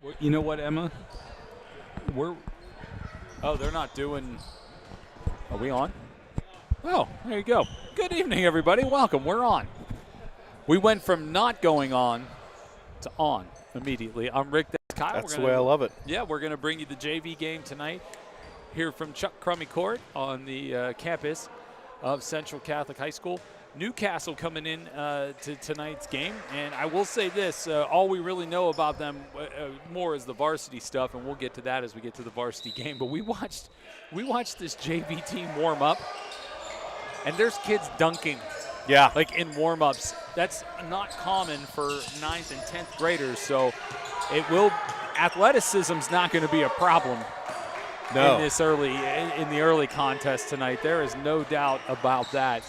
Well, you know what, Emma? They're not doing. Are we on? Oh, there you go. Good evening, everybody. Welcome. We're on. We went from not going on to on immediately. I'm Rick. That's Kyle. That's the way I love it. Yeah, we're going to bring you the JV game tonight here from Chuck Crummy Court on the campus of Central Catholic High School. Newcastle coming in to tonight's game, and I will say this, all we really know about them more is the varsity stuff, and we'll get to that as we get to the varsity game, but we watched this JV team warm up, and there's kids dunking. Yeah. Like in warm-ups. That's not common for 9th and 10th graders, so athleticism's not going to be a problem. No. In the early contest tonight. There is no doubt about that.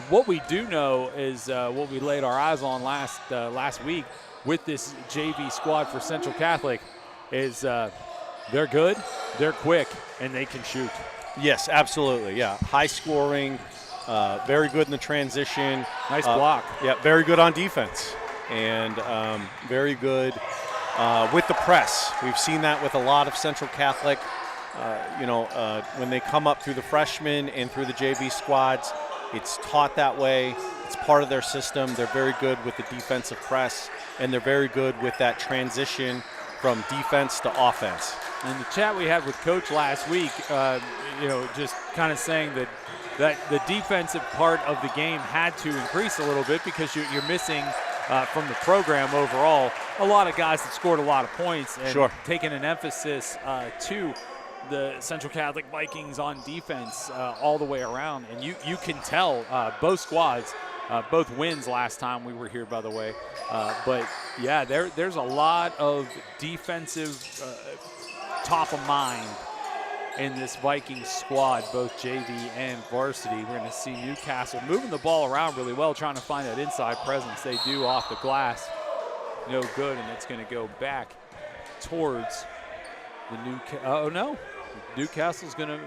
What we do know is what we laid our eyes on last week with this JV squad for Central Catholic is they're good, they're quick, and they can shoot. Yes, absolutely. Yeah, high scoring, very good in the transition. Nice block. Yeah, very good on defense, and very good with the press. We've seen that with a lot of Central Catholic. When they come up through the freshmen and through the JV squads, it's taught that way. It's part of their system. They're very good with the defensive press, and they're very good with that transition from defense to offense. In the chat we had with Coach last week, just kind of saying that the defensive part of the game had to increase a little bit because you're missing from the program overall a lot of guys that scored a lot of points, and sure, taking an emphasis to the Central Catholic Vikings on defense all the way around. And you can tell both squads, both wins last time we were here, by the way. But, yeah, there's a lot of defensive top of mind in this Vikings squad, both JV and varsity. We're going to see Newcastle moving the ball around really well, trying to find that inside presence. They do off the glass. No good, and it's going to go back towards the Newcastle's going to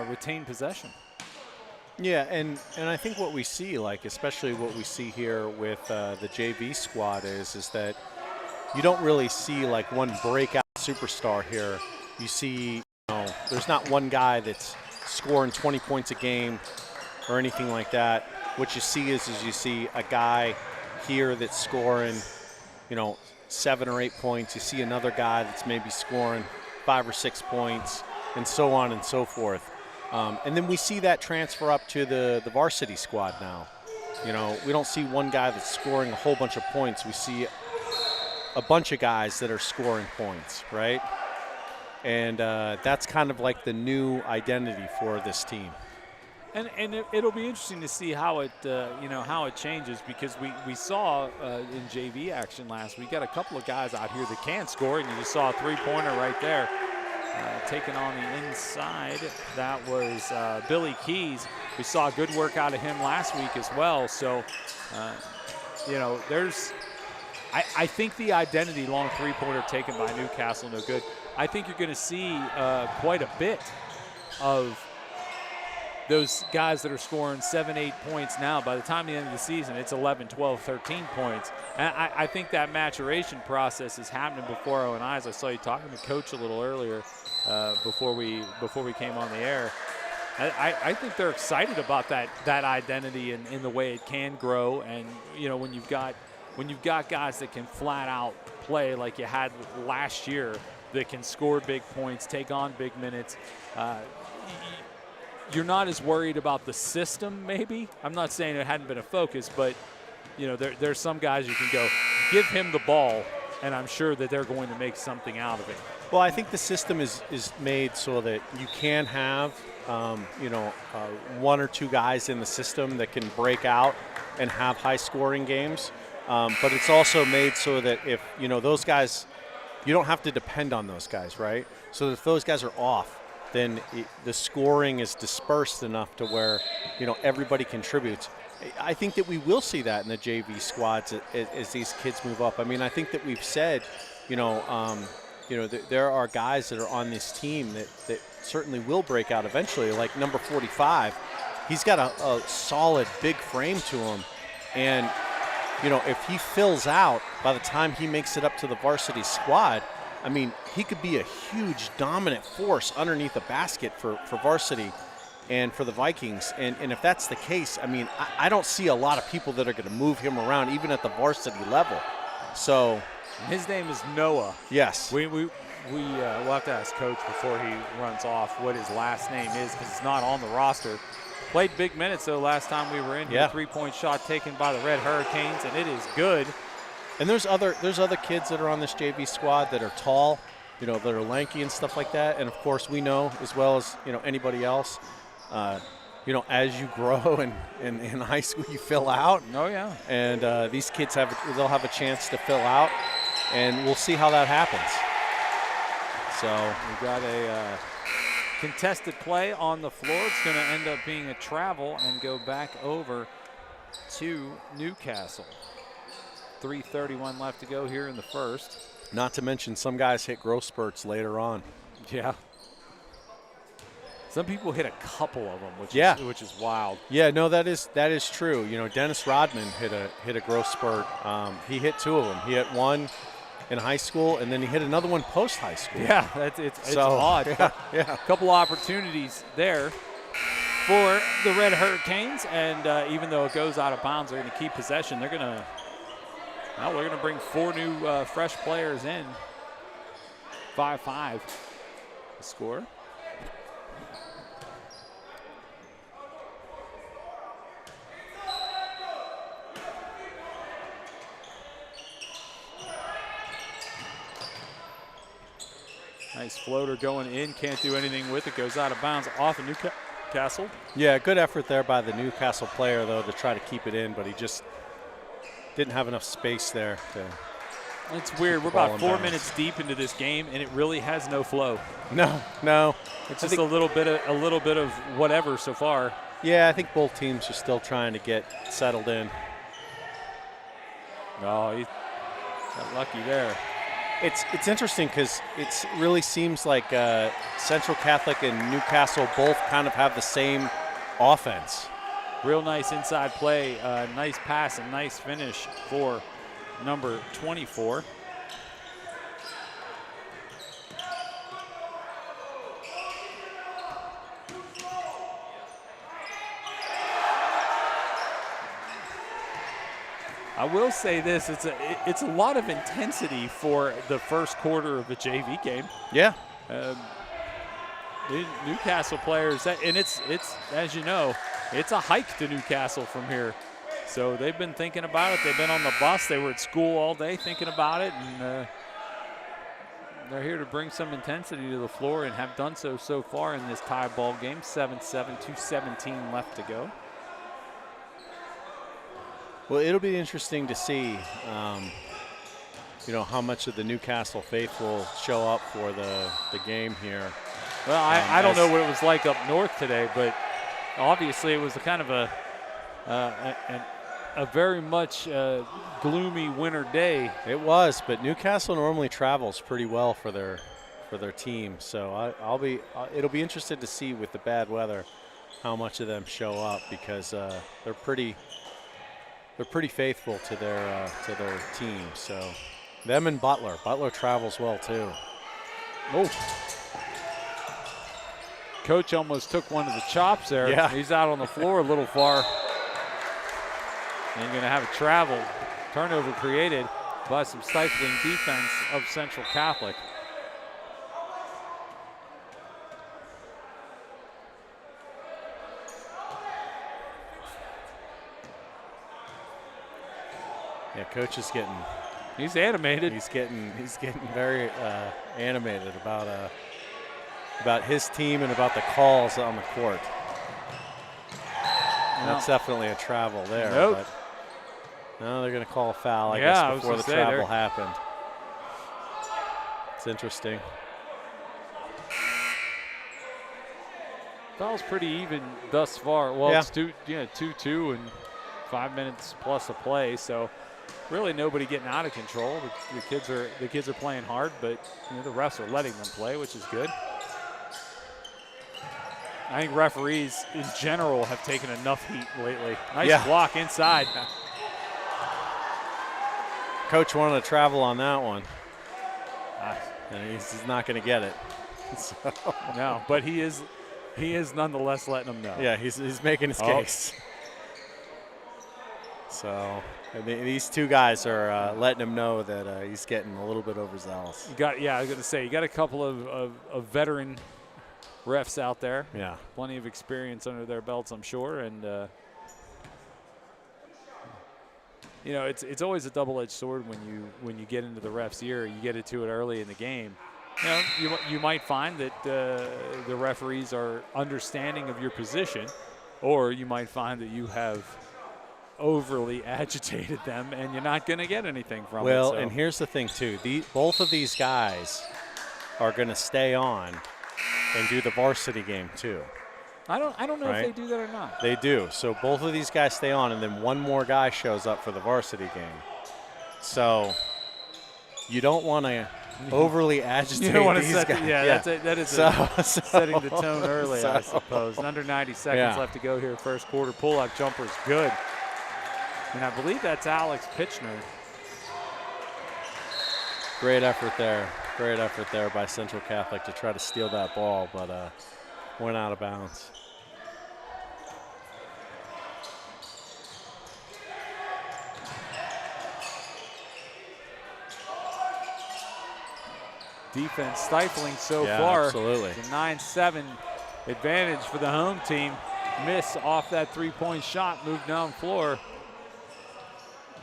retain possession. Yeah, and I think what we see, especially what we see here with the JV squad is that you don't really see one breakout superstar here. You see, there's not one guy that's scoring 20 points a game or anything like that. What you see is you see a guy here that's scoring, 7 or 8 points. You see another guy that's maybe scoring 5 or 6 points, and so on and so forth. And then we see that transfer up to the varsity squad now. We don't see one guy that's scoring a whole bunch of points. We see a bunch of guys that are scoring points, right? And that's kind of like the new identity for this team. And it'll be interesting to see how it changes, because we saw in JV action last week, got a couple of guys out here that can score, and you just saw a three-pointer right there taken on the inside. That was Billy Keys. We saw good work out of him last week as well. So, I think the identity, long three-pointer taken by Newcastle, no good. I think you're going to see quite a bit of those guys that are scoring 7, 8 points now. By the time the end of the season, it's 11, 12, 13 points. And I think that maturation process is happening before our own eyes. I saw you talking to Coach a little earlier before we came on the air. I think they're excited about that identity and the way it can grow. And when you've got guys that can flat out play like you had last year, that can score big points, take on big minutes, you're not as worried about the system, maybe. I'm not saying it hadn't been a focus, but there's some guys you can go, give him the ball, and I'm sure that they're going to make something out of it. Well, I think the system is made so that you can have, one or two guys in the system that can break out and have high-scoring games. But it's also made so that if, those guys, you don't have to depend on those guys, right? So if those guys are off, then the scoring is dispersed enough to where, everybody contributes. I think that we will see that in the JV squads as these kids move up. I mean, I think that we've said, there are guys that are on this team that certainly will break out eventually, like number 45. He's got a solid big frame to him. And, if he fills out by the time he makes it up to the varsity squad, I mean, he could be a huge dominant force underneath the basket for Varsity and for the Vikings. And if that's the case, I mean, I don't see a lot of people that are going to move him around, even at the varsity level. So his name is Noah. Yes. We'll have to ask Coach before he runs off what his last name is, because it's not on the roster. Played big minutes, though, last time we were in here. 3-point shot taken by the Red Hurricanes, and it is good. And there's other kids that are on this JV squad that are tall, you know, that are lanky and stuff like that. And, of course, we know as well as, you know, anybody else, you know, as you grow and in high school you fill out. Oh, yeah. And these kids they'll have a chance to fill out, and we'll see how that happens. So we've got a contested play on the floor. It's going to end up being a travel and go back over to Newcastle. 3:31 left to go here in the first. Not to mention some guys hit growth spurts later on. Yeah. Some people hit a couple of them, which is wild. Yeah, no, that is true. You know, Dennis Rodman hit a growth spurt. He hit 2 of them. He hit one in high school, and then he hit another one post high school. Yeah, it's odd. Yeah. A couple opportunities there for the Red Hurricanes, and even though it goes out of bounds, they're going to keep possession. They're going to bring 4 new fresh players in. 5-5 the score. Nice floater going in. Can't do anything with it. Goes out of bounds off of Newcastle. Yeah, good effort there by the Newcastle player, though, to try to keep it in, but he just didn't have enough space there to. It's weird. We're about 4 minutes deep into this game, and it really has no flow. No. It's just a little bit of whatever so far. Yeah, I think both teams are still trying to get settled in. Oh, he got lucky there. It's interesting because it really seems like Central Catholic and Newcastle both kind of have the same offense. Real nice inside play, nice pass and nice finish for number 24. I will say this: it's a lot of intensity for the first quarter of the JV game. Yeah. Newcastle players, and it's as you know, it's a hike to Newcastle from here. So they've been thinking about it. They've been on the bus. They were at school all day thinking about it, and they're here to bring some intensity to the floor and have done so far in this tie ball game. 7-7, 2:17 left to go. Well, it'll be interesting to see, you know, how much of the Newcastle faithful show up for the game here. Well, I don't know what it was like up north today, but obviously it was a kind of a very much gloomy winter day. It was, but Newcastle normally travels pretty well for their team. So it'll be interested to see with the bad weather how much of them show up, because they're pretty faithful to their team. So them and Butler travels well too. Oh. Coach almost took one of the chops there. Yeah. He's out on the floor a little far. And going to have a travel. Turnover created by some stifling defense of Central Catholic. Yeah, Coach is getting. He's animated. He's getting very animated about his team and about the calls on the court. That's definitely a travel there. Nope. But no, they're going to call a foul, I guess, before the travel happened. It's interesting. Foul's pretty even thus far. Well, yeah. It's 2-2 and 5 minutes plus of play, so really nobody getting out of control. The kids are playing hard, but the refs are letting them play, which is good. I think referees in general have taken enough heat lately. Nice block inside. Coach wanted to travel on that one. And he's not going to get it. So. No, but he is nonetheless letting them know. Yeah, he's making his case. So these two guys are letting him know that he's getting a little bit overzealous. I was going to say, you got a couple of veteran refs out there. Yeah. Plenty of experience under their belts, I'm sure. And, it's always a double-edged sword when you get into the ref's ear. You get into it early in the game. You might find that the referees are understanding of your position, or you might find that you have overly agitated them and you're not going to get anything from it. Well, and here's the thing, too. Both of these guys are going to stay on and do the varsity game, too. I don't know if they do that or not. They do. So both of these guys stay on, and then one more guy shows up for the varsity game. So you don't want to overly agitate these guys. That is setting the tone early, I suppose. And under 90 seconds left to go here. First quarter pull-up jumper is good. And I believe that's Alex Pitchner. Great effort there. Great effort there by Central Catholic to try to steal that ball, but went out of bounds. Defense stifling so far. Absolutely. It's a 9-7 advantage for the home team. Miss off that three-point shot, moved down floor.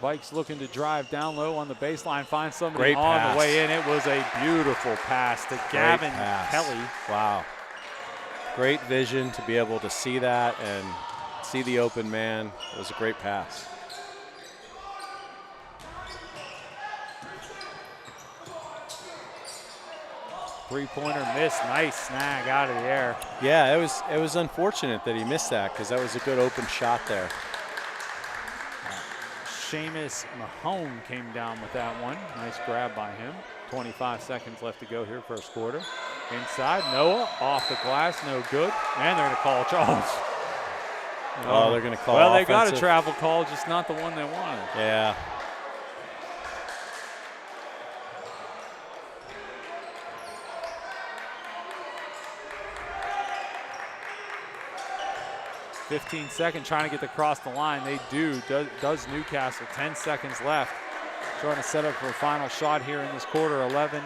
Vikes looking to drive down low on the baseline, find somebody on the way in. It was a beautiful pass to Gavin Kelly. Wow. Great vision to be able to see that and see the open man. It was a great pass. Three-pointer miss, nice snag out of the air. Yeah, it was unfortunate that he missed that because that was a good open shot there. Seamus Mahone came down with that one. Nice grab by him. 25 seconds left to go here, first quarter. Inside, Noah off the glass, no good. And they're going to call Charles. Oh, they're going to call Well, they got a travel call, just not the one they wanted. Yeah. Seconds trying to get across the line. They do. Does Newcastle. 10 seconds left. Trying to set up for a final shot here in this quarter. 11-7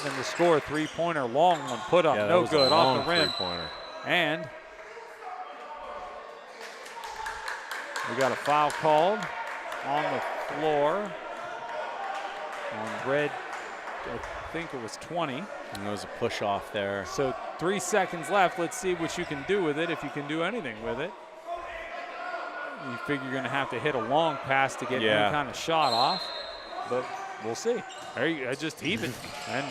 to score. Three-pointer, long one, put up, no good, off the rim. And we got a foul called on the floor on red. I think it was 20. And there was a push off there. So 3 seconds left. Let's see what you can do with it, if you can do anything with it. You figure you're going to have to hit a long pass to get any kind of shot off, but we'll see. There you just even, and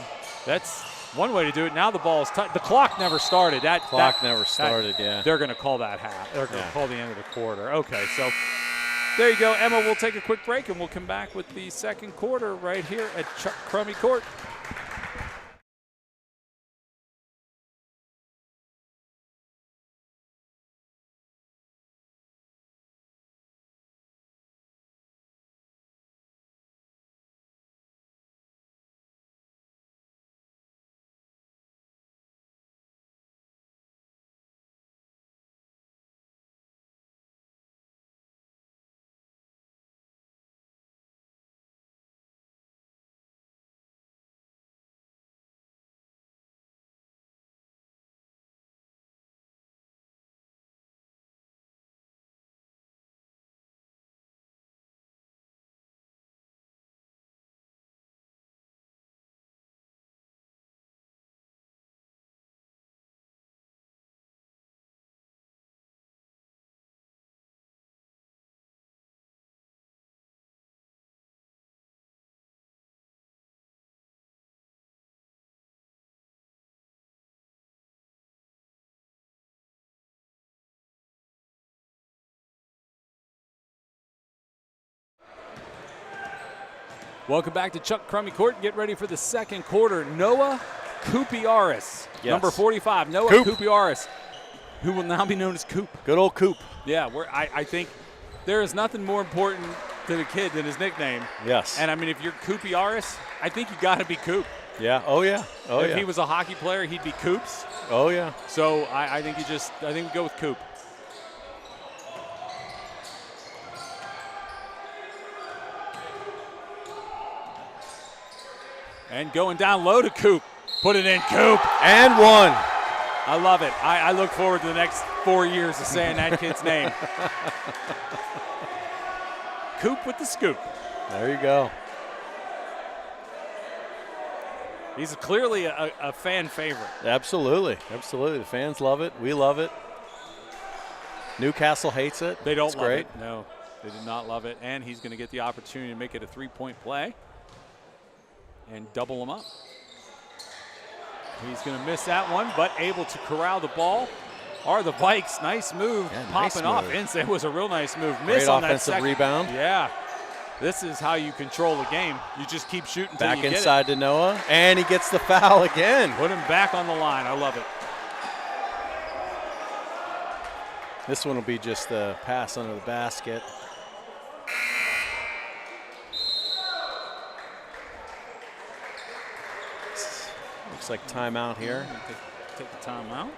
that's one way to do it. Now the ball is the clock never started. Never started. They're going to call that half. They're going to call the end of the quarter. Okay, so there you go, Emma. We'll take a quick break, and we'll come back with the second quarter right here at Chuck Crummy Court. Welcome back to Chuck Crummy Court. Get ready for the second quarter. Noah Kupiaris, number 45. Noah Kupiaris, who will now be known as Coop. Good old Coop. Yeah, I think there is nothing more important to the kid than his nickname. Yes. And, I mean, if you're Kupiaris, I think you got to be Coop. Yeah. Oh, yeah. Oh, if yeah. he was a hockey player, he'd be Coops. Oh, yeah. So I think we go with Coop. And going down low to Coop. Put it in, Coop. And one. I love it. I look forward to the next 4 years of saying that kid's name. Coop with the scoop. There you go. He's clearly a fan favorite. Absolutely. Absolutely. The fans love it. We love it. Newcastle hates it. They don't it's love great. it. No, they did not love it. And he's going to get the opportunity to make it a three-point play and double him up. He's going to miss that one, but able to corral the ball. Are the Vikes. Nice move, yeah, popping nice off. move. Inside was a real nice move. Great Miss on that offensive second rebound. Yeah. This is how you control the game. You just keep shooting until Back you get it. inside to Noah, and he gets the foul again. Put him back on the line. I love it. This one will be just a pass under the basket. Looks like timeout here. Take the timeout.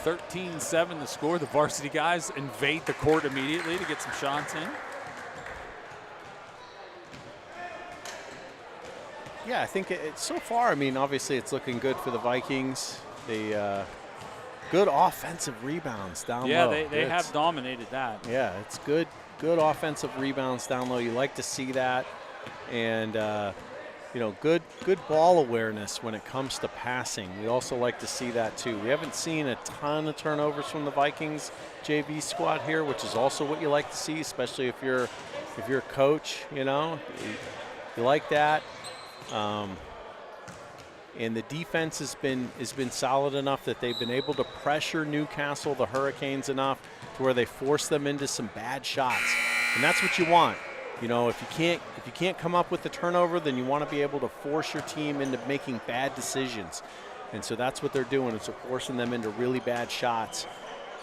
13-7 the score. The varsity guys invade the court immediately to get some shots in. Yeah, I think it's so far. I mean, obviously, it's looking good for the Vikings. The good offensive rebounds down low. Yeah, they have dominated that. Yeah, it's good offensive rebounds down low. You like to see that, and you know, good ball awareness when it comes to passing. We also like to see that too. We haven't seen a ton of turnovers from the Vikings JV squad here, which is also what you like to see, especially if you're a coach. You know, you like that. And the defense has been solid enough that they've been able to pressure Newcastle, the Hurricanes, enough to where they force them into some bad shots, and that's what you want. You know, if you can't come up with the turnover, then you want to be able to force your team into making bad decisions, and so that's what they're doing. Is they're forcing them into really bad shots,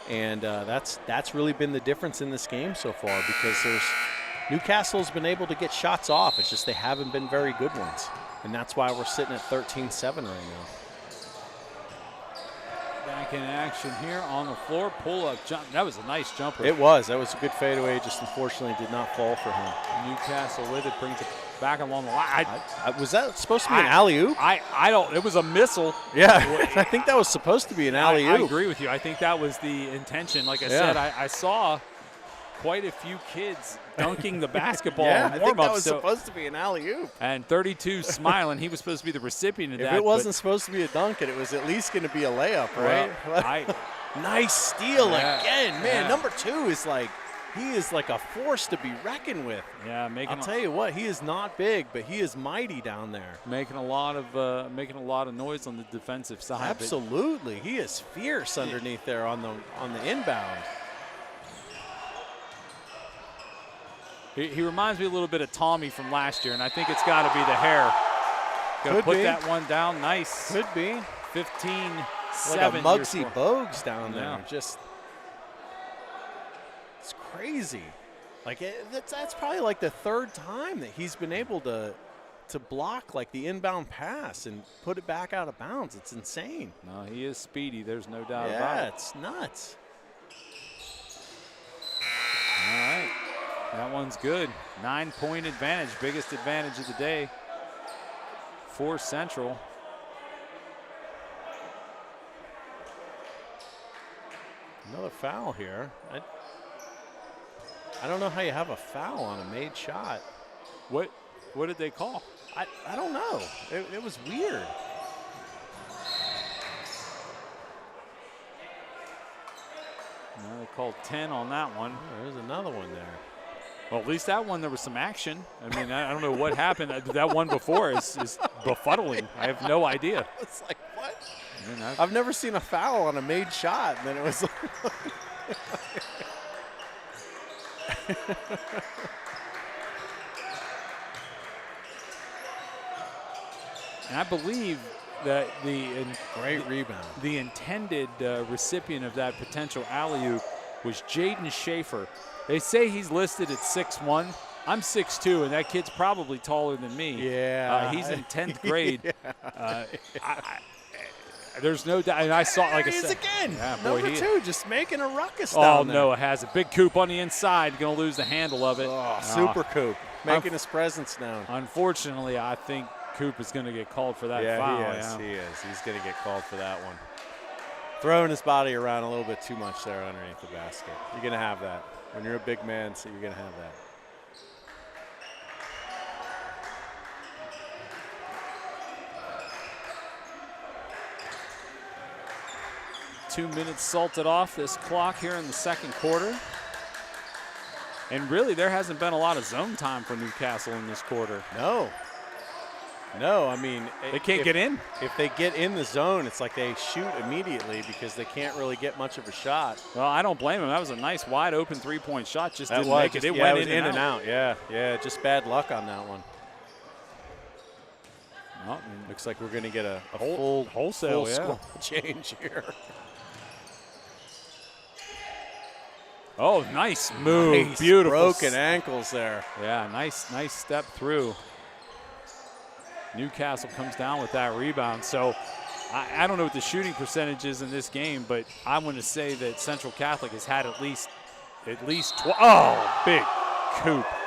and that's really been the difference in this game so far, because Newcastle's been able to get shots off. It's just they haven't been very good ones. And that's why we're sitting at 13-7 right now. Back in action here on the floor. Pull-up jump. That was a nice jumper. It was. That was a good fadeaway. Just unfortunately did not fall for him. Newcastle with it. Brings it back along the line. Was that supposed to be an alley-oop? I don't. It was a missile. Yeah. I think that was supposed to be an alley-oop. I agree with you. I think that was the intention. Like I said, I saw quite a few kids dunking the basketball in warm-up. I think that was supposed to be an alley-oop. And 32 smiling. He was supposed to be the recipient of that. If it wasn't supposed to be a dunk, it was at least going to be a layup, right? Nice steal again. Man, number 2 is he is like a force to be reckoned with. Yeah, I'll tell you what, he is not big, but he is mighty down there. Making a lot of noise on the defensive side. Absolutely. He is fierce underneath there on the inbound. He reminds me a little bit of Tommy from last year, and I think it's got to be the hair. Got to put that one down. Nice. Could be. 15-7. Like a Muggsy Bogues down there. Yeah. Just, it's crazy. Like that's probably like the 3rd time that he's been able to block like the inbound pass and put it back out of bounds. It's insane. No, he is speedy. There's no doubt about it. Yeah, it's nuts. All right. That one's good. 9-point advantage, biggest advantage of the day for Central. Another foul here. I don't know how you have a foul on a made shot. What did they call? I don't know. It was weird. No, they called 10 on that one. Oh, there's another one there. Well, at least that one there was some action. I mean, I don't know what happened. That one before is befuddling. I have no idea. It's like, what? I mean, I've never seen a foul on a made shot. And then it was And I believe that great rebound. The intended recipient of that potential alley-oop was Jaden Schaefer. They say he's listed at 6'1", I'm 6'2", and that kid's probably taller than me. Yeah. He's in 10th grade. There's no doubt. And I saw, like I said. Again. Yeah, boy, Number 2 just making a ruckus down there. Noah has a big Coop on the inside. Going to lose the handle of it. Super Coop making his presence known. Unfortunately, I think Coop is going to get called for that foul. He is. He's going to get called for that one. Throwing his body around a little bit too much there underneath the basket. You're going to have that. When you're a big man, so you're going to have that. Two minutes salted off this clock here in the second quarter. And really, there hasn't been a lot of zone time for Newcastle in this quarter. No, I mean. They can't get in. If they get in the zone, it's like they shoot immediately because they can't really get much of a shot. Well, I don't blame them. That was a nice wide open three-point shot. Just didn't make it. It went in and out. Yeah, just bad luck on that one. Well, looks like we're going to get a full wholesale score change here. Oh, nice move. Nice Beautiful. Broken ankles there. Yeah, nice step through. Newcastle comes down with that rebound. So I don't know what the shooting percentage is in this game, but I'm going to say that Central Catholic has had at least big Coop.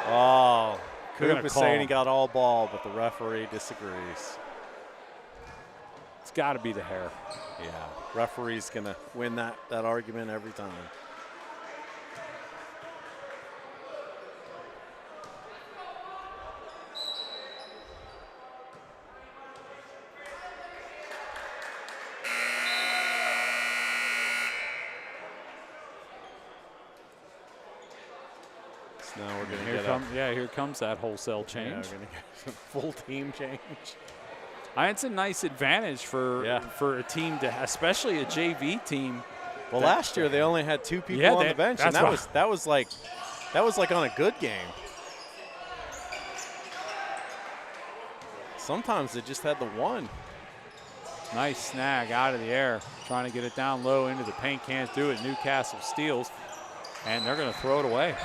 Oh, Coop is saying he got all ball, but the referee disagrees. It's got to be the hair. Yeah, referee's going to win that argument every time. Now we're going to get here comes that wholesale change. Yeah, we're going to get some full team change. It's a nice advantage for a team especially a JV team. Well, last year they only had 2 people on the bench, and that was like on a good game. Sometimes they just had the one. Nice snag out of the air, trying to get it down low into the paint. Can't do it. Newcastle steals, and they're going to throw it away.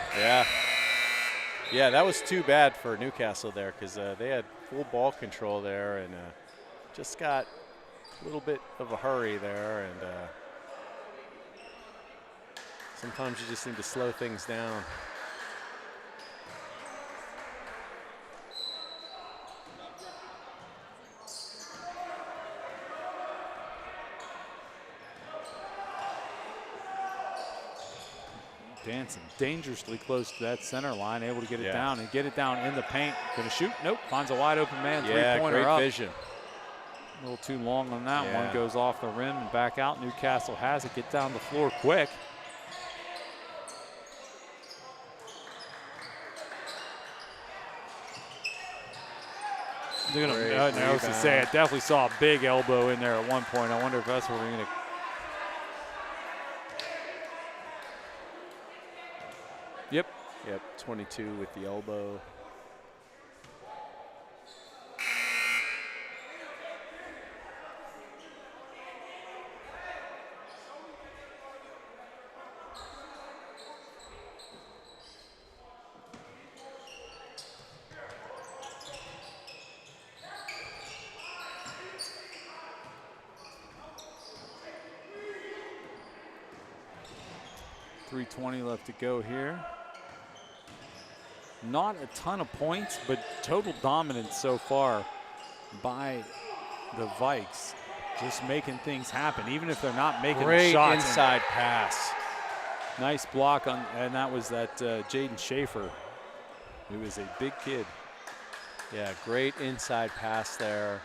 Yeah, that was too bad for Newcastle there because they had full ball control there and just got a little bit of a hurry there. And sometimes you just need to slow things down. Dancing dangerously close to that center line, able to get it down and get it down in the paint. Gonna shoot? Nope. Finds a wide open man. Three-pointer up. Great vision. A little too long on that one. Goes off the rim and back out. Newcastle has it. Get down the floor quick. They're gonna. I was to say, I definitely saw a big elbow in there at one point. I wonder if that's what we're gonna. Yep, 22 with the elbow. .320 left to go here. Not a ton of points, but total dominance so far by the Vikes. Just making things happen, even if they're not making the shots. Great inside pass. Nice block on, and that was that Jaden Schaefer, who is a big kid. Yeah, great inside pass there.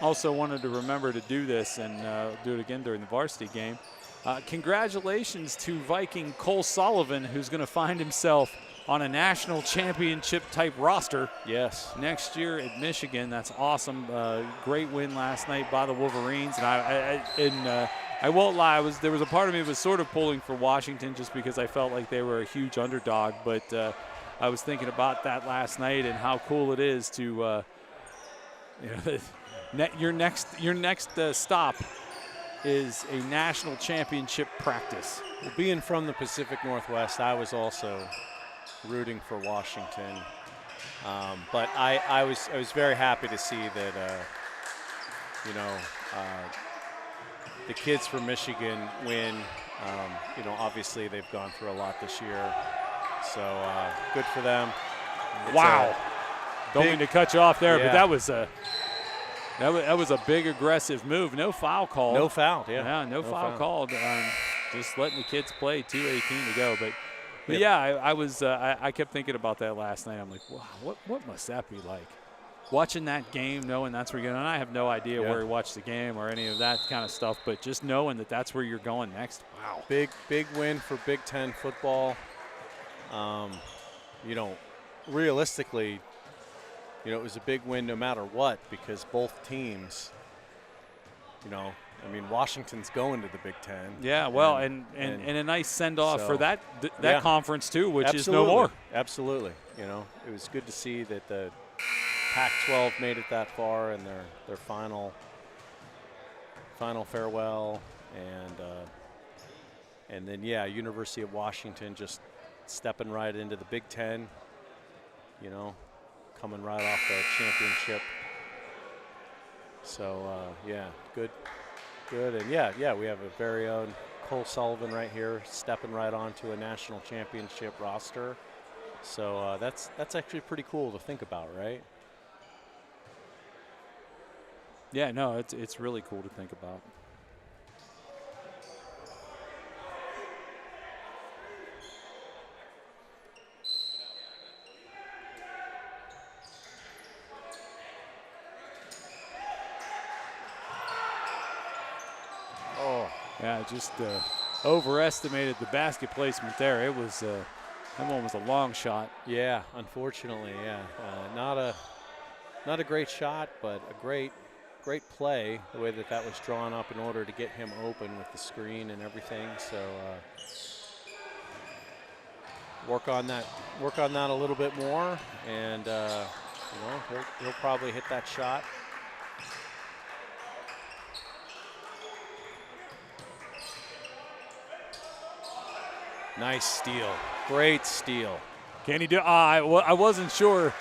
Also wanted to remember to do this and do it again during the varsity game. Congratulations to Viking Cole Sullivan, who's going to find himself on a national championship type roster. Yes. Next year at Michigan. That's awesome. Great win last night by the Wolverines. And I won't lie, there was a part of me that was sort of pulling for Washington just because I felt like they were a huge underdog. But I was thinking about that last night and how cool it is to your next stop is a national championship practice. Well, being from the Pacific Northwest, I was also rooting for Washington. But I was very happy to see that, you know, the kids from Michigan win. You know, obviously they've gone through a lot this year, so good for them. Wow! Don't mean to cut you off there, yeah. but that was a big aggressive move. No foul called. No foul. Yeah. Yeah, no foul called. Just letting the kids play. 2:18 to go, but Yep. yeah, I kept thinking about that last night. I'm like, wow, what must that be like? Watching that game, knowing that's where you're going. And I have no idea where you watched the game or any of that kind of stuff, but just knowing that that's where you're going next. Wow. Big win for Big Ten football. You know, realistically, you know, it was a big win no matter what because both teams, you know, I mean, Washington's going to the Big Ten. Yeah, well, and a nice send-off so, for that conference too, which absolutely. is no more. Absolutely. You know, it was good to see that the Pac-12 made it that far in their final farewell, and then University of Washington just stepping right into the Big Ten. You know, coming right off the championship. So good, and we have a very own Cole Sullivan right here, stepping right onto a national championship roster. So that's actually pretty cool to think about, right? Yeah, no, it's really cool to think about. Oh, yeah, just overestimated the basket placement there. It was that one was a long shot. Yeah, unfortunately, not a great shot, but a great play, the way that was drawn up in order to get him open with the screen and everything. So work on that a little bit more, and you know, he'll probably hit that shot. Nice steal, great steal. Can he do? I wasn't sure.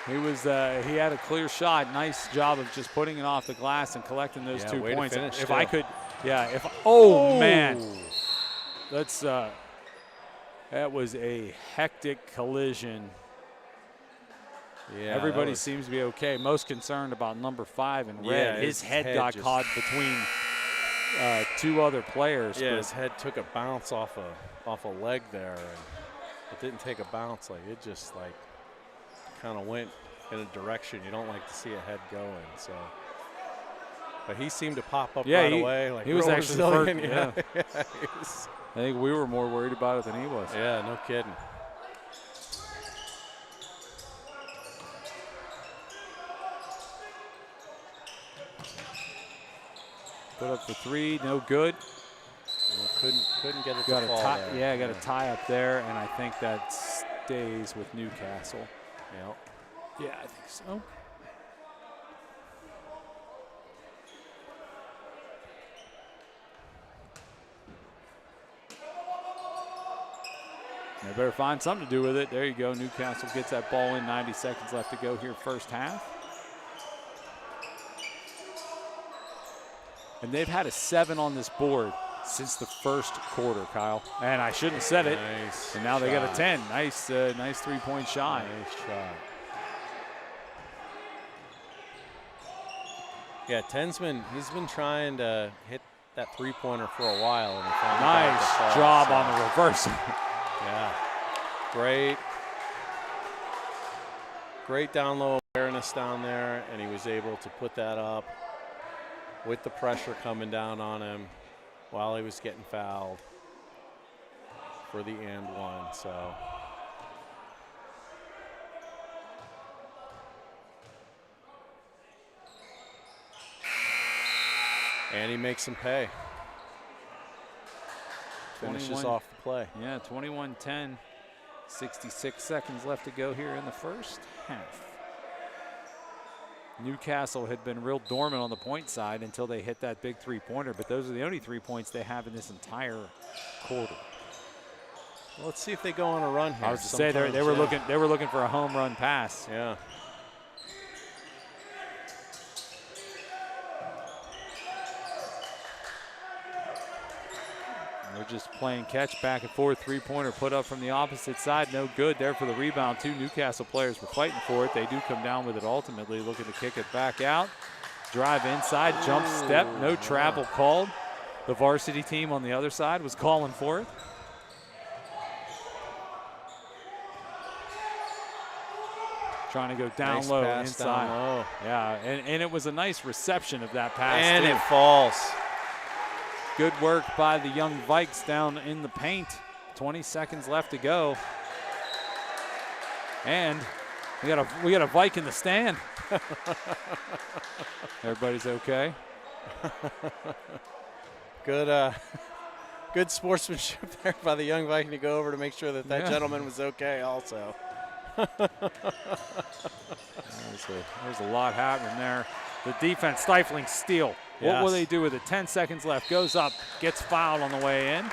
He had a clear shot. Nice job of just putting it off the glass and collecting those 2 points. If I could, man, that was a hectic collision. Yeah, everybody seems to be okay. Most concerned about number 5 in red. His head got caught between 2 other players. Yeah, his head took a bounce off a leg there, and it didn't take a bounce. Like it just kind of went in a direction you don't like to see a head going. So, but he seemed to pop up right away. Like he was actually the first. Yeah. I think we were more worried about it than he was. Yeah, no kidding. Put up the 3, no good. Couldn't get it got to fall there. Yeah, got a tie up there, and I think that stays with Newcastle. Yep. Yeah, I think so. They better find something to do with it. There you go. Newcastle gets that ball in. 90 seconds left to go here first half. And they've had a 7 on this board since the first quarter, Kyle. And I shouldn't have said it. Nice. And now they got a 10. Nice 3-point shot. Nice shot. Yeah, he's been trying to hit that 3-pointer for a while. And nice job on the reversal. Yeah, great down low awareness down there, and he was able to put that up with the pressure coming down on him while he was getting fouled for the and one. So. And he makes him pay. Finishes off the play. Yeah, 21-10. 66 seconds left to go here in the first half. Newcastle had been real dormant on the point side until they hit that big three-pointer, but those are the only 3 points they have in this entire quarter. Well, let's see if they go on a run here. I was to say they were looking for a home run pass. Yeah. They're just playing catch back and forth. Three-pointer put up from the opposite side. No good there for the rebound. 2 Newcastle players were fighting for it. They do come down with it ultimately, looking to kick it back out. Drive inside, jump step, no travel called. The varsity team on the other side was calling for it. Trying to go down Nice low pass inside. down low. Yeah, and it was a nice reception of that pass. And too. it falls. Good work by the young Vikes down in the paint. 20 seconds left to go. And we got a Vike in the stand. Everybody's okay. Good sportsmanship there by the young Viking to go over to make sure that gentleman was okay also. There's a lot happening there. The defense stifling steal. Yes. What will they do with it? 10 seconds left. Goes up, gets fouled on the way in.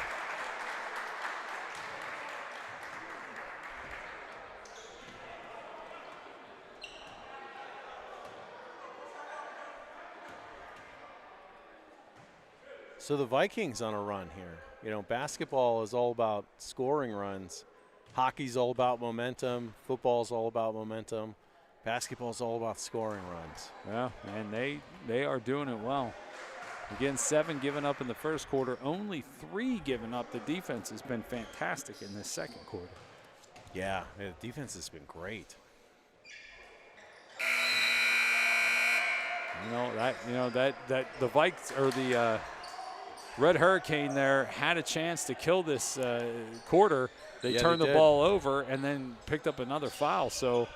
So the Vikings on a run here. You know, basketball is all about scoring runs. Hockey's all about momentum. Football's all about momentum. Basketball's all about scoring runs. Yeah, and they are doing it well. Again, 7 given up in the first quarter, only 3 given up. The defense has been fantastic in this second quarter. Yeah, the defense has been great. That the Vikes or the Red Hurricane there had a chance to kill this quarter. They turned the ball over and then picked up another foul. So,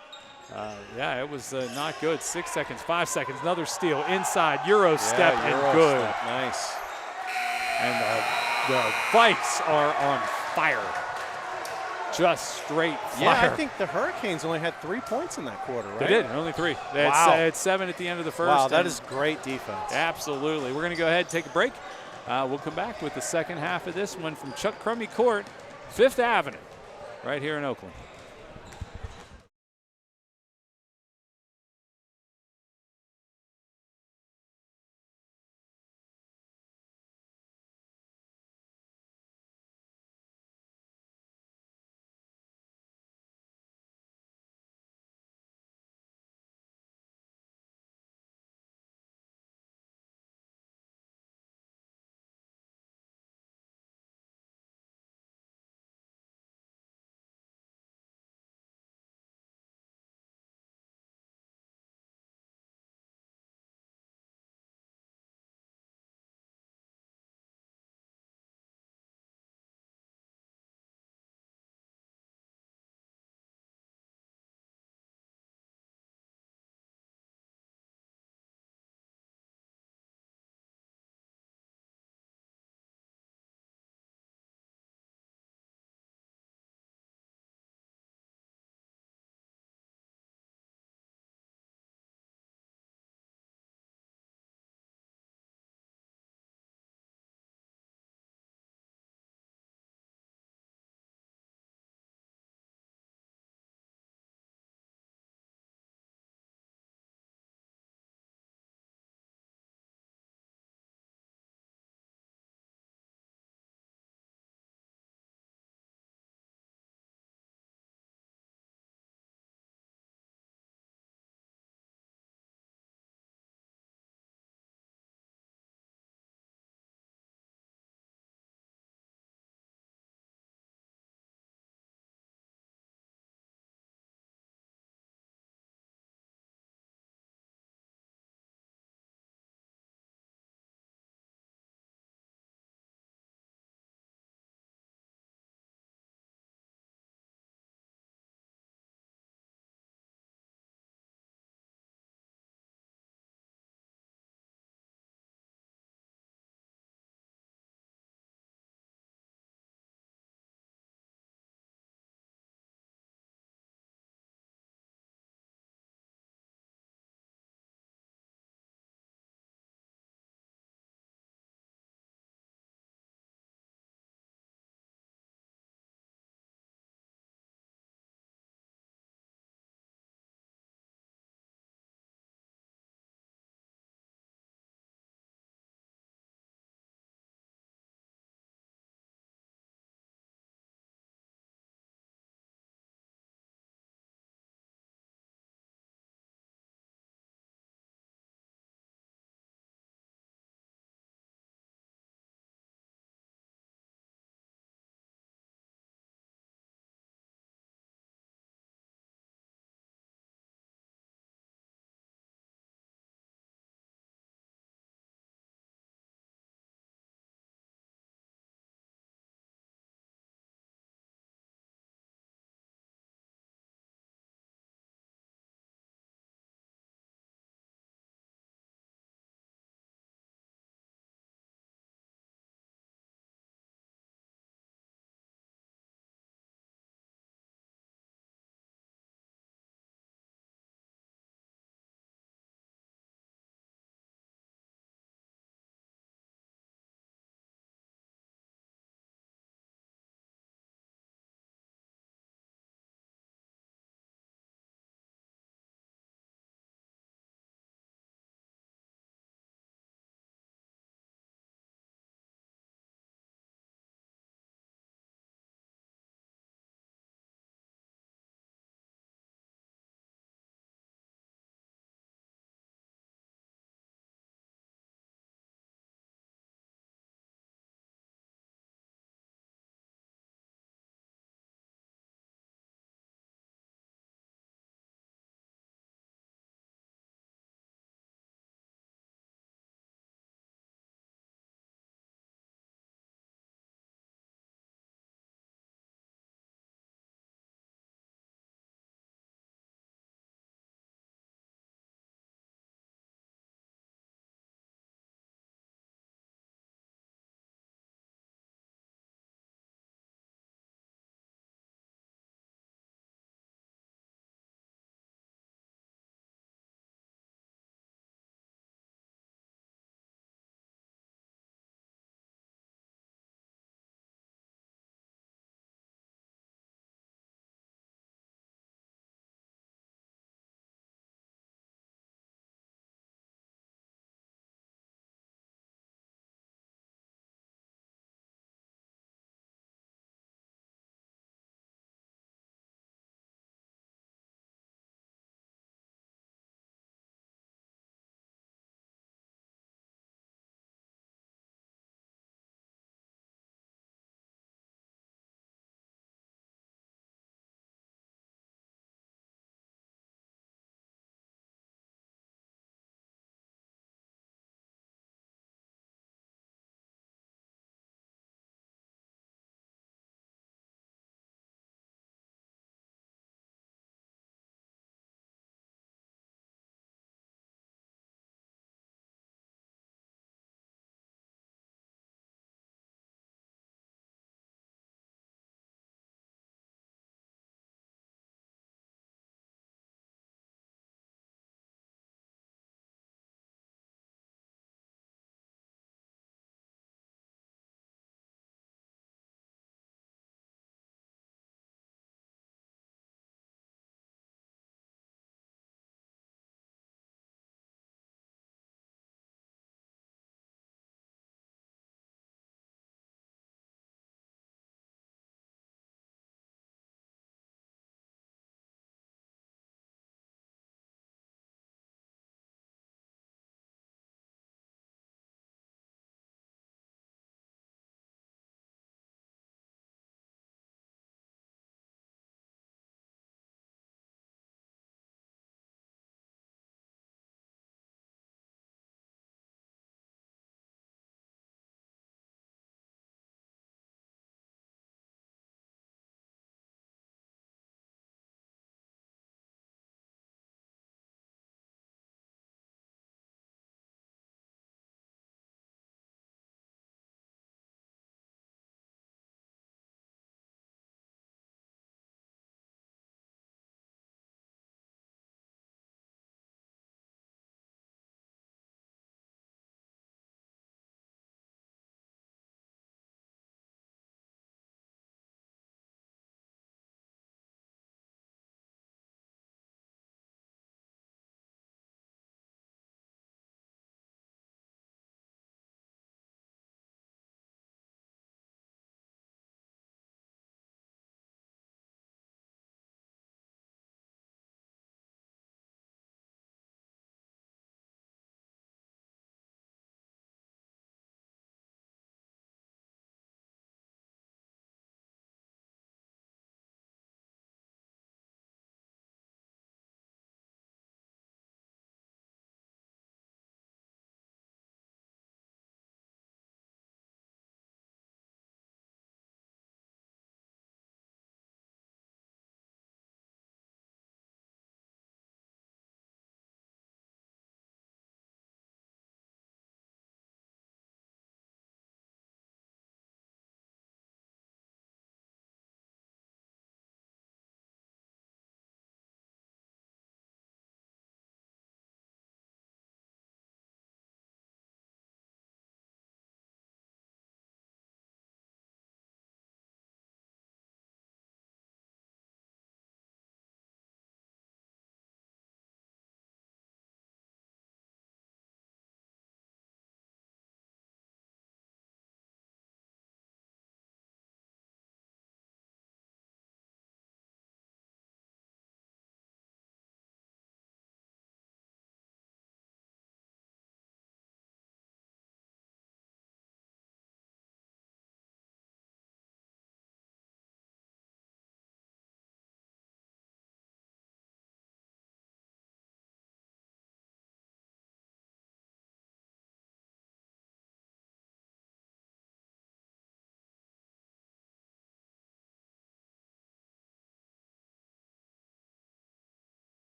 it was not good. 6 seconds, 5 seconds, another steal inside, Euro step and good. Step. Nice. And the Vikes are on fire. Just straight fire. Yeah, I think the Hurricanes only had 3 points in that quarter, right? They did, only 3. They had 7 at the end of the first. Wow, that is great defense. Absolutely. We're going to go ahead and take a break. We'll come back with the second half of this one from Chuck Crummey Court, 5th Avenue, right here in Oakland.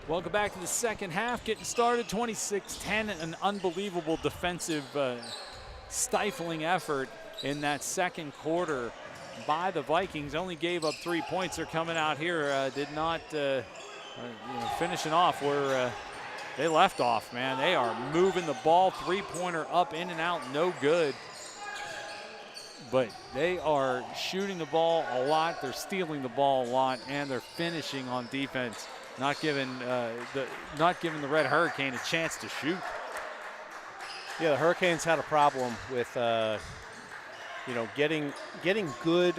Welcome back to the second half. Getting started, 26-10, an unbelievable defensive stifling effort in that second quarter by the Vikings. Only gave up 3 points. They're coming out here, did not, finishing off where they left off, man. They are moving the ball, three-pointer up, in and out, no good. But they are shooting the ball a lot, they're stealing the ball a lot, and they're finishing on defense, not giving the Red Hurricane a chance to shoot. Yeah, the Hurricanes had a problem with, getting good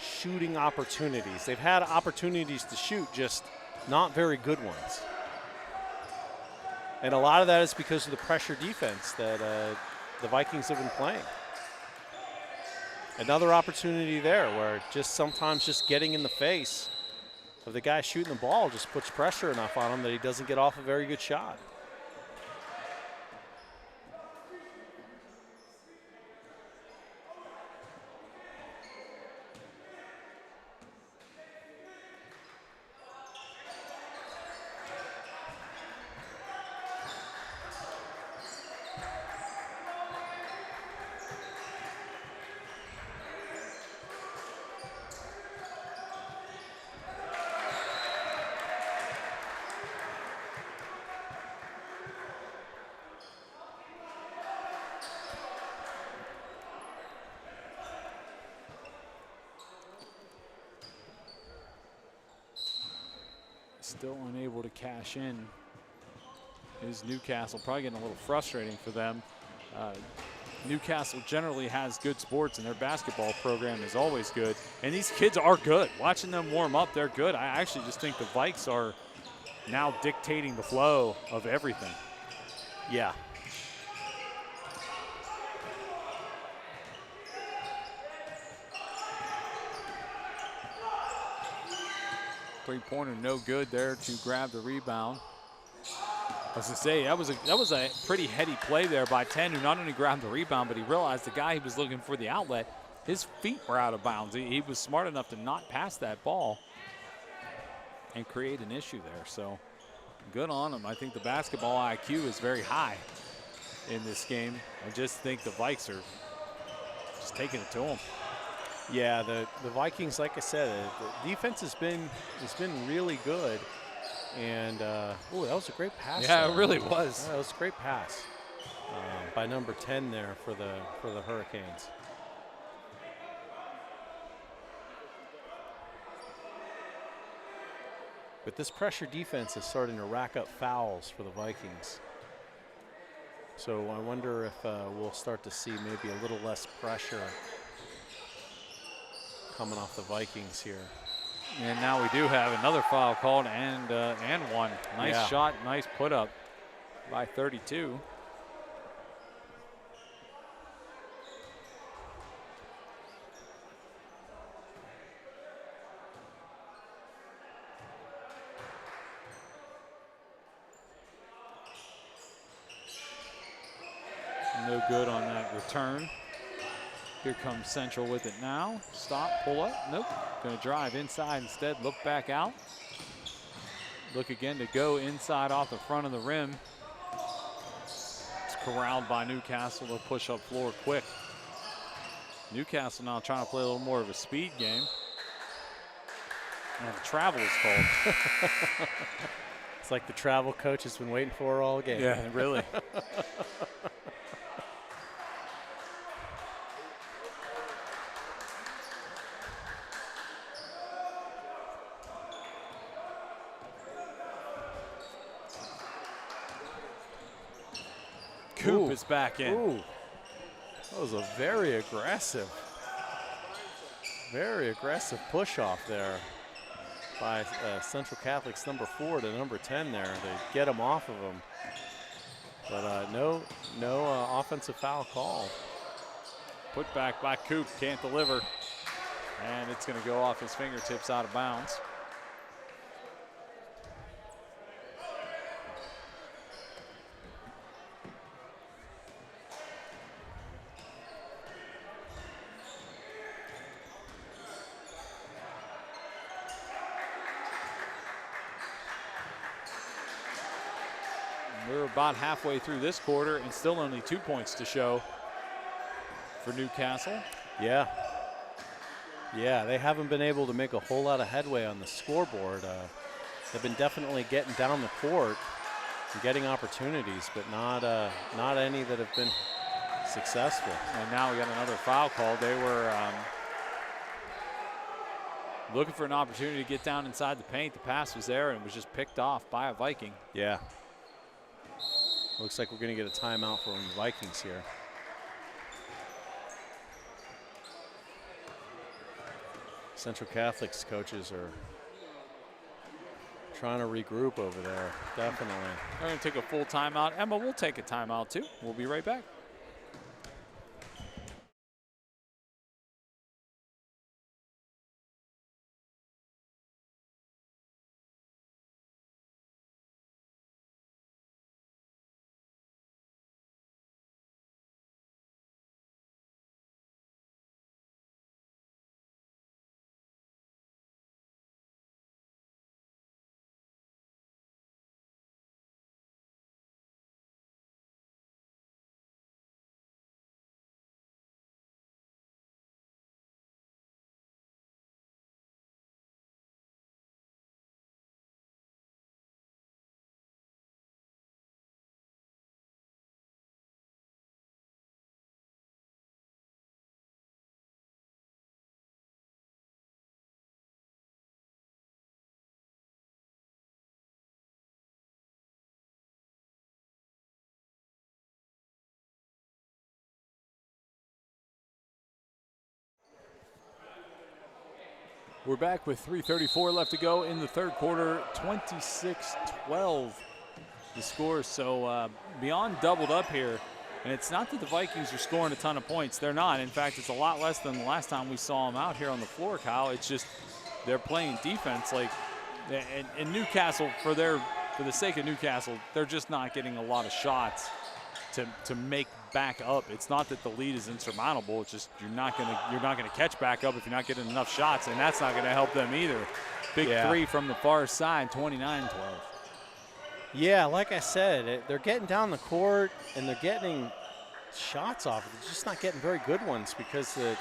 shooting opportunities. They've had opportunities to shoot, just not very good ones. And a lot of that is because of the pressure defense that the Vikings have been playing. Another opportunity there where just sometimes just getting in the face of the guy shooting the ball just puts pressure enough on him that he doesn't get off a very good shot. Still unable to cash in is Newcastle. Probably getting a little frustrating for them. Newcastle generally has good sports, and their basketball program is always good. And these kids are good. Watching them warm up, they're good. I actually just think the Vikes are now dictating the flow of everything. Yeah. Three-pointer no good there to grab the rebound. As I say, that was a pretty heady play there by 10, who not only grabbed the rebound, but he realized the guy he was looking for the outlet, his feet were out of bounds. He was smart enough to not pass that ball and create an issue there. So good on him. I think the basketball IQ is very high in this game. I just think the Vikes are just taking it to them. Yeah, the Vikings, like I said, the defense has been really good. And, that was a great pass. Yeah, there. It really was. Yeah, that was a great pass by number 10 there for the Hurricanes. But this pressure defense is starting to rack up fouls for the Vikings. So I wonder if we'll start to see maybe a little less pressure coming off the Vikings here. And now we do have another foul called and one. Nice shot, nice put up by 32. No good on that return. Here comes Central with it now. Stop, pull up, nope. Gonna drive inside instead, look back out. Look again to go inside off the front of the rim. It's corralled by Newcastle. They'll push up floor quick. Newcastle now trying to play a little more of a speed game. And travel is called. It's like the travel coach has been waiting for all game. Yeah, really. Coop is back in. Ooh. That was a very aggressive push off there by Central Catholic's number 4 to number 10 there to get him off of him. But no offensive foul call. Put back by Coop, can't deliver. And it's going to go off his fingertips out of bounds. We're about halfway through this quarter and still only 2 points to show for Newcastle. Yeah. Yeah, they haven't been able to make a whole lot of headway on the scoreboard. They've been definitely getting down the court and getting opportunities, but not any that have been successful. And now we got another foul call. They were looking for an opportunity to get down inside the paint. The pass was there and it was just picked off by a Viking. Yeah. Looks like we're going to get a timeout from the Vikings here. Central Catholic's coaches are trying to regroup over there, definitely. They're going to take a full timeout. Emma, we'll take a timeout too. We'll be right back. We're back with 3:34 left to go in the third quarter, 26-12 the score. So beyond doubled up here. And it's not that the Vikings are scoring a ton of points. They're not. In fact, it's a lot less than the last time we saw them out here on the floor, Kyle. It's just they're playing defense. And Newcastle, for the sake of Newcastle, they're just not getting a lot of shots to make back up. It's not that the lead is insurmountable. It's just you're not gonna catch back up if you're not getting enough shots, and that's not gonna help them either. Big three from the far side, 29-12. Yeah, like I said, they're getting down the court and they're getting shots off. They're just not getting very good ones because the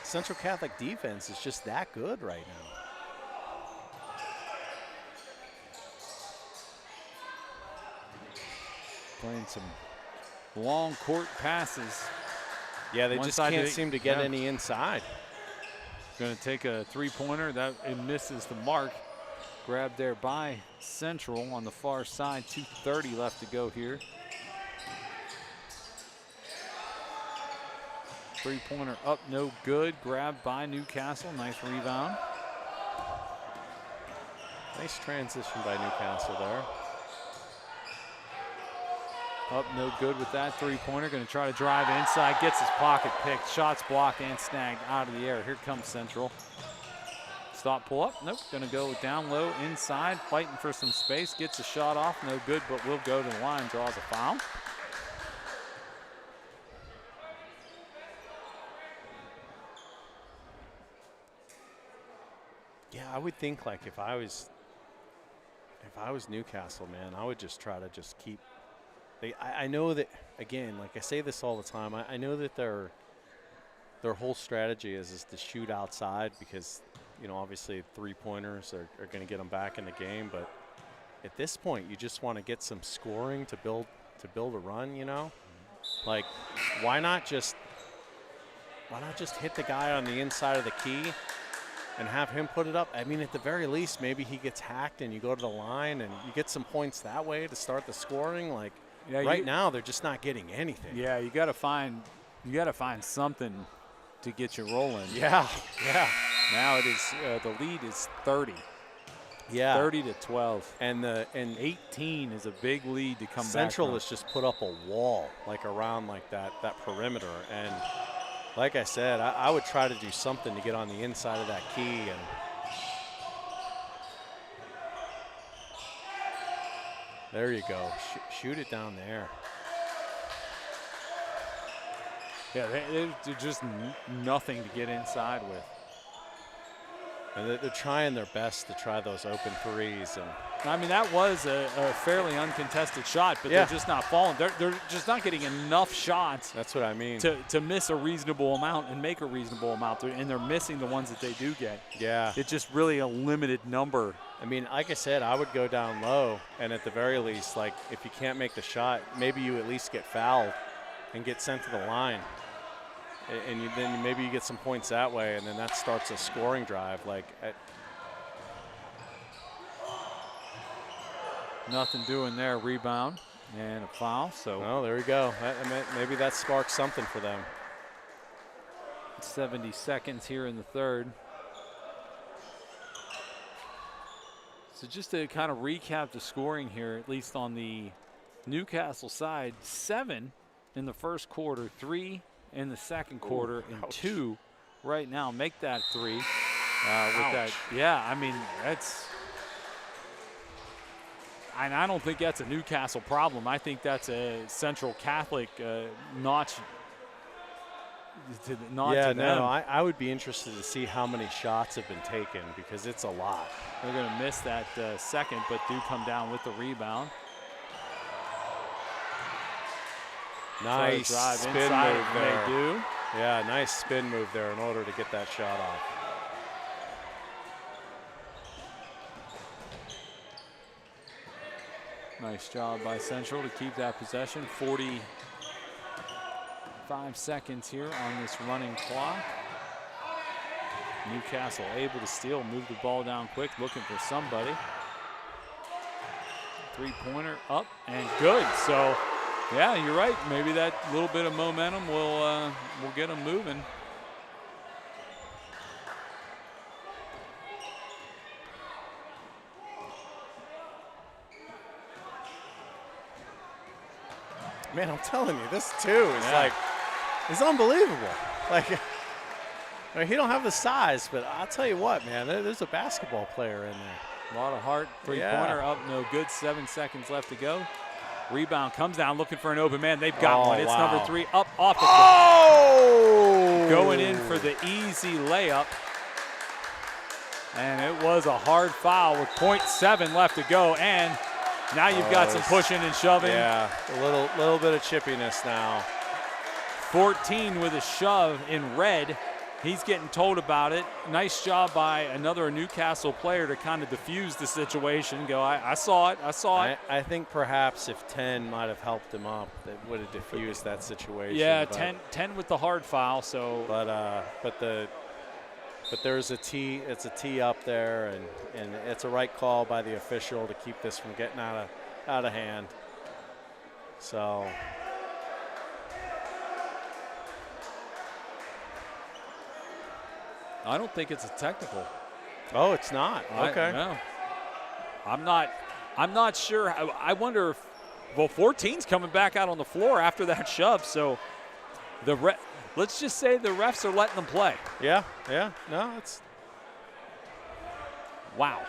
Central Catholic defense is just that good right now. Playing some long court passes. Yeah, they just can't seem to get any inside. Going to take a three-pointer. It misses the mark. Grabbed there by Central on the far side. 2:30 left to go here. Three-pointer up, no good. Grabbed by Newcastle. Nice rebound. Nice transition by Newcastle there. Up, no good with that three-pointer. Going to try to drive inside. Gets his pocket picked. Shots blocked and snagged out of the air. Here comes Central. Stop, pull up. Nope. Going to go down low, inside, fighting for some space. Gets a shot off. No good, but will go to the line. Draws a foul. Yeah, I would think like if I was Newcastle, man, I would just try to just keep. I know that, again, like I say this all the time. I know that their whole strategy is to shoot outside because, you know, obviously three-pointers are going to get them back in the game. But at this point, you just want to get some scoring to build a run. You know, like why not just hit the guy on the inside of the key and have him put it up? I mean, at the very least, maybe he gets hacked and you go to the line and you get some points that way to start the scoring. Like right now, they're just not getting anything. Yeah, you got to find something to get you rolling. Yeah, yeah. Now it is the lead is 30. Yeah, 30-12, and 18 is a big lead to come back. Central has just put up a wall like around like that perimeter, and like I said, I would try to do something to get on the inside of that key. And there you go. Shoot it down there. Yeah, there's just nothing to get inside with. And they're trying their best to try those open threes. And I mean, that was a fairly uncontested shot, but they're just not falling. They're just not getting enough shots. That's what I mean. To miss a reasonable amount and make a reasonable amount, and they're missing the ones that they do get. Yeah. It's just really a limited number. I mean, like I said, I would go down low, and at the very least, like, if you can't make the shot, maybe you at least get fouled and get sent to the line. And then maybe you get some points that way, and then that starts a scoring drive. Nothing doing there. Rebound and a foul. So oh, there we go. Maybe that sparks something for them. 70 seconds here in the third. So just to kind of recap the scoring here, at least on the Newcastle side, 7 in the first quarter, 3 in the second quarter, and ouch. 2 right now. Make that 3 with that. Yeah, I mean, that's. And I don't think that's a Newcastle problem. I think that's a Central Catholic notch to them. I would be interested to see how many shots have been taken because it's a lot. They're going to miss that second, but do come down with the rebound. Nice drive spin inside, move there. They do. Yeah, nice spin move there in order to get that shot off. Nice job by Central to keep that possession. 45 seconds here on this running clock. Newcastle able to steal, move the ball down quick, looking for somebody. Three-pointer up and good. So, yeah, you're right. Maybe that little bit of momentum will get them moving. Man, I'm telling you, this too is it's unbelievable. Like, he don't have the size, but I'll tell you what, man, there's a basketball player in there. A lot of heart. Three-pointer up, no good. 7 seconds left to go. Rebound comes down, looking for an open man. They've got one. It's number 3 up off the going in for the easy layup. And it was a hard foul with .7 left to go. And now you've got some pushing and shoving. Yeah, a little bit of chippiness now. 14 with a shove in red. He's getting told about it. Nice job by another Newcastle player to kind of diffuse the situation. Go, I saw it. I think perhaps if 10 might have helped him up, that would have diffused that situation. Yeah, 10 with the hard foul. So, but there's a tee. It's a tee up there, and it's a right call by the official to keep this from getting out of hand. So. I don't think it's a technical. Oh, it's not. Okay. No. I'm not sure. I wonder if 14's coming back out on the floor after that shove. So let's just say the refs are letting them play. Yeah. No, it's wow.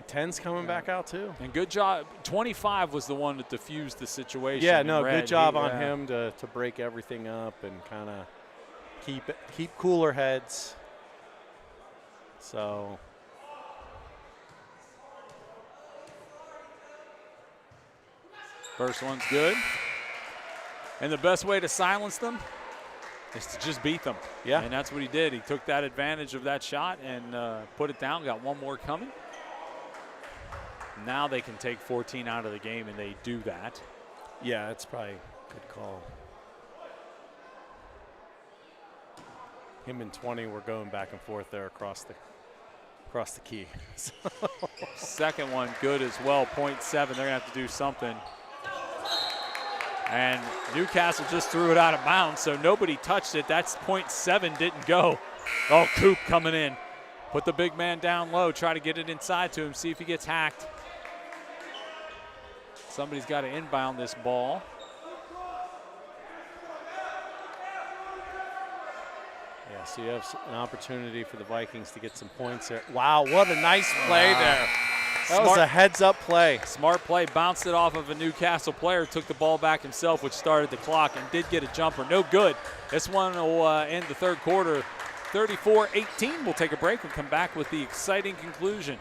10's coming back out too. And good job. 25 was the one that diffused the situation. Yeah, no, good job on him to break everything up and kind of keep cooler heads. So first one's good. And the best way to silence them is to just beat them. Yeah. And that's what he did. He took that advantage of that shot and put it down. Got one more coming. Now they can take 14 out of the game, and they do that. Yeah, it's probably a good call. Him and 20 were going back and forth there across the key. Second one good as well, .7. They're going to have to do something. And Newcastle just threw it out of bounds, so nobody touched it. That's .7 didn't go. Oh, Coop coming in. Put the big man down low, try to get it inside to him, see if he gets hacked. Somebody's got to inbound this ball. Yeah, so you have an opportunity for the Vikings to get some points there. Wow, what a nice play there. That was a heads-up play. Smart play, bounced it off of a Newcastle player, took the ball back himself, which started the clock, and did get a jumper. No good. This one will end the third quarter 34-18. We'll take a break and come back with the exciting conclusion.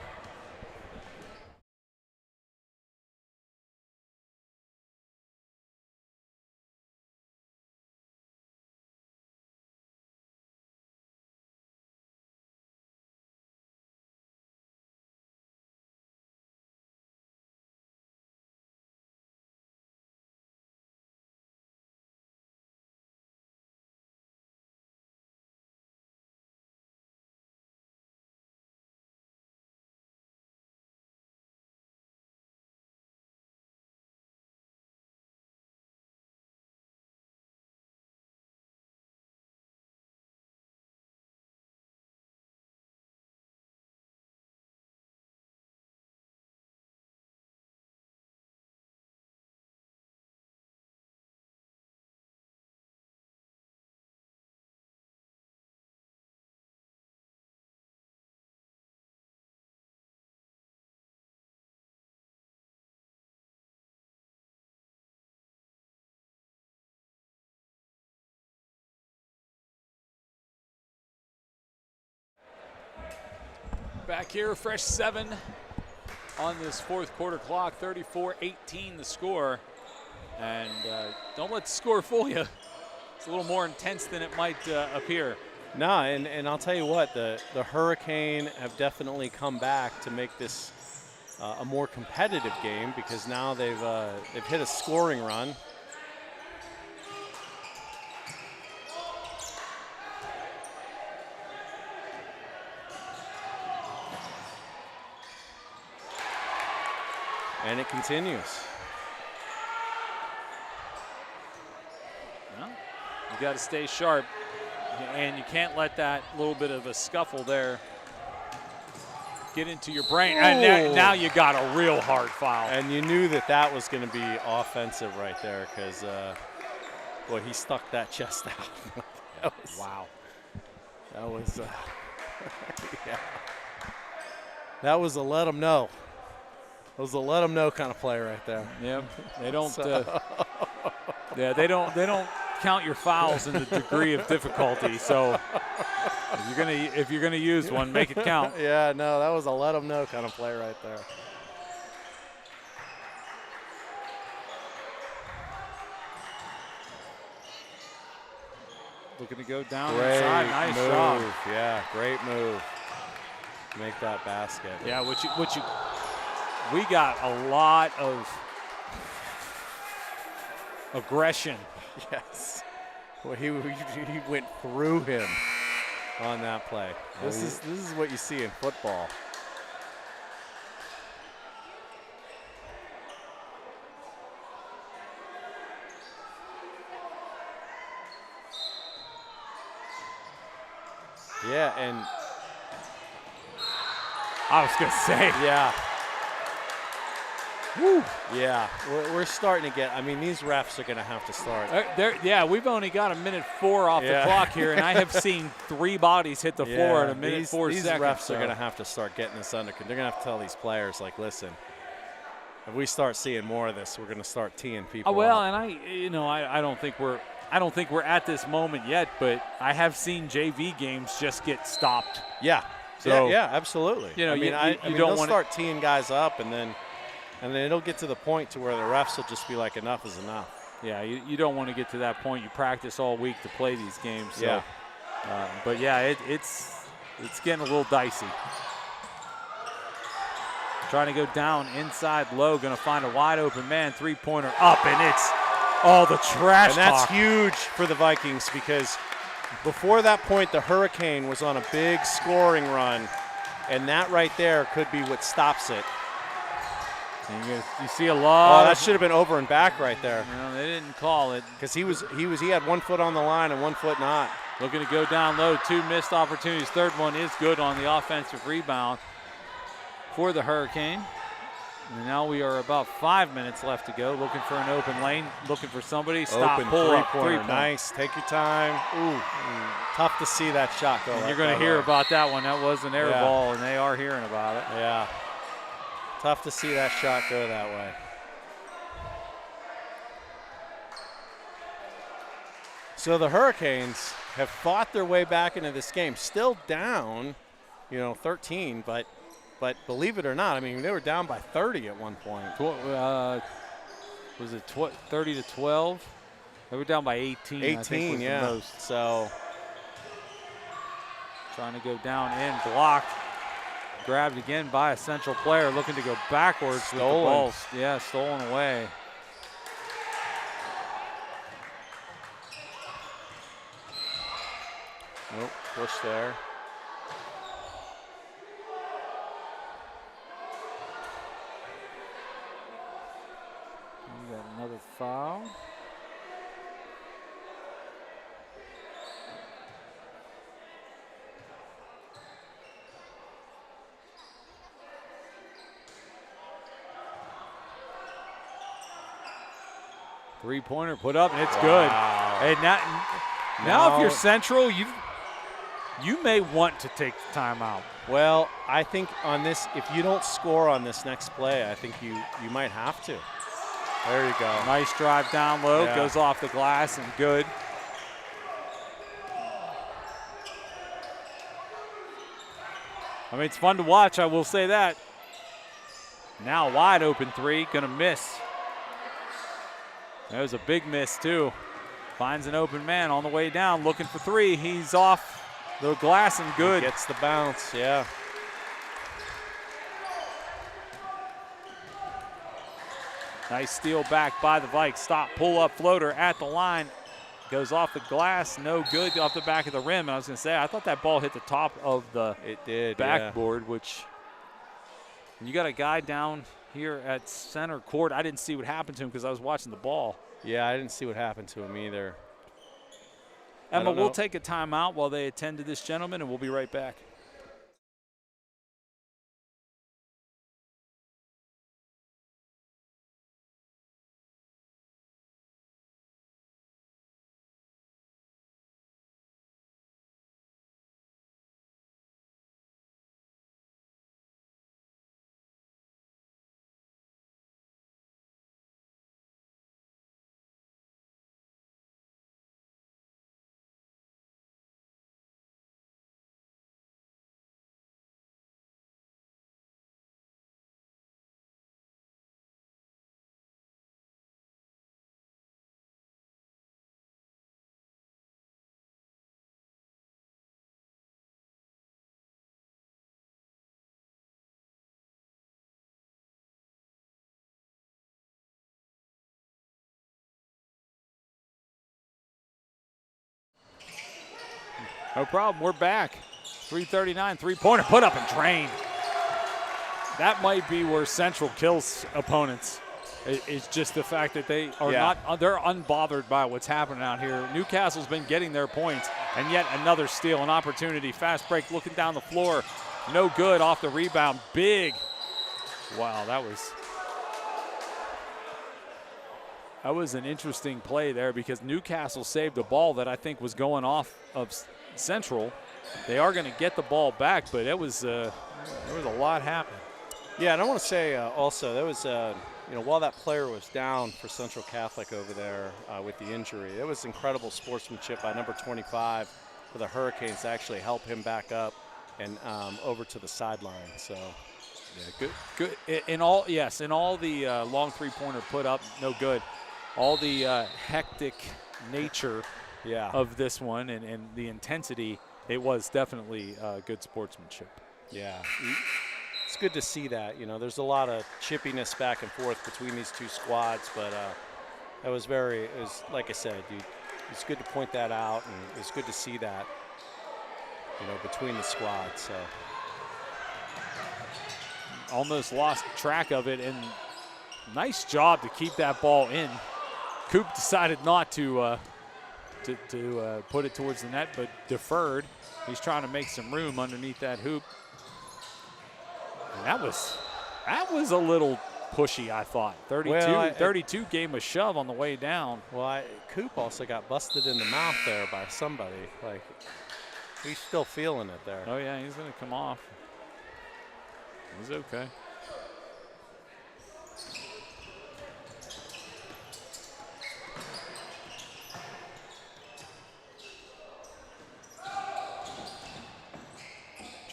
Back here, fresh 7 on this fourth quarter clock. 34-18 the score. And don't let the score fool you. It's a little more intense than it might appear. No, and I'll tell you what, the Hurricane have definitely come back to make this a more competitive game, because now they've hit a scoring run. And it continues. Well, you got to stay sharp, and you can't let that little bit of a scuffle there get into your brain. Ooh. And now you got a real hard foul. And you knew that was going to be offensive right there, because, boy, he stuck that chest out. Wow. That was, yeah. That was a let them know. That was a let them know kind of play right there. Yep. They don't. Yeah, they don't count your fouls in the degree of difficulty. So if you're gonna use one, make it count. Yeah, no, that was a let them know kind of play right there. Looking to go down Great inside. Nice move. shot. Yeah, great move. Make that basket. Yeah, we got a lot of aggression. Yes. Well, he went through him on that play. This is what you see in football. Yeah, and I was gonna say. Yeah. Woo. Yeah, we're starting to get, I mean, these refs are going to have to start. Yeah, we've only got a minute 4 off the clock here, and I have seen 3 bodies hit the floor in a minute 4 seconds. These refs are going to have to start getting this under. They're going to have to tell these players, like, listen, if we start seeing more of this, we're going to start teeing people well, up. and I don't think we're at this moment yet, but I have seen JV games just get stopped. Yeah. So, yeah, absolutely. You know, I mean, don't they'll want start teeing guys up, and then it'll get to the point to where the refs will just be like, enough is enough. Yeah, you don't want to get to that point. You practice all week to play these games. So, yeah. But yeah, it's getting a little dicey. Trying to go down inside low, going to find a wide open man, 3-pointer up, and it's all the trash talk. And that's talk. huge for the Vikings, because before that point, the Hurricane was on a big scoring run, and that right there could be what stops it. You see a lot. Oh, that should have been over and back right there. No, they didn't call it, because he had 1 foot on the line and 1 foot not. Looking to go down low. 2 missed opportunities. Third one is good on the offensive rebound for the Hurricane. And now we are about 5 minutes left to go. Looking for an open lane. Looking for somebody. Stop. Open Pull up. Three-pointer. Nice. Take your time. Ooh. Tough to see that shot go. You're going to hear about that one. That was an air ball, and they are hearing about it. Yeah. Tough to see that shot go that way. So the Hurricanes have fought their way back into this game. Still down, 13, but believe it or not, I mean, they were down by 30 at one point. Was it 30 to 12? They were down by 18. 18, I think was yeah. the most. So trying to go down and blocked. Grabbed again by a Central player, looking to go backwards with the ball. Yeah, stolen away. Nope, push there. We got another foul. Three-pointer put up, and it's good. And now if you're Central, you may want to take the timeout. Well, I think on this, if you don't score on this next play, I think you might have to. There you go. Nice drive down low, Yeah. goes off the glass, and good. I mean, it's fun to watch, I will say that. Now wide open three, gonna miss. That was a big miss too. Finds an open man on the way down, looking for three. He's off the glass and good. He gets the bounce, yeah. Nice steal back by the Vikes. Stop, pull up floater at the line. Goes off the glass, no good, off the back of the rim. And I was gonna say, I thought that ball hit the top of the backboard, which you got a guy down here at center court. I didn't see what happened to him because I was watching the ball. Yeah, I didn't see what happened to him either. Emma, we'll take a timeout while they attend to this gentleman, and we'll be right back. No problem, we're back. 3:39, three-pointer, put up and drain. That might be where Central kills opponents. It's just the fact that they are they're unbothered by what's happening out here. Newcastle's been getting their points, and yet another steal, an opportunity. Fast break, looking down the floor. No good off the rebound, big. Wow, that was an interesting play there because Newcastle saved a ball that I think was going off of Central. They are going to get the ball back, but there was a lot happening. Yeah, and I want to say also that was while that player was down for Central Catholic over there with the injury, it was incredible sportsmanship by number 25 for the Hurricanes to actually help him back up and over to the sideline. So. Yeah, good. In all the long three-pointer put up, no good. All the hectic nature of this one and the intensity, it was definitely good sportsmanship. Yeah, it's good to see that. There's a lot of chippiness back and forth between these two squads, but it was like I said, it's good to point that out, and it's good to see that, between the squads. So. Almost lost track of it, and nice job to keep that ball in. Coop decided not to put it towards the net, but deferred. He's trying to make some room underneath that hoop. And that was a little pushy, I thought. 32 gave him a shove on the way down. Well, Coop also got busted in the mouth there by somebody. Like, he's still feeling it there. Oh yeah, he's gonna come off. He's okay.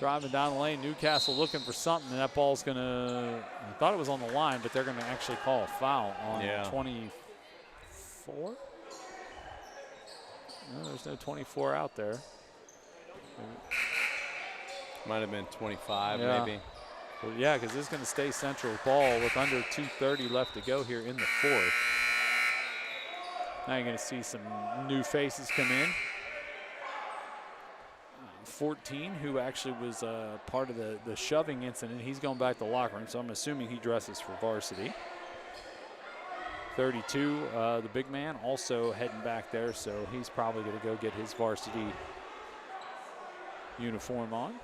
Driving down the lane, Newcastle looking for something, and that ball's going to, I thought it was on the line, but they're going to actually call a foul on 24? No, there's no 24 out there. Might have been 25, yeah. maybe. Well, yeah, because it's going to stay Central ball with under 2:30 left to go here in the fourth. Now you're going to see some new faces come in. 14, who actually was part of the shoving incident, he's going back to the locker room, so I'm assuming he dresses for varsity. 32, the big man, also heading back there, so he's probably going to go get his varsity uniform on.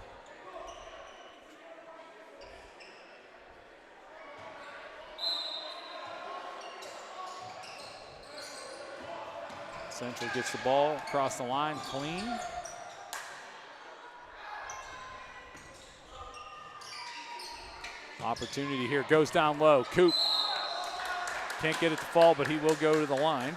Central gets the ball across the line, clean. Opportunity here, goes down low. Coop can't get it to fall, but he will go to the line.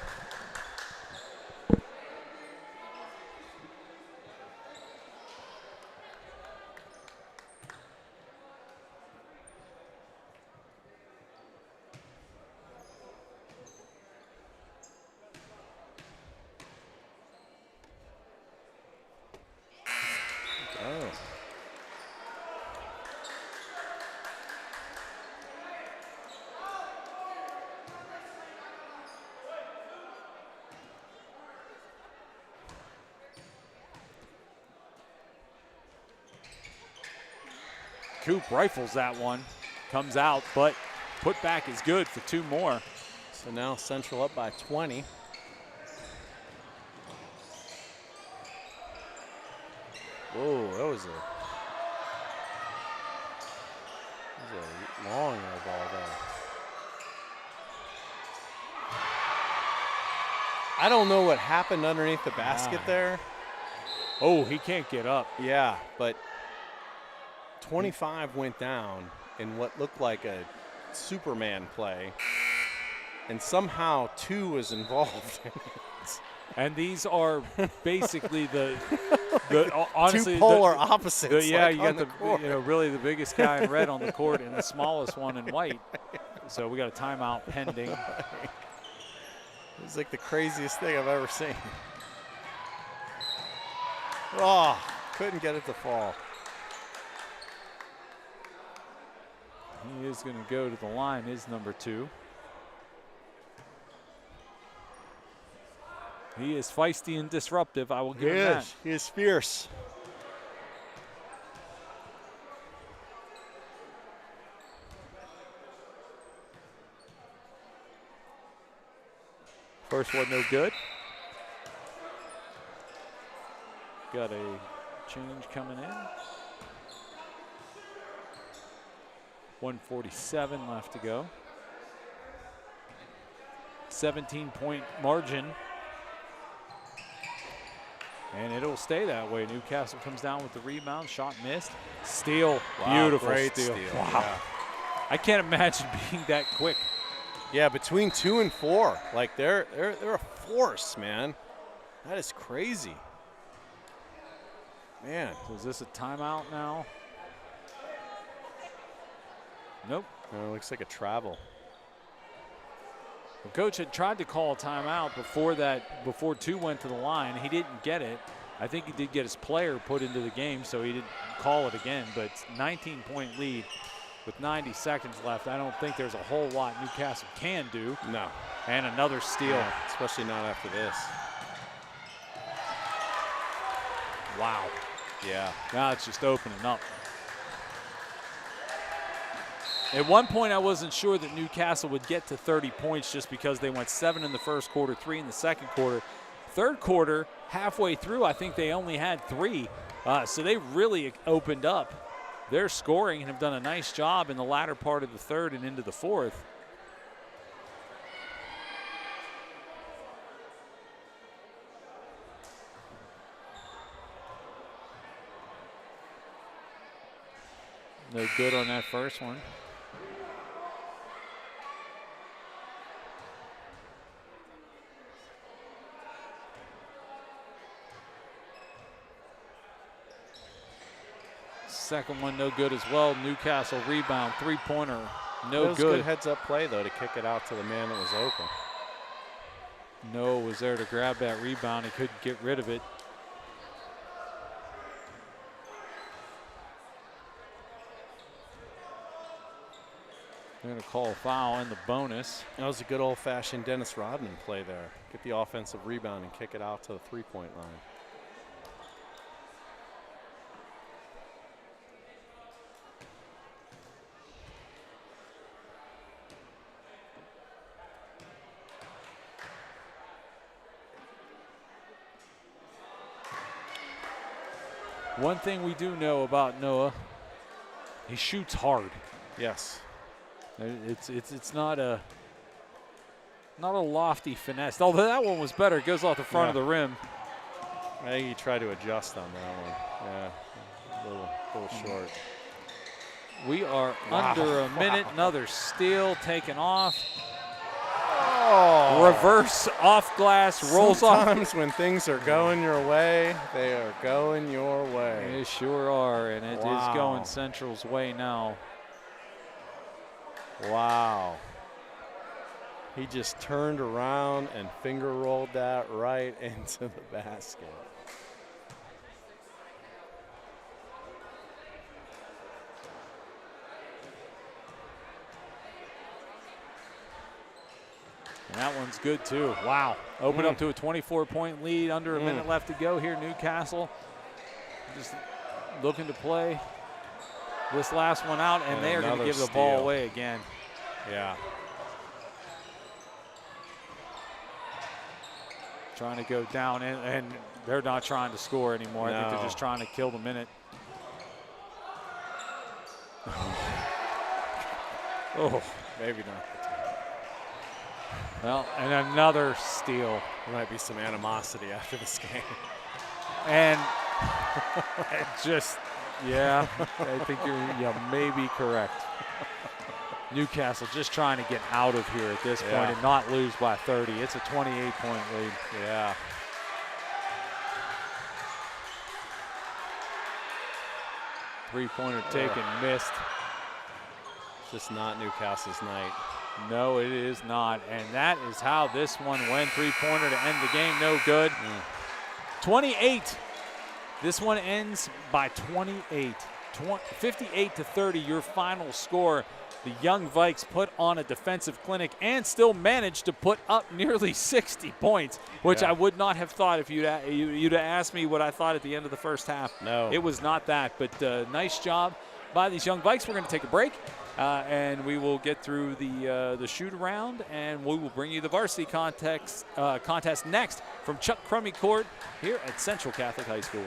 Coop rifles that one, comes out, but put back is good for 2 more. So now Central up by 20. Whoa, that was a long air ball there. I don't know what happened underneath the basket there. Oh, he can't get up. Yeah, but 25 went down in what looked like a Superman play, and somehow 2 was involved in it. And these are basically the honestly, two polar opposites. Yeah, like you got the really the biggest guy in red on the court and the smallest one in white. So we got a timeout pending. It's like the craziest thing I've ever seen. Oh, couldn't get it to fall. He is going to go to the line, is number 2. He is feisty and disruptive, I will give him that. He is fierce. First one no good. Got a change coming in. 1:47 left to go. 17-point margin. And it'll stay that way. Newcastle comes down with the rebound. Shot missed. Steal. Wow, beautiful great steal. Wow. Yeah. I can't imagine being that quick. Yeah, between 2 and 4. Like they're a force, man. That is crazy. Man. So is this a timeout now? Nope. No, it looks like a travel. The coach had tried to call a timeout before 2 went to the line. He didn't get it. I think he did get his player put into the game, so he didn't call it again. But 19-point lead with 90 seconds left. I don't think there's a whole lot Newcastle can do. No. And another steal. Yeah, especially not after this. Wow. Yeah. Now it's just opening up. At one point, I wasn't sure that Newcastle would get to 30 points just because they went 7 in the first quarter, 3 in the second quarter. Third quarter, halfway through, I think they only had 3. So they really opened up their scoring and have done a nice job in the latter part of the third and into the fourth. No good on that first one. second one no good as well. Newcastle rebound, three-pointer, no It was good. good heads-up play, though, to kick it out to the man that was open. Noah was there to grab that rebound. He couldn't get rid of it. They're going to call a foul in the bonus. That was a good old-fashioned Dennis Rodman play there. Get the offensive rebound and kick it out to the three-point line. One thing we do know about Noah, he shoots hard. Yes. It's not a lofty finesse. Although that one was better. It goes off the front of the rim. I think he tried to adjust on that one. Yeah, a little short. We are under a minute. Another steal taken off. Oh. Reverse off glass, rolls off. Sometimes when things are going your way, they are going your way. They sure are, and it is going Central's way now. Wow. He just turned around and finger rolled that right into the basket. And that one's good too. Wow. Open up to a 24-point lead, under a minute left to go here. Newcastle just looking to play this last one out, and they are going to give the ball away again. Yeah. Trying to go down, and they're not trying to score anymore. No. I think they're just trying to kill the minute. Oh, Maybe not. well, and another steal. There might be some animosity after this game. And it just, yeah, I think you may be correct. Newcastle just trying to get out of here at this point and not lose by 30. It's a 28-point lead. Yeah. Three-pointer taken, missed. Just not Newcastle's night. No, it is not. And that is how this one went. Three-pointer to end the game, no good. 28. This one ends by 28. 58-30, your final score. The Young Vikes put on a defensive clinic and still managed to put up nearly 60 points, which I would not have thought if you'd have asked me what I thought at the end of the first half. No. It was not that, but nice job by these Young Vikes. We're going to take a break, and we will get through the shoot-around, and we will bring you the varsity contest next from Chuck Crummey Court here at Central Catholic High School.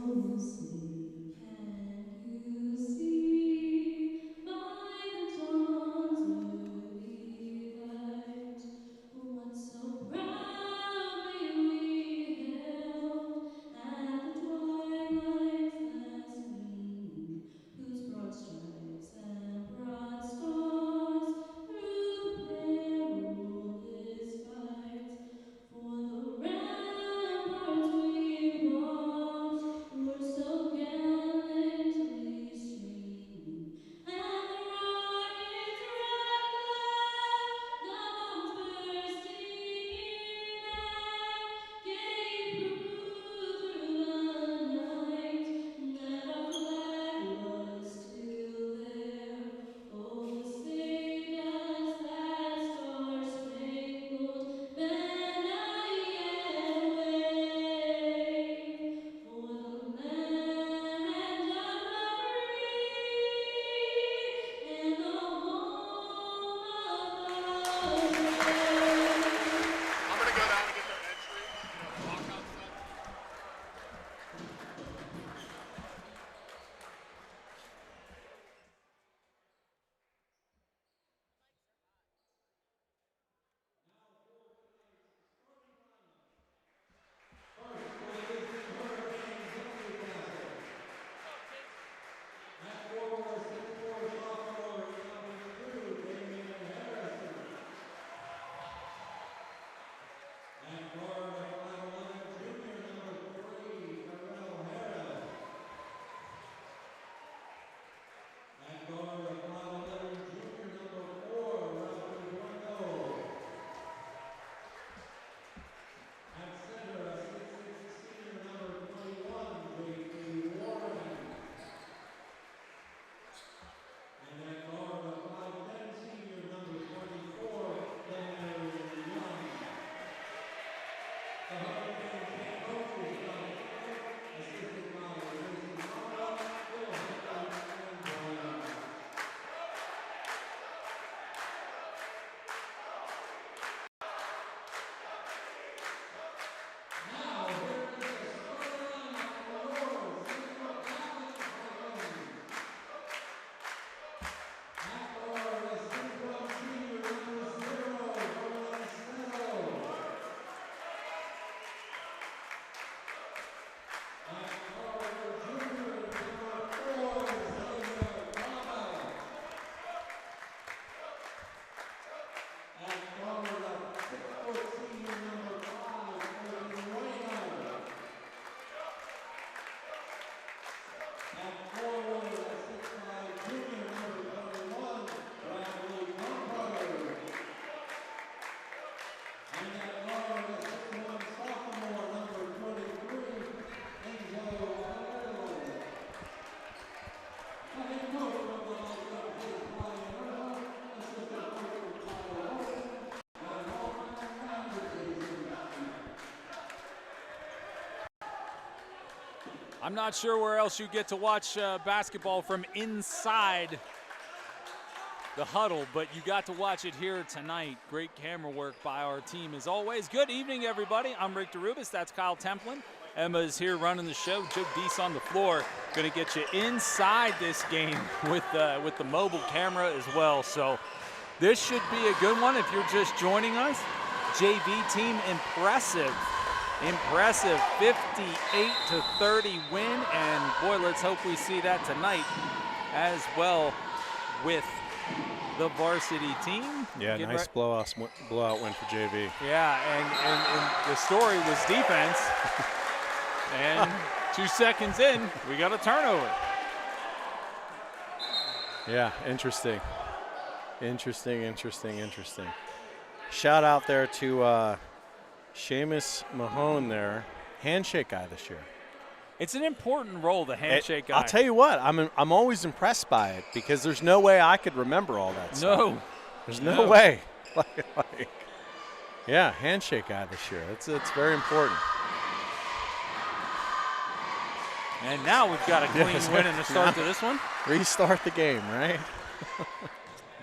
you sleep? Can you see by the dawn's early light what so proudly we hailed at the twilight's last gleaming, whose broad stripes and broad stars through the perilous fight for the ramparts we watched were so gallantly streaming, and the rocket's red glare, guns bursting in air, gave proof through the night that our flag was still there. Oh, say does that star-spangled banner yet wave for the land of the free and the home of the brave. I'm gonna go down and get their entry, walkout stuff. I'm not sure where else you get to watch basketball from inside the huddle, but you got to watch it here tonight. Great camera work by our team as always. Good evening, everybody. I'm Rick DeRubis. That's Kyle Templin. Emma is here running the show. Joe Deasy on the floor. Going to get you inside this game with the mobile camera as well. So this should be a good one if you're just joining us. JV team impressive. Impressive 58-30 win, and boy, let's hope we see that tonight as well with the varsity team. Yeah, nice blowout win for JV. Yeah, and the story was defense. And 2 seconds in, we got a turnover. Yeah, interesting. Shout out there to Seamus Mahone there, handshake guy this year. It's an important role, the handshake guy. I'll tell you what, I'm always impressed by it because there's no way I could remember all that stuff. No. There's no way. Yeah, handshake guy this year. It's very important. And now we've got a clean win in the start to this one. Restart the game, right?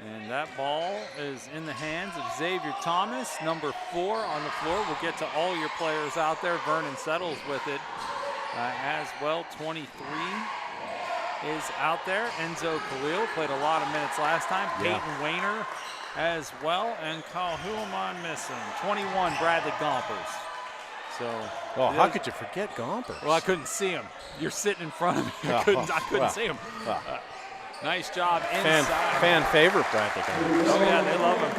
And that ball is in the hands of Xavier Thomas, number 4 on the floor. We'll get to all your players out there. Vernon Settles with it. as well. 23 is out there. Enzo Khalil played a lot of minutes last time. Yeah. Peyton Wayner as well. And Kyle, who am I missing? 21, Bradley Gompers. So, Well, how could you forget Gompers? well, I couldn't see him. You're sitting in front of me. I couldn't see him. Nice job inside. Fan favorite, Bradley Gompers. Oh, yeah, they love him.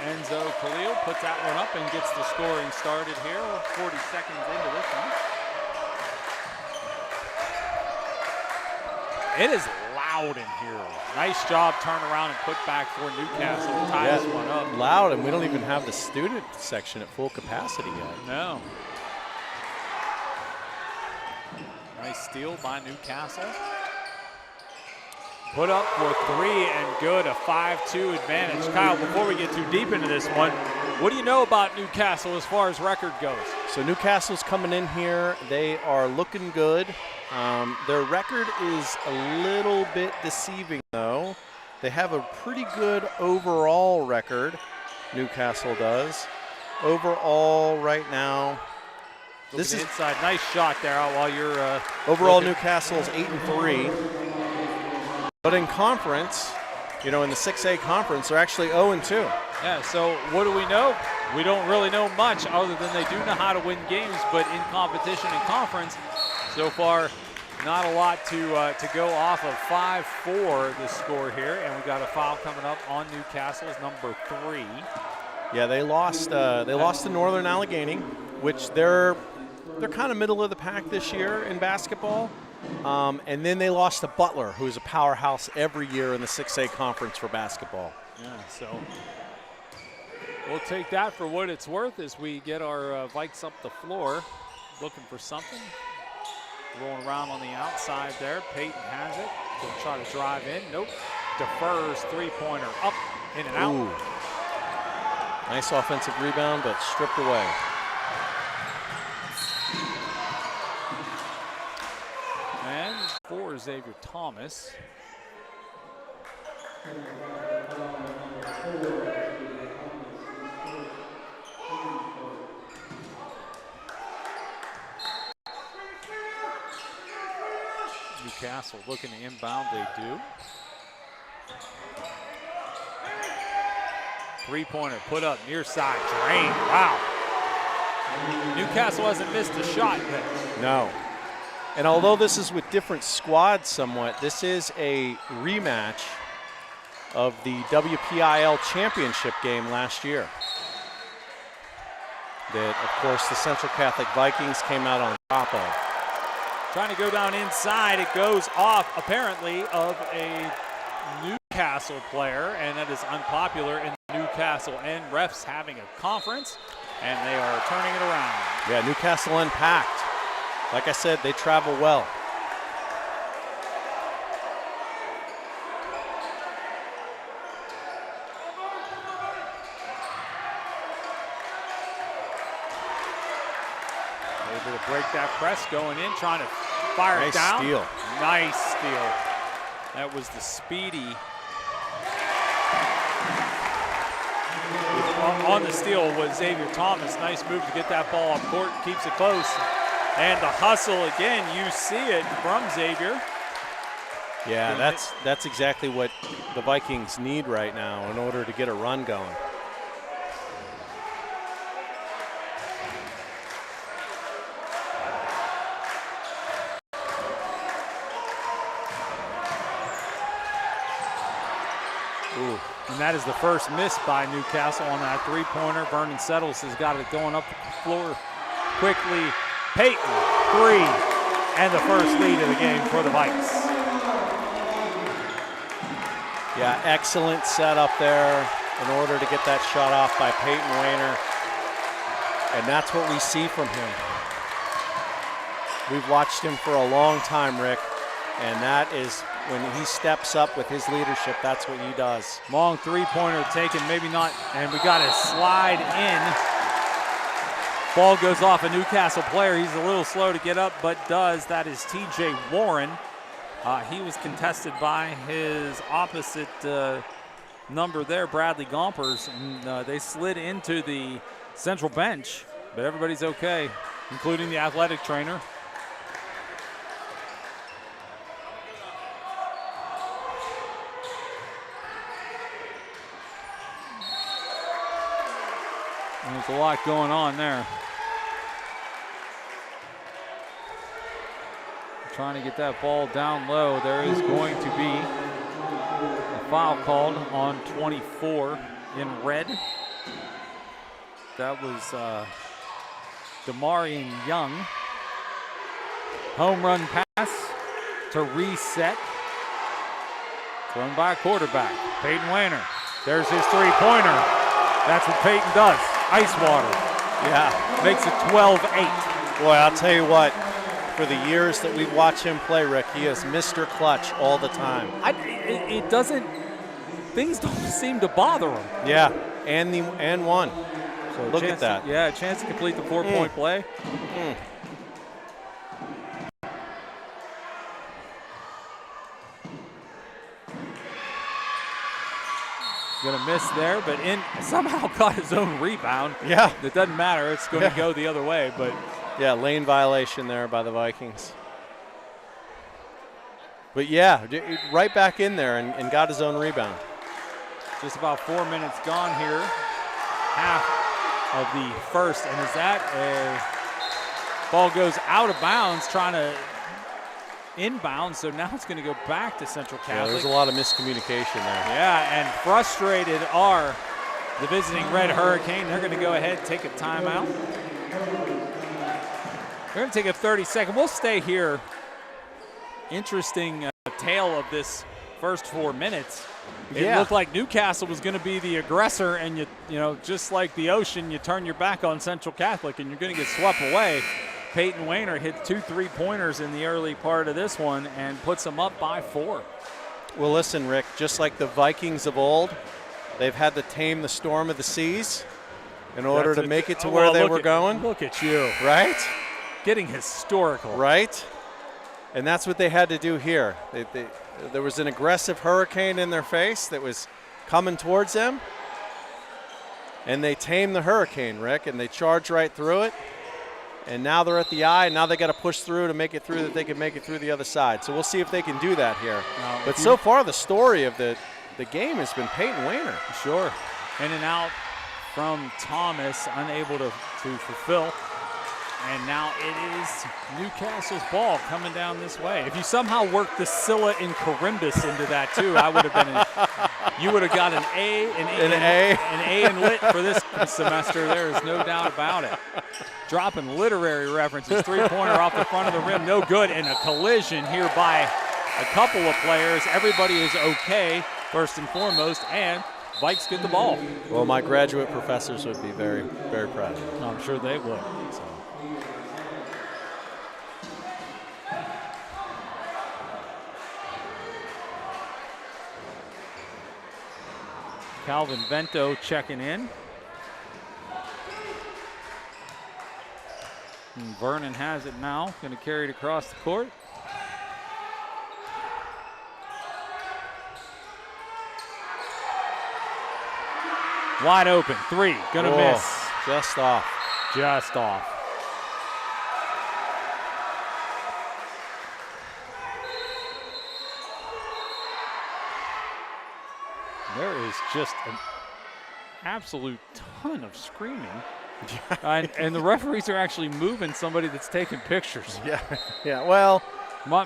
Enzo Khalil puts that one up and gets the scoring started here. 40 seconds into this one. It is loud in here. Nice job, turn around and put back for Newcastle to tie this one up. Loud, and we don't even have the student section at full capacity yet. No. Nice steal by Newcastle. Put up for 3 and good, a 5-2 advantage. Kyle, before we get too deep into this one, what do you know about Newcastle as far as record goes? So Newcastle's coming in here. They are looking good. Their record is a little bit deceiving, though. They have a pretty good overall record, Newcastle does. Overall right now, this is inside. Nice shot there while you're overall looking. Newcastle's 8-3. But in conference, you know, in the 6A conference, they're actually 0-2. Yeah, so what do we know? We don't really know much other than they do know how to win games, but in competition and conference, so far, not a lot to go off of. 5-4 the score here, and we got a foul coming up on Newcastle's number 3. Yeah, they lost to Northern Allegheny, which they're kind of middle of the pack this year in basketball. And then they lost to Butler, who's a powerhouse every year in the 6A conference for basketball. Yeah, so we'll take that for what it's worth as we get our Vikes up the floor, looking for something. Rolling around on the outside there. Peyton has it. Going to try to drive in. Nope. Defers, three-pointer up, in and out. Ooh. Nice offensive rebound, but stripped away. And for Xavier Thomas. Newcastle looking to inbound, they do. Three-pointer put up near side, drain, wow. Newcastle hasn't missed a shot yet. No. And although this is with different squads somewhat, this is a rematch of the WPIL championship game last year. That, of course, the Central Catholic Vikings came out on top of. Trying to go down inside, it goes off apparently of a Newcastle player, and that is unpopular in Newcastle and refs having a conference, and they are turning it around. Yeah, Newcastle unpacked. Like I said, they travel well. Able to break that press, going in, trying to fire it down. Nice steal. Nice steal. That was the speedy. On the steal was Xavier Thomas. Nice move to get that ball up court, keeps it close. And the hustle again, you see it from Xavier. Yeah, that's exactly what the Vikings need right now in order to get a run going. Ooh. And that is the first miss by Newcastle on that three-pointer. Vernon Settles has got it going up the floor quickly. Peyton, 3, and the first lead of the game for the Vikes. Yeah, excellent setup there in order to get that shot off by Peyton Wayner. And that's what we see from him. We've watched him for a long time, Rick, and that is when he steps up with his leadership, that's what he does. Long three-pointer taken, maybe not, and we got a slide in. Ball goes off a Newcastle player. He's a little slow to get up, but does. That is TJ Warren. He was contested by his opposite number there, Bradley Gompers. And, they slid into the central bench But everybody's okay, including the athletic trainer. And there's a lot going on there. Trying to get that ball down low. There is going to be a foul called on 24 in red. That was Damarian Young. Home run pass to reset. Thrown by a quarterback, Peyton Wayner. There's his three-pointer. That's what Peyton does. Ice water. Yeah. Makes it 12-8. Boy, I'll tell you what, for the years that we've watched him play, Rick, he is Mr. Clutch all the time. It doesn't, things don't seem to bother him. Yeah, and one. So look at that. Yeah, a chance to complete the four-point play. Gonna miss there, but somehow got his own rebound. Yeah. It doesn't matter. It's going to go the other way, but. Yeah, lane violation there by the Vikings. But yeah, right back in there and got his own rebound. Just about 4 minutes gone here. Half of the first, and is that a ball goes out of bounds, trying to inbound, so now it's going to go back to Central Catholic. Yeah, there's a lot of miscommunication there. Yeah, and frustrated are the visiting Red Hurricane. They're going to go ahead and take a timeout. They're going to take a 30-second. We'll stay here. Interesting tale of this first 4 minutes. It looked like Newcastle was going to be the aggressor, and you know, just like the ocean, you turn your back on Central Catholic, and you're going to get swept away. Peyton Wayner hit 2 3-pointers in the early part of this one and puts them up by 4. Well, listen, Rick, just like the Vikings of old, they've had to tame the storm of the seas in order to make it to where they were going. Look at you. Right? Getting historical. Right? And that's what they had to do here. There was an aggressive hurricane in their face that was coming towards them, and they tamed the hurricane, Rick, and they charged right through it. And now they're at the eye, and now they got to push through to make it through that they can make it through the other side. So we'll see if they can do that here. But so far, the story of the game has been Peyton Wayner. Sure. In and out from Thomas, unable to fulfill. And now it is Newcastle's ball coming down this way. If you somehow worked the Scylla in Carimbus into that too, I would have been. You would have got an A in lit for this semester. There is no doubt about it. Dropping literary references. 3-pointer off the front of the rim, no good, and a collision here by a couple of players. Everybody is okay, first and foremost, and Vikes get the ball. Well, my graduate professors would be very, very proud of you. I'm sure they would. So. Calvin Vento checking in. And Vernon has it now, going to carry it across the court. Wide open, 3, gonna miss. Just off. Just off. There is just an absolute ton of screaming. And the referees are actually moving somebody that's taking pictures. Yeah. Well,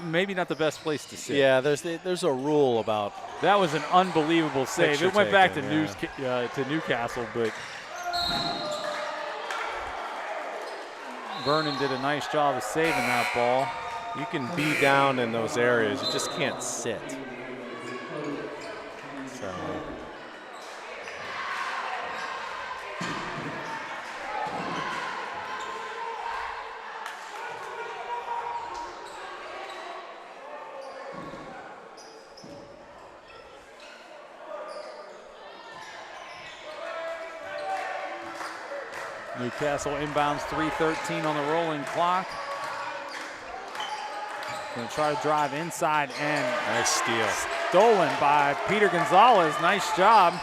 maybe not the best place to sit. Yeah, there's a rule about. That was an unbelievable save. It went back to to Newcastle, but Vernon did a nice job of saving that ball. You can be down in those areas. You just can't sit. So. Newcastle inbounds, 3:13 on the rolling clock. Going to try to drive inside, and nice steal. Stolen by Peter Gonzalez. Nice job.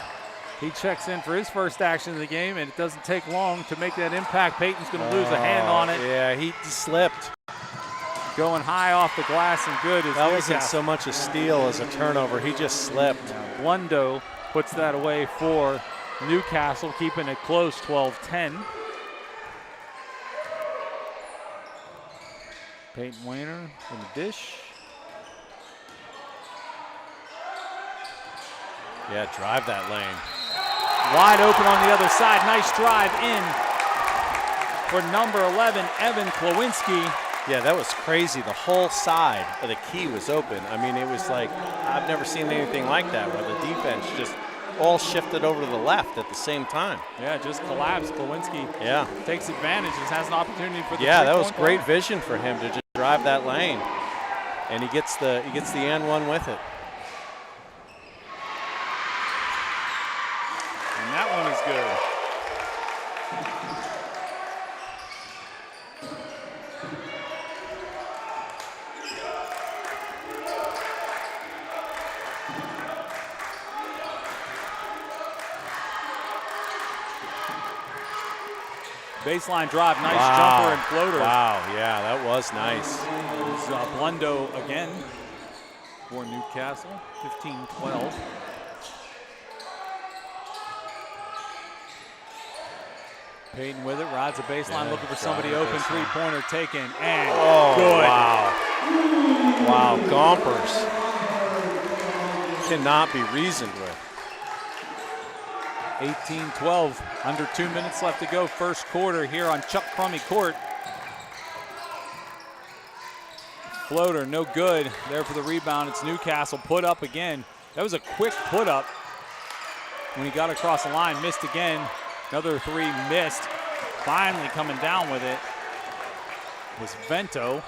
He checks in for his first action of the game, and it doesn't take long to make that impact. Peyton's going to lose a hand on it. Yeah, he slipped. Going high off the glass and good. That wasn't so much a steal as a turnover. He just slipped. Blundo puts that away for Newcastle, keeping it close, 12-10. Peyton Wayner in the dish. Yeah, drive that lane. Wide open on the other side. Nice drive in for number 11, Evan Klawinski. Yeah, that was crazy. The whole side of the key was open. I mean, it was like, I've never seen anything like that, where the defense just all shifted over to the left at the same time. Yeah, just collapsed. Klawinski takes advantage and has an opportunity for the that was great vision for him to just drive that lane. And he gets the and one with it. And that one is good. Baseline drive, nice jumper and floater. Wow, yeah, that was nice. It was Blundo again for Newcastle, 15-12. Peyton with it, rides the baseline, looking for somebody open, three-pointer taken, and good. Wow. Wow, Gompers cannot be reasoned with. 18-12, under 2 minutes left to go, first quarter here on Chuck Crummey Court. Floater, no good. There for the rebound, it's Newcastle, put up again. That was a quick put up when he got across the line, missed again. Another three missed. Finally coming down with it was Vento.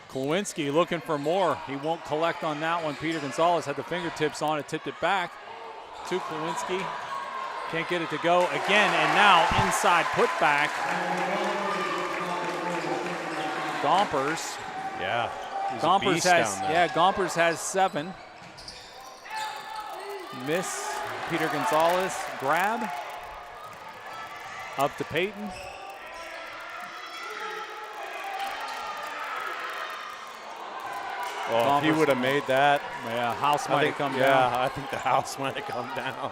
Klawinski looking for more. He won't collect on that one. Peter Gonzalez had the fingertips on it, tipped it back to Klawinski. Can't get it to go again, and now inside putback. Gompers. Yeah. Gompers has 7. Miss. Peter Gonzalez grab. Up to Peyton. Well, if he would have made that, house might have come down. Yeah, I think the house might have come down.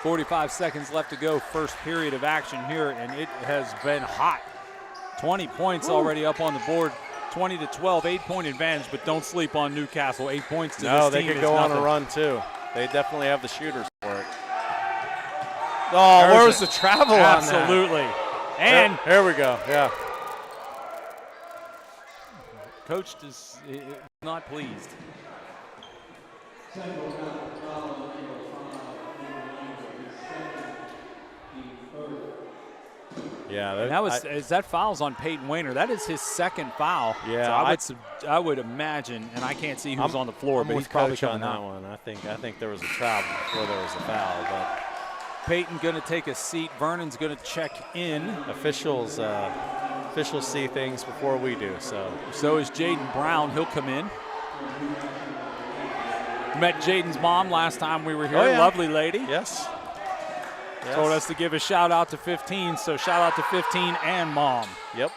45 seconds left to go, first period of action here, and it has been hot. 20 points already up on the board. 20-12, 8-point advantage, but don't sleep on Newcastle. 8 points to this team. No, they could go on a run too. They definitely have the shooters for it. Oh, where was the travel on that? Absolutely. And here we go. Yeah. Coach is not pleased. Yeah, that foul's on Peyton Wayner. That is his second foul. Yeah, so I would imagine, and I can't see who's on the floor, but he's probably on coming that one. I think there was a travel before there was a foul, but Peyton going to take a seat. Vernon's going to check in. Officials see things before we do. So is Jaden Brown. He'll come in. Met Jaden's mom last time we were here. Lovely lady. Yes. Told us to give a shout out to 15, so shout out to 15 and mom. Yep.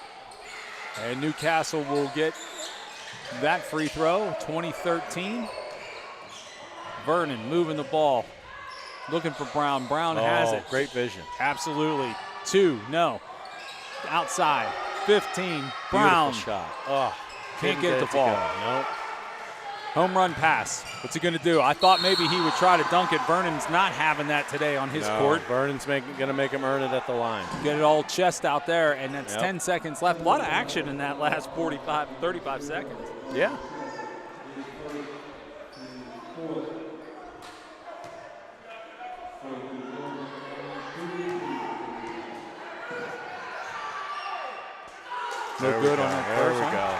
And Newcastle will get that free throw, 2013. Vernon moving the ball, looking for Brown. Brown has it. Great vision. Absolutely. 2, no. Outside, 15, Brown. Beautiful shot. Oh, can't get the ball. Nope. Home run pass. What's he going to do? I thought maybe he would try to dunk it. Vernon's not having that today on his court. Vernon's going to make him earn it at the line. Get it all chest out there, and that's 10 seconds left. A lot of action in that last 35 seconds. Yeah. No good on that first one. There we go.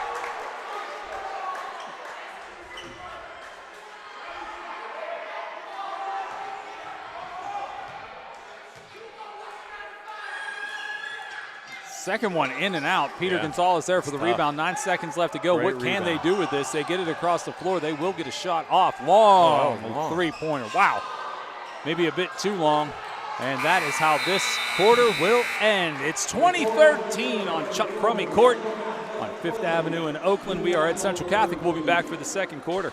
Second one in and out. Peter Yeah. Gonzalez there for the Tough. rebound. 9 seconds left to go. Great What can they rebound. do with this? They get it across the floor. They will get a shot off. Long, long. three-pointer. Wow. Maybe a bit too long. And that is how this quarter will end. It's 2013 on Chuck Crummey Court on 5th Avenue in Oakland. We are at Central Catholic. We'll be back for the second quarter.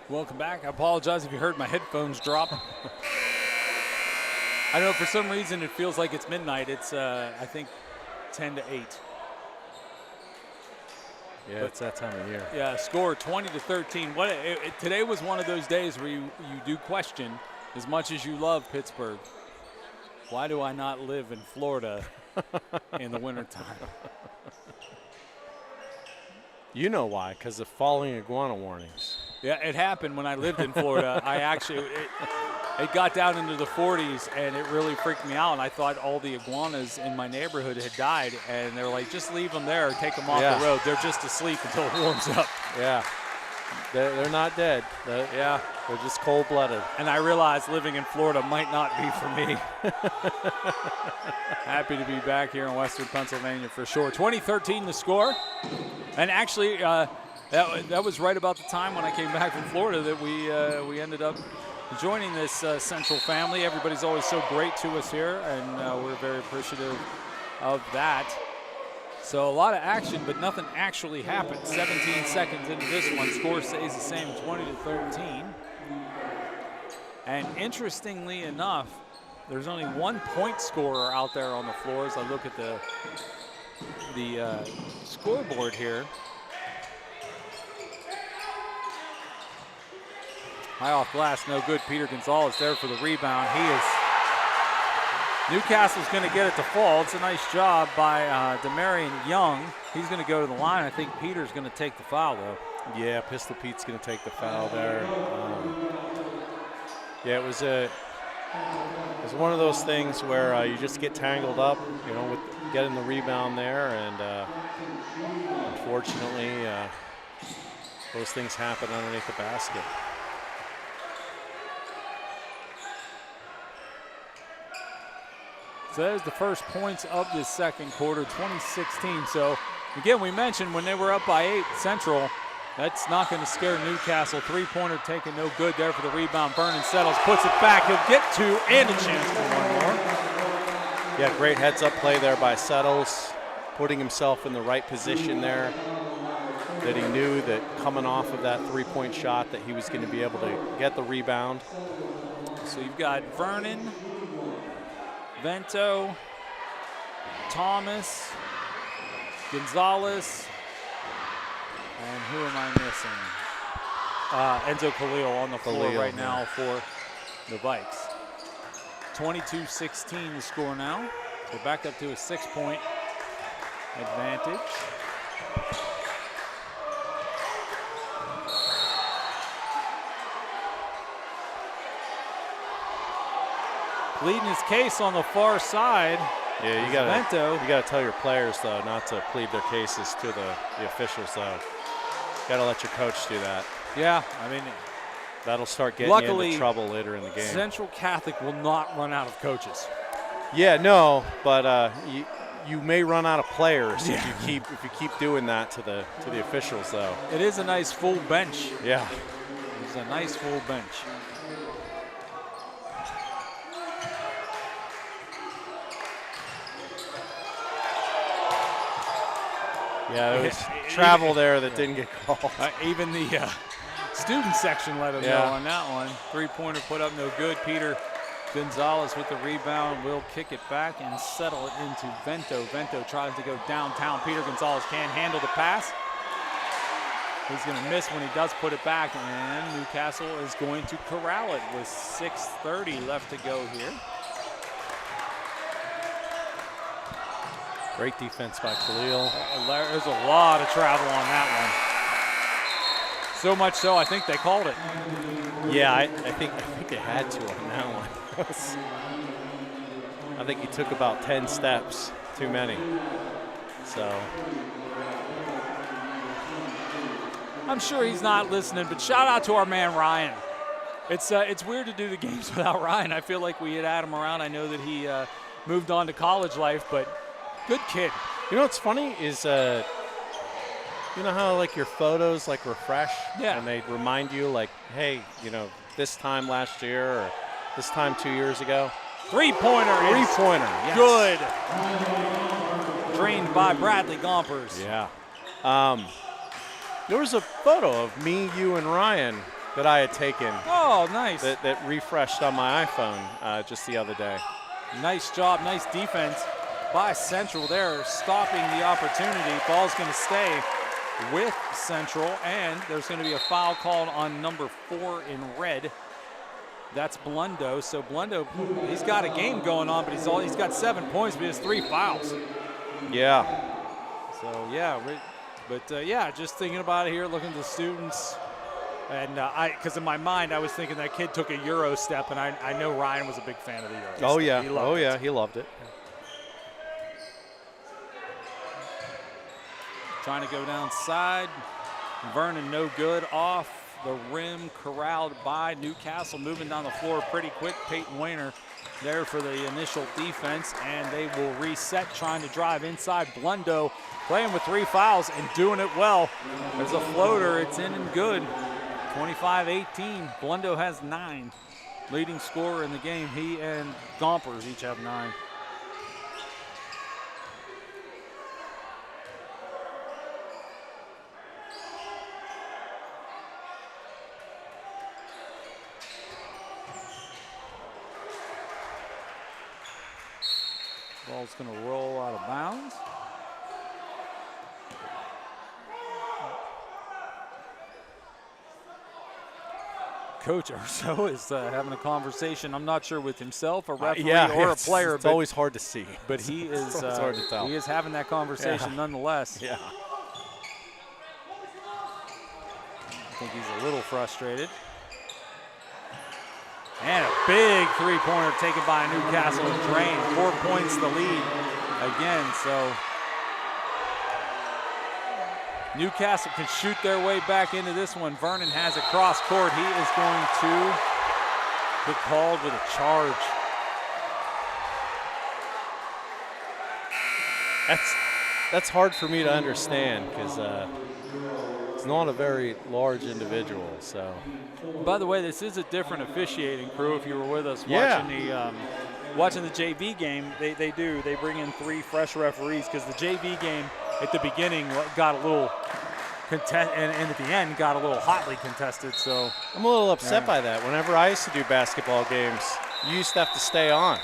Welcome back. I apologize if you heard my headphones drop. I know for some reason it feels like it's midnight. It's, I think, 10 to 8. Yeah, it's that time of year. Yeah, score 20-13. Today was one of those days where you do question, as much as you love Pittsburgh, why do I not live in Florida in the wintertime? You know why, because of falling iguana warnings. Yeah, it happened when I lived in Florida. It got down into the 40s, and it really freaked me out. And I thought all the iguanas in my neighborhood had died, and they were like, just leave them there, take them off the road. They're just asleep until it warms up. Yeah, they're not dead. They're just cold-blooded. And I realized living in Florida might not be for me. Happy to be back here in Western Pennsylvania for sure. 2013 the score. And actually, that was right about the time when I came back from Florida that we ended up joining this Central family. Everybody's always so great to us here, and we're very appreciative of that. So a lot of action, but nothing actually happened. 17 seconds into this one, score stays the same, 20-13. And interestingly enough, there's only 1 point scorer out there on the floor as I look at the scoreboard here. High off glass, no good. Peter Gonzalez there for the rebound. Newcastle's going to get it to fall. It's a nice job by Demarion Young. He's going to go to the line. I think Peter's going to take the foul, though. Yeah, Pistol Pete's going to take the foul there. Yeah, it was one of those things where you just get tangled up, with getting the rebound there, and unfortunately, those things happen underneath the basket. So there's the first points of this second quarter, 2016. So, again, we mentioned when they were up by 8 Central, that's not going to scare Newcastle. Three-pointer taken no good there for the rebound. Vernon settles, puts it back. He'll get 2 and a chance for one more. Yeah, great heads-up play there by Settles, putting himself in the right position there, that he knew that coming off of that three-point shot that he was going to be able to get the rebound. So you've got Vernon, Vento, Thomas, Gonzalez, and who am I missing? Enzo Khalil on the floor right now for the Vikes. 22-16 the score now. So back up to a 6-point advantage. Leading his case on the far side. Yeah, you gotta tell your players though not to plead their cases to the officials though. Gotta let your coach do that. Yeah, I mean, that'll start getting you into trouble later in the game. Central Catholic will not run out of coaches. Yeah, no, but you may run out of players if you keep doing that to the officials though. It is a nice full bench. Yeah, it's a nice full bench. Yeah, there was travel there that didn't get called. Even the student section let him know Yeah. on that one. Three-pointer put up no good. Peter Gonzalez with the rebound will kick it back and settle it into Vento. Vento tries to go downtown. Peter Gonzalez can't handle the pass. He's going to miss when he does put it back, and Newcastle is going to corral it with 6:30 left to go here. Great defense by Khalil. There's a lot of travel on that one. So much so, I think they called it. Yeah, I think they had to on that one. I think he took about 10 steps too many. So I'm sure he's not listening, but shout out to our man Ryan. It's weird to do the games without Ryan. I feel like we had had him around. I know that he moved on to college life, but good kid. you know what's funny is you know how like your photos like refresh, Yeah. and they remind you like, hey, this time last year or this time 2 years ago. Three-pointer. Three-pointer, yes. Good. Drained by Bradley Gompers. Yeah. There was a photo of me, you, and Ryan that I had taken Oh, nice. that refreshed on my iPhone just the other day. Nice job, nice defense by Central there, stopping the opportunity. Ball's going to stay with Central, and there's going to be a foul called on number 4 in red. That's Blundo. So Blundo, he's got a game going on, but he's got 7 points, but he has 3 fouls. Yeah. So yeah, yeah, just thinking about it here, looking at the students, and because in my mind I was thinking that kid took a Euro step, and I know Ryan was a big fan of the Euro. Oh step. yeah. He loved Oh it. yeah. He loved it. Trying to go downside. Vernon no good, off the rim, corralled by Newcastle, moving down the floor pretty quick. Peyton Wayner there for the initial defense, and they will reset, trying to drive inside. Blundo playing with 3 fouls and doing it well. There's a floater, it's in and good. 25-18, Blundo has 9. Leading scorer in the game, he and Gompers each have 9. Ball's going to roll out of bounds. Coach Urso is having a conversation. I'm not sure with himself, a referee, or a player. It's always hard to see. But he is It's hard to tell. he is having that conversation Yeah. nonetheless. Yeah. I think he's a little frustrated. And a big three-pointer taken by Newcastle and drained. 4 points the lead again. So Newcastle can shoot their way back into this one. Vernon has it cross court. He is going to get called with a charge. That's hard for me to understand because it's not a very large individual. So By the way, this is a different officiating crew. If you were with us Yeah. watching the JV game, they bring in 3 fresh referees because the JV game at the beginning got a little contest, and at the end got a little hotly contested. So I'm a little upset Yeah. by that. Whenever I used to do basketball games, you used to have to stay on.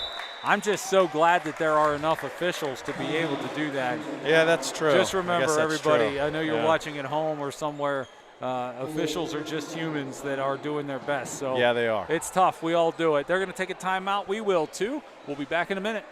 I'm just so glad that there are enough officials to be able to do that. Yeah, that's true. Just I guess remember, that's everybody, true. I know you're Yeah. watching at home or somewhere. Officials are just humans that are doing their best. So Yeah, they are. It's tough. We all do it. They're going to take a timeout. We will too. We'll be back in a minute.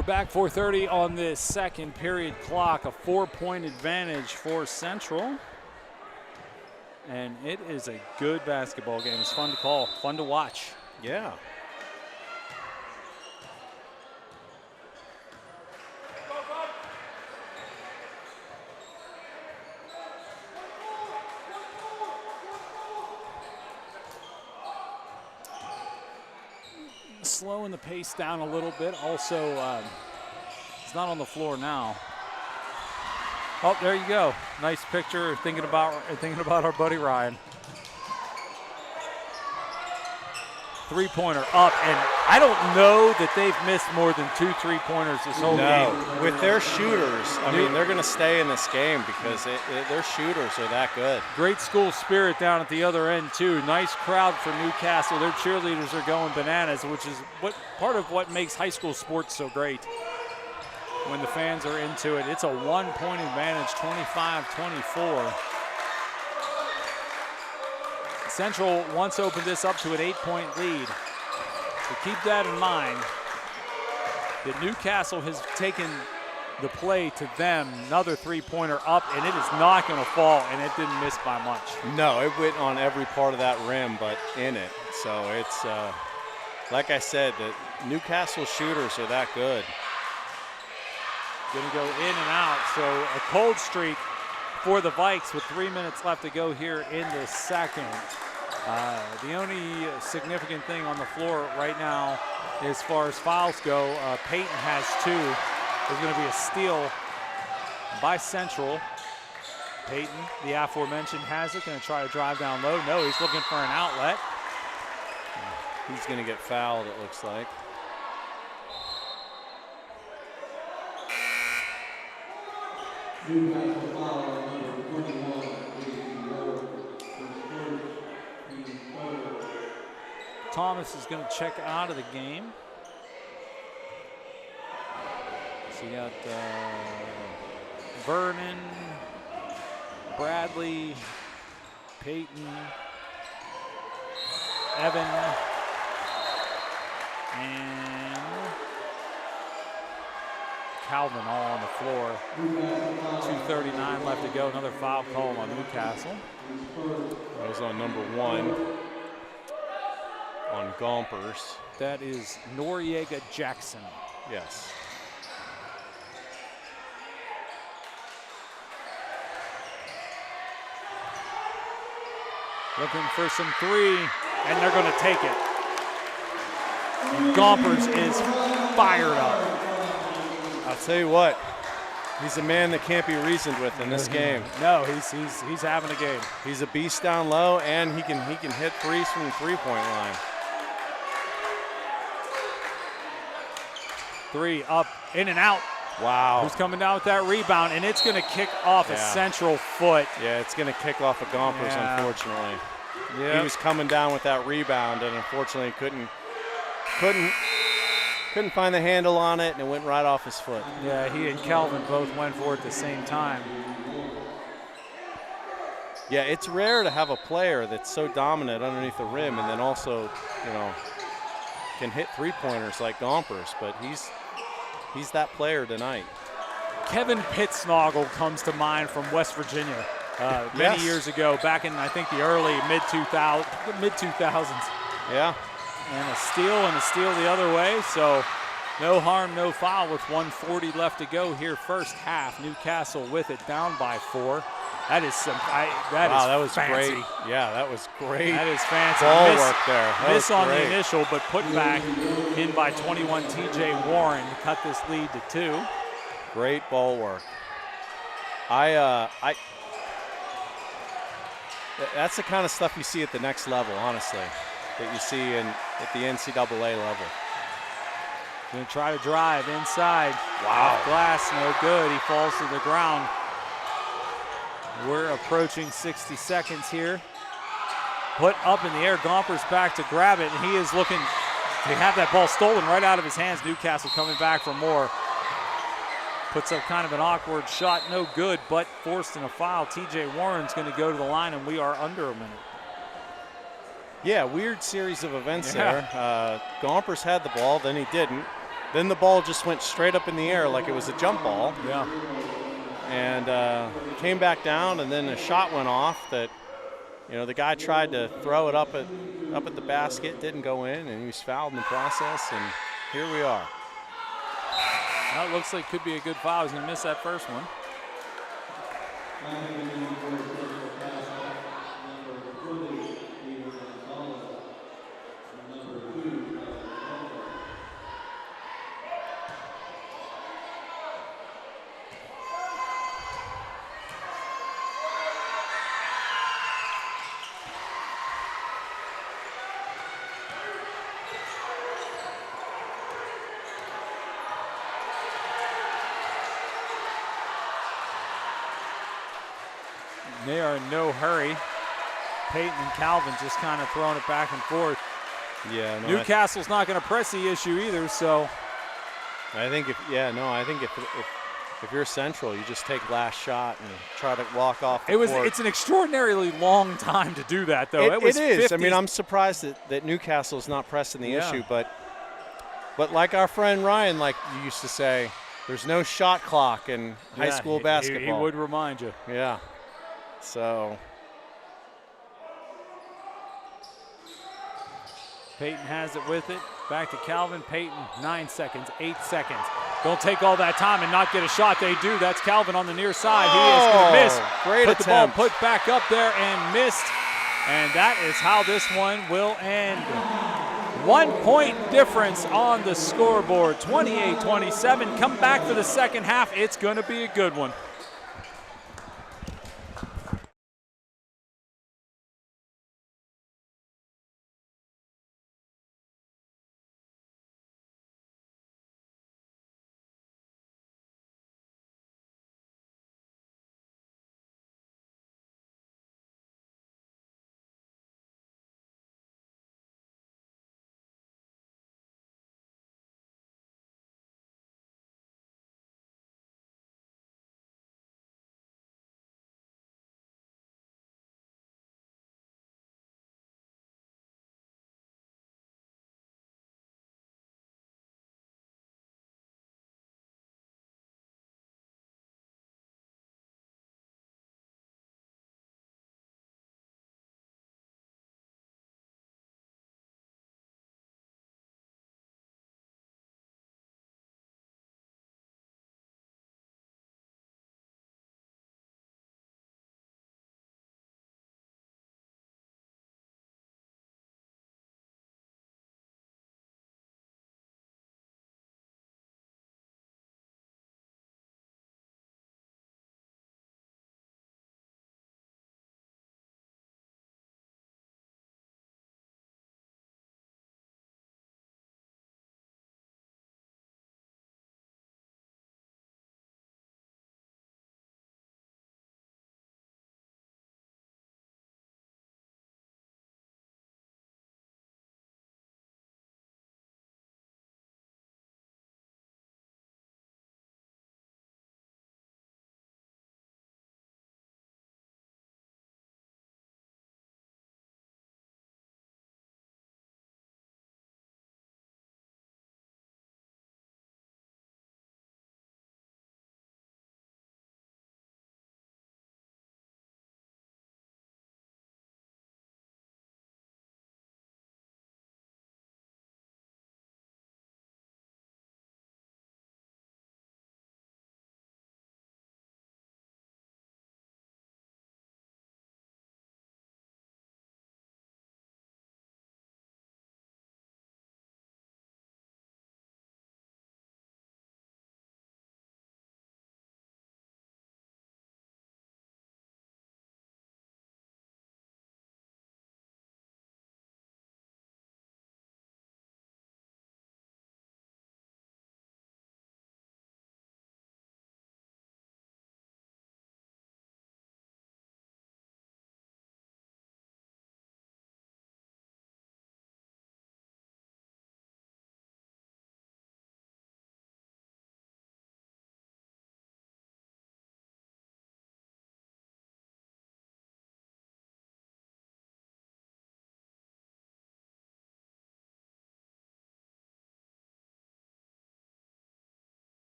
We're back 4:30 on the second period clock. A 4-point advantage for Central. And it is a good basketball game. It's fun to call, fun to watch. Yeah. Slowing the pace down a little bit. Also, it's not on the floor now. Oh, there you go. Nice picture. Thinking about our buddy Ryan. Three-pointer up, and I don't know that they've missed more than 2 3-pointers this whole game. With their shooters, I mean, they're going to stay in this game because their shooters are that good. Great school spirit down at the other end, too. Nice crowd for Newcastle. Their cheerleaders are going bananas, which is part of what makes high school sports so great. When the fans are into it, it's a 1-point advantage, 25-24. Central once opened this up to an 8-point lead. So keep that in mind, that Newcastle has taken the play to them, another 3-pointer up, and it is not going to fall, and it didn't miss by much. No, it went on every part of that rim but in it. So it's, like I said, the Newcastle shooters are that good. Going to go in and out, so a cold streak for the Vikes with 3 minutes left to go here in the second. The only significant thing on the floor right now as far as fouls go, Peyton has 2. There's going to be a steal by Central. Peyton, the aforementioned, has it. Going to try to drive down low. No, he's looking for an outlet. He's going to get fouled, it looks like. Thomas is going to check out of the game. So you got Vernon, Bradley, Peyton, Evan, and Calvin all on the floor. 2:39 left to go. Another foul call on Newcastle. That was on number 1 on Gompers. That is Noriega Jackson. Yes. Looking for some 3, and they're going to take it. And Gompers is fired up. I'll tell you what, he's a man that can't be reasoned with in this game. No, he's having a game. He's a beast down low, and he can hit threes from the 3-point line. 3 up, in and out. Wow. Who's coming down with that rebound, and it's going to kick off a Central foot. Yeah, it's going to kick off a Gompers, unfortunately. Yeah. He was coming down with that rebound, and unfortunately couldn't find the handle on it, and it went right off his foot. Yeah, he and Calvin both went for it at the same time. Yeah, it's rare to have a player that's so dominant underneath the rim and then also, can hit 3-pointers like Gompers, but he's that player tonight. Kevin Pittsnoggle comes to mind from West Virginia many years ago, back in, I think, the early mid-2000s. Yeah. And a steal the other way, so no harm, no foul with 1:40 left to go here first half. Newcastle with it, down by 4. That is that was fancy. Great. Yeah, that was great. That is fancy. Ball work there. Miss on the initial, but put back in by 21. TJ Warren to cut this lead to 2. Great ball work. That's the kind of stuff you see at the next level, honestly, that you see at the NCAA level. Going to try to drive inside. Wow. Off glass, no good. He falls to the ground. We're approaching 60 seconds here. Put up in the air. Gompers back to grab it, and he is looking to have that ball stolen right out of his hands. Newcastle coming back for more. Puts up kind of an awkward shot, no good, but forced in a foul. TJ Warren's going to go to the line, and we are under a minute. Yeah, weird series of events there. Gompers had the ball, then he didn't. Then the ball just went straight up in the air like it was a jump ball. Yeah. And came back down, and then a shot went off that, the guy tried to throw it up at the basket, didn't go in, and he was fouled in the process, and here we are. That looks like could be a good foul. He's going to miss that first one. They are in no hurry. Peyton and Calvin just kind of throwing it back and forth. Yeah, no, Newcastle's not going to press the issue either, so. I think if you're Central, you just take last shot and try to walk off the court. It's an extraordinarily long time to do that, though. It is. I mean, I'm surprised that Newcastle's not pressing the issue, but like our friend Ryan, like you used to say, there's no shot clock in high school basketball. He would remind you. Yeah. So Peyton has it with it. Back to Calvin. Peyton, 9 seconds, 8 seconds. Don't take all that time and not get a shot. They do. That's Calvin on the near side. He is going to miss. Great Put attempt. the ball put back up there and missed. And that is how this one will end. 1 point difference on the scoreboard. 28-27. Come back for the second half. It's going to be a good one.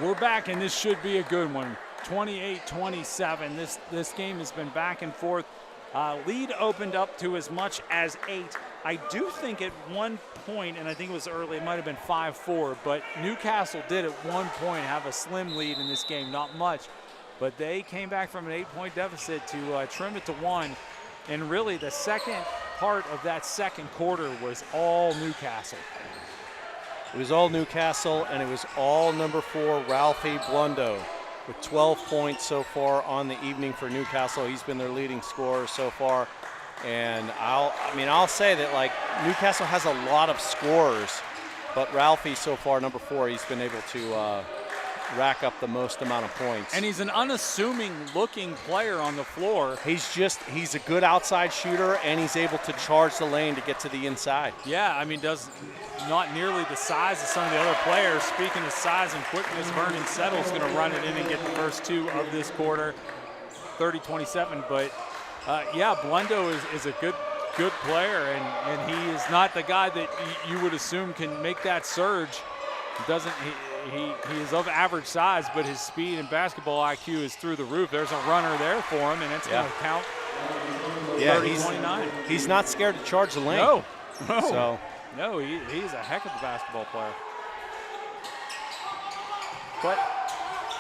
We're back, and this should be a good one. 28-27. This game has been back and forth. Lead opened up to as much as 8. I do think at one point, and I think it was early, it might have been 5-4, but Newcastle did at one point have a slim lead in this game, not much. But they came back from an 8-point deficit to trim it to 1. And really the second part of that second quarter was all Newcastle. It was all Newcastle, and it was all number 4, Ralphie Blundo, with 12 points so far on the evening for Newcastle. He's been their leading scorer so far. And I'll say that, like, Newcastle has a lot of scorers, but Ralphie so far, number 4, he's been able to rack up the most amount of points. And he's an unassuming looking player on the floor. He's a good outside shooter, and he's able to charge the lane to get to the inside. Yeah, I mean, does not nearly the size of some of the other players. Speaking of size and quickness, Vernon Settle's going to run it in and get the first 2 of this quarter, 30-27. But yeah, Blundo is a good player, and he is not the guy that you would assume can make that surge. He is of average size, but his speed and basketball IQ is through the roof. There's a runner there for him, and it's going to count. Yeah, 30-29. He's not scared to charge the lane. No. So he's a heck of a basketball player. But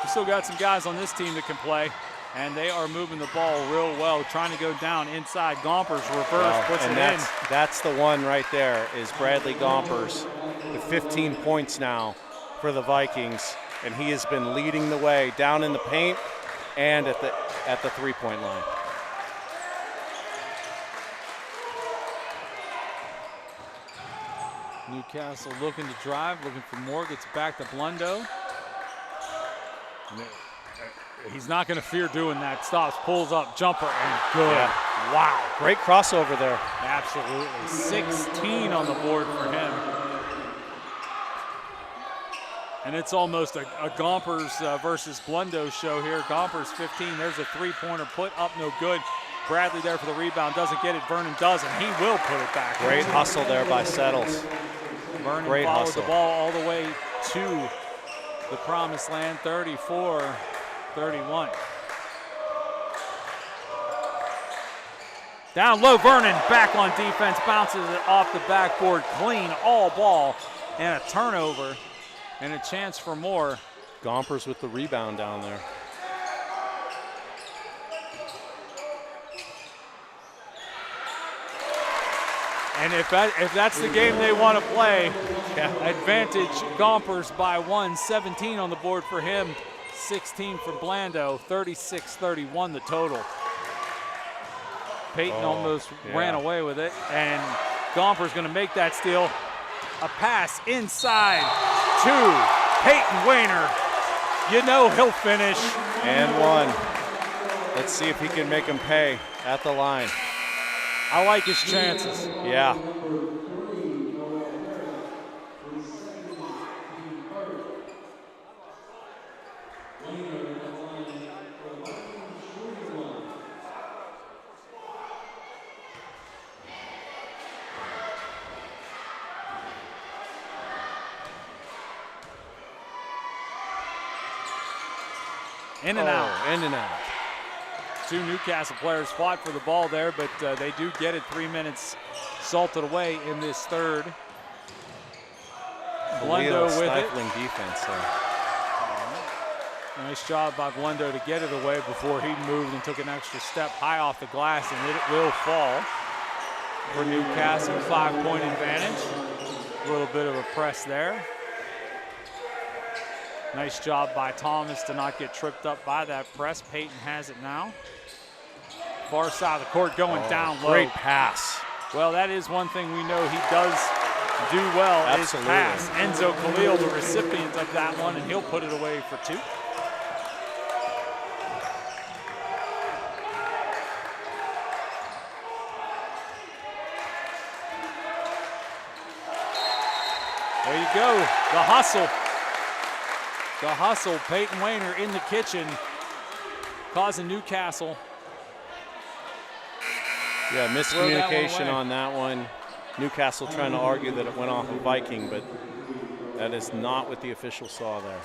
we still got some guys on this team that can play, and they are moving the ball real well, trying to go down inside. Gompers reverse, puts it in. That's the one right there, is Bradley Gompers with 15 points now for the Vikings, and he has been leading the way down in the paint and at the three-point line. Newcastle looking to drive, looking for more, gets back to Blundo. He's not going to fear doing that. Stops, pulls up, jumper, and good. Yeah. Wow. Great crossover there. Absolutely. 16 on the board for him. And it's almost a Gompers versus Blundo show here. Gompers 15. There's a three-pointer put up, no good. Bradley there for the rebound. Doesn't get it. Vernon does, and he will put it back. Great hustle there by Settles. Vernon Great followed hustle. the ball all the way to the promised land, 34-31. Down low, Vernon back on defense, bounces it off the backboard, clean all ball, and a turnover, and a chance for more. Gompers with the rebound down there. And if that's the game they want to play, advantage Gompers by 1, 17 on the board for him, 16 for Blundo, 36-31 the total. Peyton almost ran away with it, and Gompers going to make that steal. A pass inside to Peyton Wayner. You know he'll finish. And one. Let's see if he can make him pay at the line. I like his chances. Yeah. In and out. In and out. Two Newcastle players fought for the ball there, but they do get it. 3 minutes salted away in this third. Blundo with it. Stifling defense there. Nice job by Blundo to get it away before he moved and took an extra step high off the glass, and it will fall for Newcastle. 5-point advantage. A little bit of a press there. Nice job by Thomas to not get tripped up by that press. Peyton has it now. Far side of the court going down low. Great pass. Well, that is one thing we know he does do well. Absolutely. Is pass. Enzo Khalil, the recipient of that one, and he'll put it away for 2. There you go, the hustle. The hustle, Peyton Wayner in the kitchen, causing Newcastle. Yeah, miscommunication on that one. Newcastle trying to argue that it went off a Viking, but that is not what the official saw there.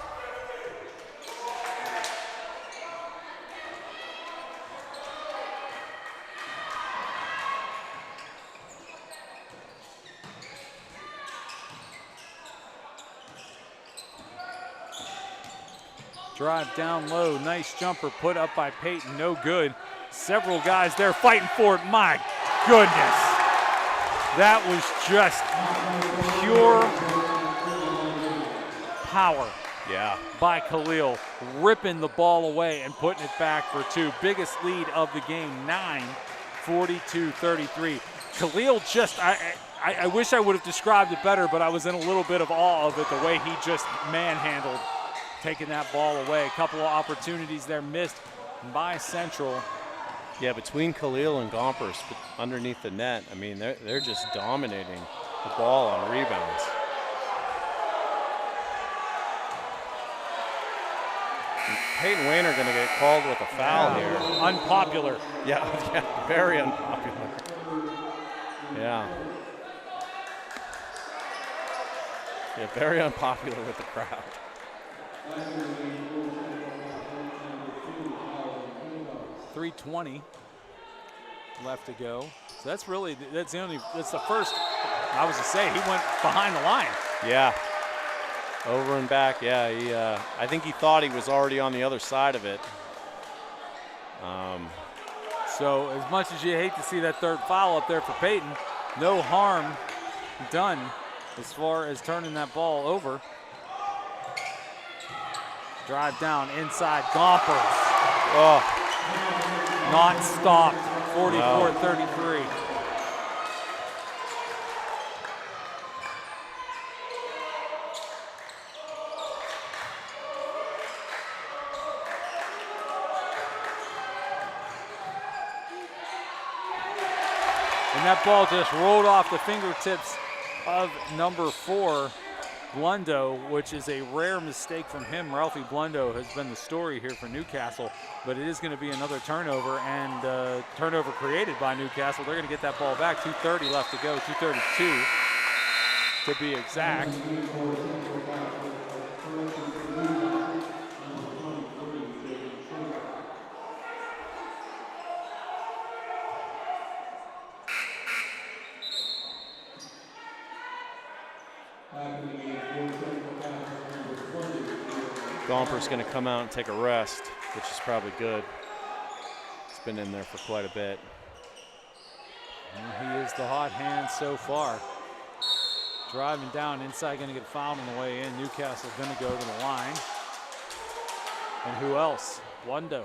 Drive down low, nice jumper put up by Peyton, no good. Several guys there fighting for it, my goodness. That was just pure power. Yeah. By Khalil, ripping the ball away and putting it back for two. Biggest lead of the game, 42-33. Khalil just, I wish I would have described it better, but I was in a little bit of awe of it, the way he just manhandled, taking that ball away. A couple of opportunities there missed by Central. Yeah, between Khalil and Gompers underneath the net, I mean, they're just dominating the ball on rebounds. Peyton Wayne are going to get called with a foul here. Unpopular. Yeah, very unpopular. Yeah. Yeah, very unpopular with the crowd. .320 left to go. So that's really, that's the first, I was to say, he went behind the line. Yeah. Over and back, yeah. I think he thought he was already on the other side of it. So as much as you hate to see that third foul up there for Peyton, no harm done as far as turning that ball over. Drive down inside, Gompers. Oh. Not stopped, 44-33. And that ball just rolled off the fingertips of number 4, Blundo, which is a rare mistake from him. Ralphie Blundo has been the story here for Newcastle, but it is going to be another turnover, and turnover created by Newcastle. They're going to get that ball back. 2:30 left to go, 2:32 to be exact. Gomper's going to come out and take a rest, which is probably good. He's been in there for quite a bit. And he is the hot hand so far. Driving down inside, going to get fouled on the way in. Newcastle going to go to the line. And who else? Blundo.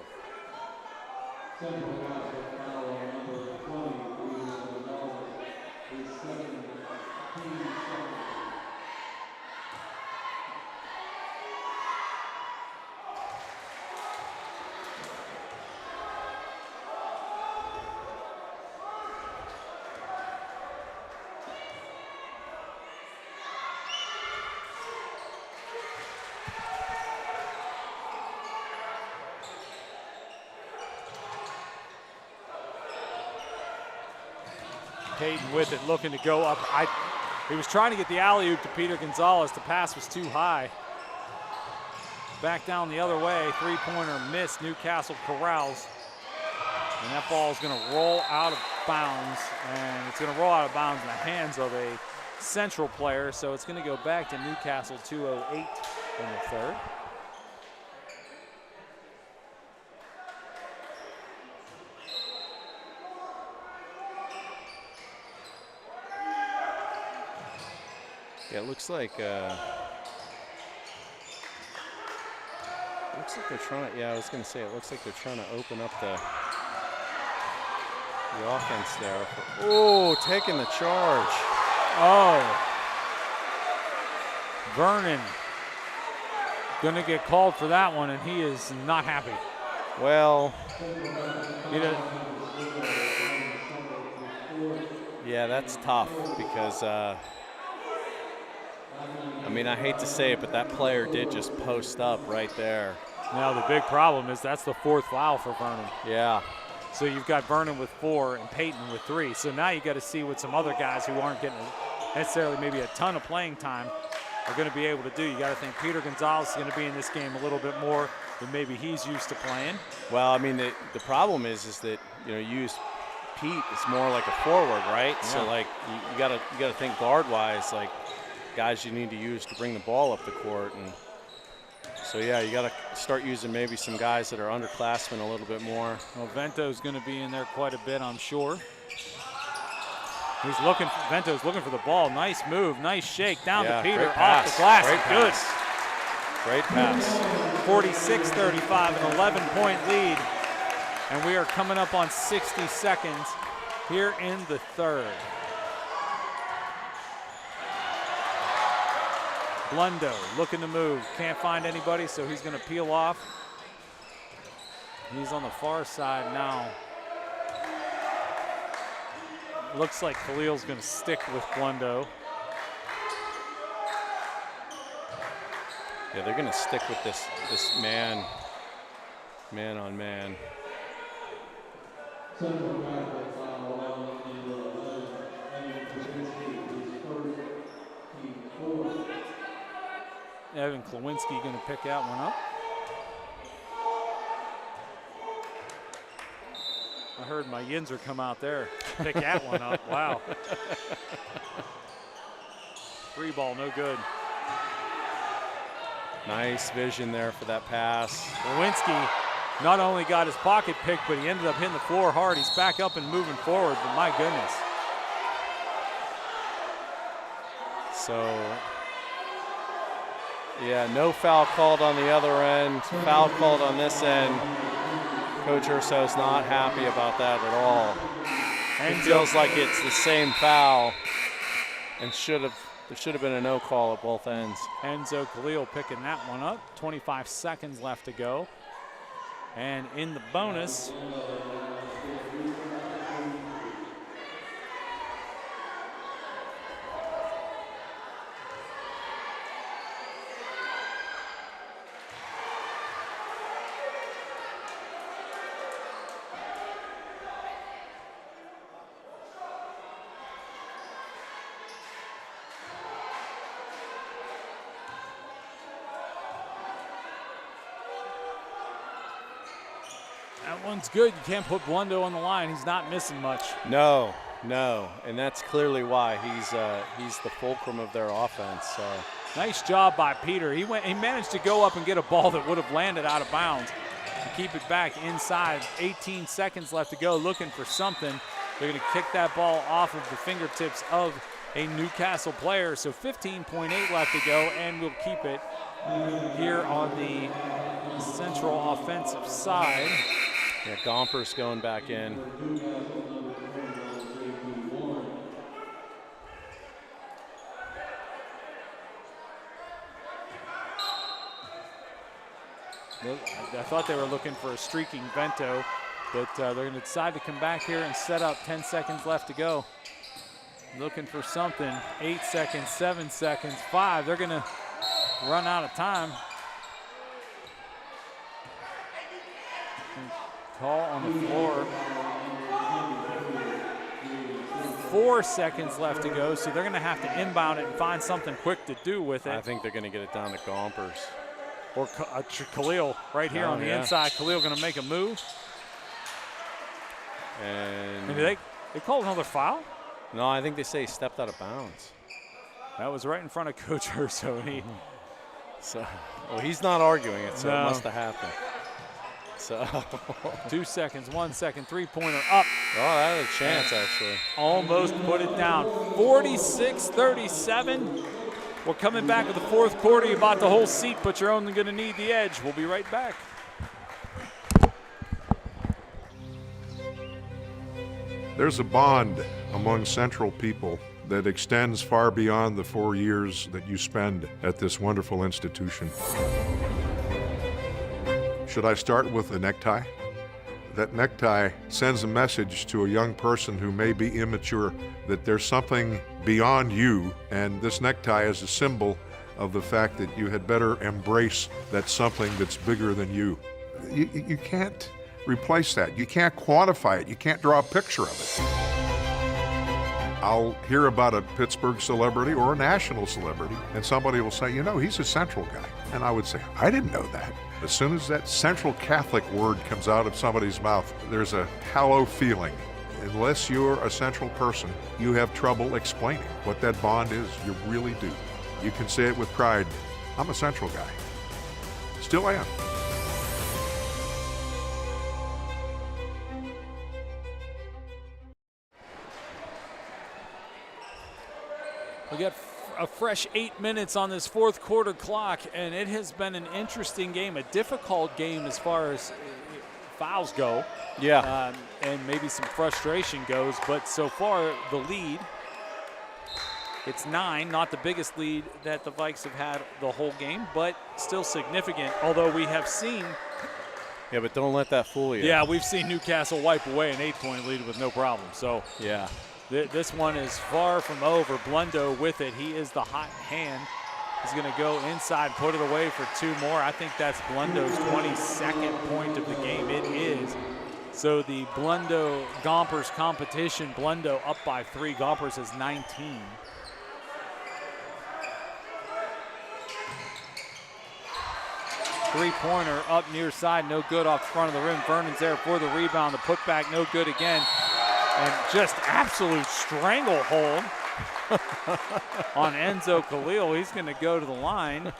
Peyton with it, looking to go up. He was trying to get the alley-oop to Peter Gonzalez. The pass was too high. Back down the other way, three-pointer missed. Newcastle corrals. And that ball is going to roll out of bounds. And it's going to roll out of bounds in the hands of a Central player. So it's going to go back to Newcastle, 2:08 in the third. Yeah, it looks like they're trying to, yeah, I was going to say, it looks like they're trying to open up the offense there. Oh, taking the charge. Oh. Vernon gonna get called for that one, and he is not happy. Well, yeah, that's tough because, I mean, I hate to say it, but that player did just post up right there. Now the big problem is that's the fourth foul for Vernon. Yeah. So you've got Vernon with 4 and Peyton with 3. So now you got to see what some other guys who aren't getting necessarily maybe a ton of playing time are going to be able to do. You got to think Peter Gonzalez is going to be in this game a little bit more than maybe he's used to playing. Well, I mean, the problem is that, you know, you use Pete is more like a forward, right? Yeah. So like you got to think guard wise, like guys you need to use to bring the ball up the court, and so So yeah, you got to start using maybe some guys that are underclassmen a little bit more. Well, Vento's going to be in there quite a bit, I'm sure. Vento's looking for the ball. Nice move, nice shake down to Peter, great off pass. the glass. Great Good. pass. Great pass. 46-35, an 11-point lead. And we are coming up on 60 seconds here in the third. Blundo looking to move, can't find anybody, so he's going to peel off. He's on the far side now. Looks like Khalil's going to stick with Blundo. Yeah, they're going to stick with this man on man. Evan Klawinski going to pick that one up. I heard my Yinzer come out there, pick that one up. Wow. 3 ball, no good. Nice vision there for that pass. Lewinsky not only got his pocket picked, but he ended up hitting the floor hard. He's back up and moving forward, but my goodness. So, yeah, no foul called on the other end. Foul called on this end. Coach Urso's not happy about that at all. It feels like it's the same foul, and there should have been a no call at both ends. Enzo Khalil picking that one up. 25 seconds left to go. And in the bonus, that one's good. You can't put Blundo on the line. He's not missing much. No, and that's clearly why he's the fulcrum of their offense. So. Nice job by Peter. He managed to go up and get a ball that would have landed out of bounds and keep it back inside. 18 seconds left to go, looking for something. They're going to kick that ball off of the fingertips of a Newcastle player. So 15.8 left to go, and we'll keep it here on the Central offensive side. Yeah, Gomper's going back in. I thought they were looking for a streaking Vento, but they're going to decide to come back here and set up. 10 seconds left to go. Looking for something. 8 seconds, 7 seconds, 5. They're going to run out of time. Call on the floor. 4 seconds left to go, so they're going to have to inbound it and find something quick to do with it. I think they're going to get it down to Gompers. Or Khalil right here on the inside. Khalil going to make a move. And they called another foul? No, I think they say he stepped out of bounds. That was right in front of Coach Urso. Well, he's not arguing it, so it must have happened. So 2 seconds, 1 second, 3-pointer up. Oh, that had a chance, actually. Almost put it down. 46-37. We're coming back with the fourth quarter. You bought the whole seat, but you're only going to need the edge. We'll be right back. There's a bond among Central people that extends far beyond the 4 years that you spend at this wonderful institution. Should I start with a necktie? That necktie sends a message to a young person who may be immature that there's something beyond you, and this necktie is a symbol of the fact that you had better embrace that something that's bigger than you. You can't replace that. You can't quantify it. You can't draw a picture of it. I'll hear about a Pittsburgh celebrity or a national celebrity, and somebody will say, you know, he's a Central guy. And I would say, I didn't know that. As soon as that Central Catholic word comes out of somebody's mouth, there's a hollow feeling. Unless you're a Central person, you have trouble explaining what that bond is. You really do. You can say it with pride, I'm a Central guy. Still am. We got a fresh 8 minutes on this fourth quarter clock, and it has been an interesting game, a difficult game as far as fouls go. Yeah. And maybe some frustration goes, but so far the lead, it's 9, not the biggest lead that the Vikes have had the whole game, but still significant, although we have seen. Yeah, but don't let that fool you. Yeah, we've seen Newcastle wipe away an 8-point lead with no problem. So yeah, this one is far from over. Blundo with it. He is the hot hand. He's going to go inside, put it away for 2 more. I think that's Blundo's 22nd point of the game. It is. So the Blundo-Gompers competition, Blundo up by 3. Gompers has 19. Three-pointer up near side, no good off the front of the rim. Vernon's there for the rebound. The putback, no good again. And just absolute stranglehold on Enzo Khalil. He's going to go to the line.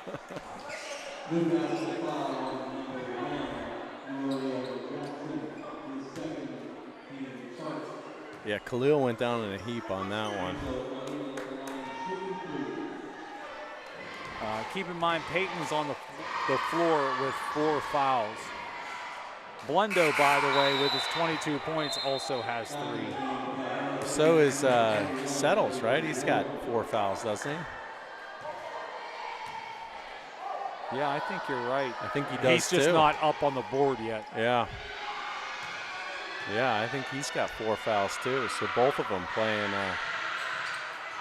Yeah, Khalil went down in a heap on that one. Keep in mind, Peyton's on the floor with 4 fouls. Blundo, by the way, with his 22 points, also has 3. So is Settles, right? He's got 4 fouls, doesn't he? Yeah, I think you're right. I think he does He's just too. not up on the board yet. Yeah. Yeah, I think he's got 4 fouls too. So both of them playing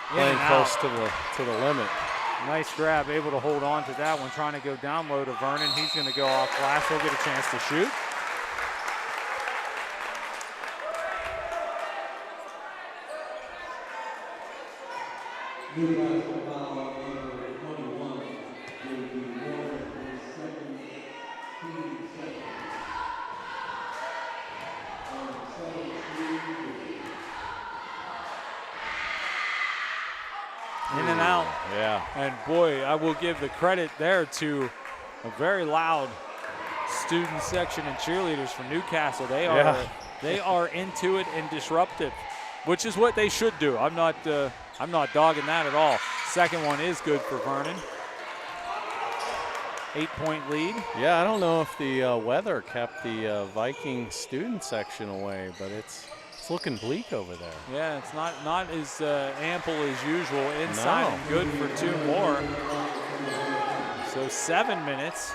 close to the limit. Nice grab, able to hold on to that one, trying to go down low to Vernon. He's going to go off glass. He'll get a chance to shoot. In and out. Yeah. And boy, I will give the credit there to a very loud student section and cheerleaders from Newcastle. They are into it and disruptive, which is what they should do. I'm not dogging that at all. Second one is good for Vernon. 8-point lead. Yeah, I don't know if the weather kept the Viking student section away, but it's looking bleak over there. Yeah, it's not as ample as usual. Inside and good for 2 more. So 7 minutes.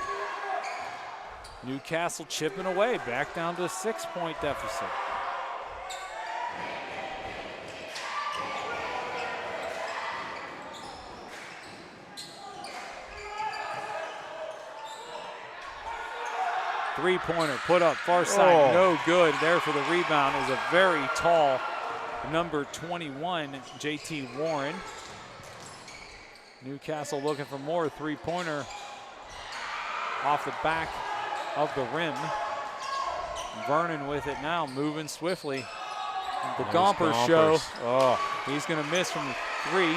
Newcastle chipping away, back down to a 6-point deficit. Three-pointer put up far side, no good. There for the rebound is a very tall number 21, JT Warren. Newcastle looking for more. Three-pointer off the back of the rim. Vernon with it now, moving swiftly. The Gompers show. Oh, He's going to miss from 3.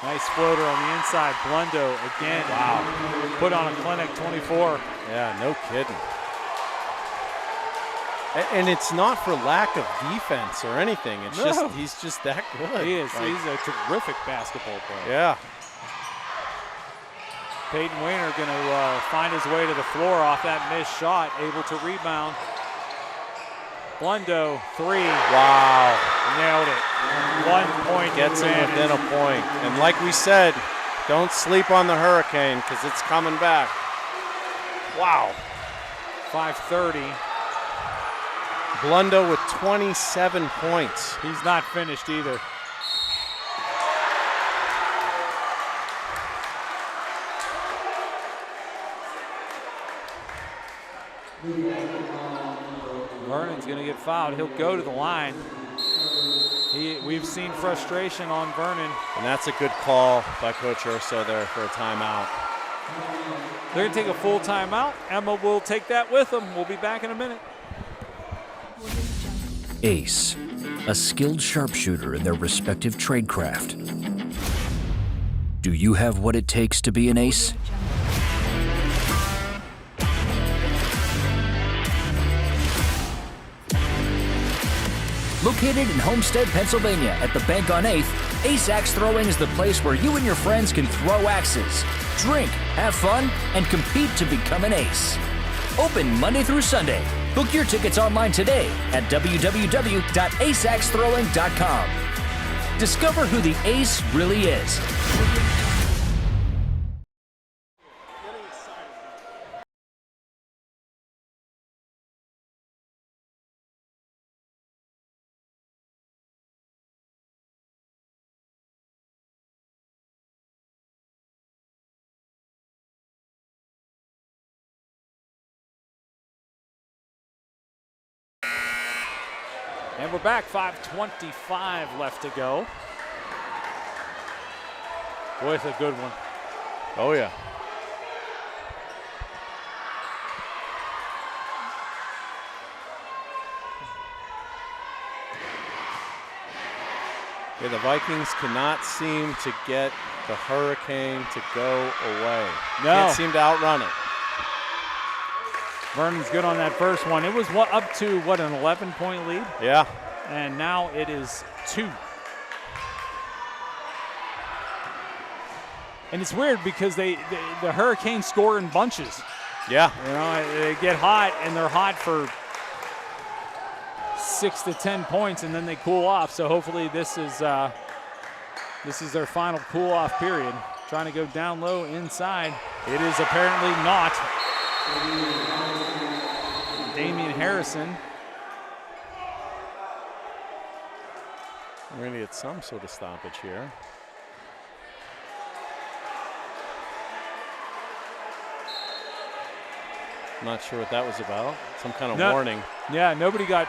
Nice floater on the inside. Blundo again. Wow. Put on a clinic, 24. yeah, no kidding. And it's not for lack of defense or anything. It's just he's just that good. He is. Like, He's a terrific basketball player. yeah. Peyton Wayner going to find his way to the floor off that missed shot. Able to rebound. Blundo, 3. Wow. Nailed it. 1 point. Gets him within a point. And like we said, don't sleep on the Hurricane because it's coming back. Wow. 5:30. Blundo with 27 points. He's not finished either. Vernon's going to get fouled. He'll go to the line. We've seen frustration on Vernon. And that's a good call by Coach Urso there for a timeout. They're going to take a full timeout. Emma will take that with them. We'll be back in a minute. Ace a skilled sharpshooter in their respective tradecraft. Do you have what it takes to be an ace? Located in Homestead, Pennsylvania at the Bank on 8th, Ace Axe Throwing is the place where you and your friends can throw axes, drink, have fun, and compete to become an ace. Open Monday through Sunday. Book your tickets online today at www.aceaxethrowing.com. Discover who the ace really is. And we're back, 5:25 left to go. Boy, it's a good one. Oh, yeah. Yeah, the Vikings cannot seem to get the Hurricane to go away. No. Can't seem to outrun it. Vernon's good on that first one. It was up to, an 11-point lead? Yeah. And now it is 2. And it's weird because the Hurricanes score in bunches. Yeah. You know, they get hot, and they're hot for 6 to 10 points, and then they cool off. So hopefully this is their final cool-off period. Trying to go down low inside. It is apparently not. Damian Harrison. We're going to get some sort of stoppage here. I'm not sure what that was about. Some kind of warning. Yeah, nobody got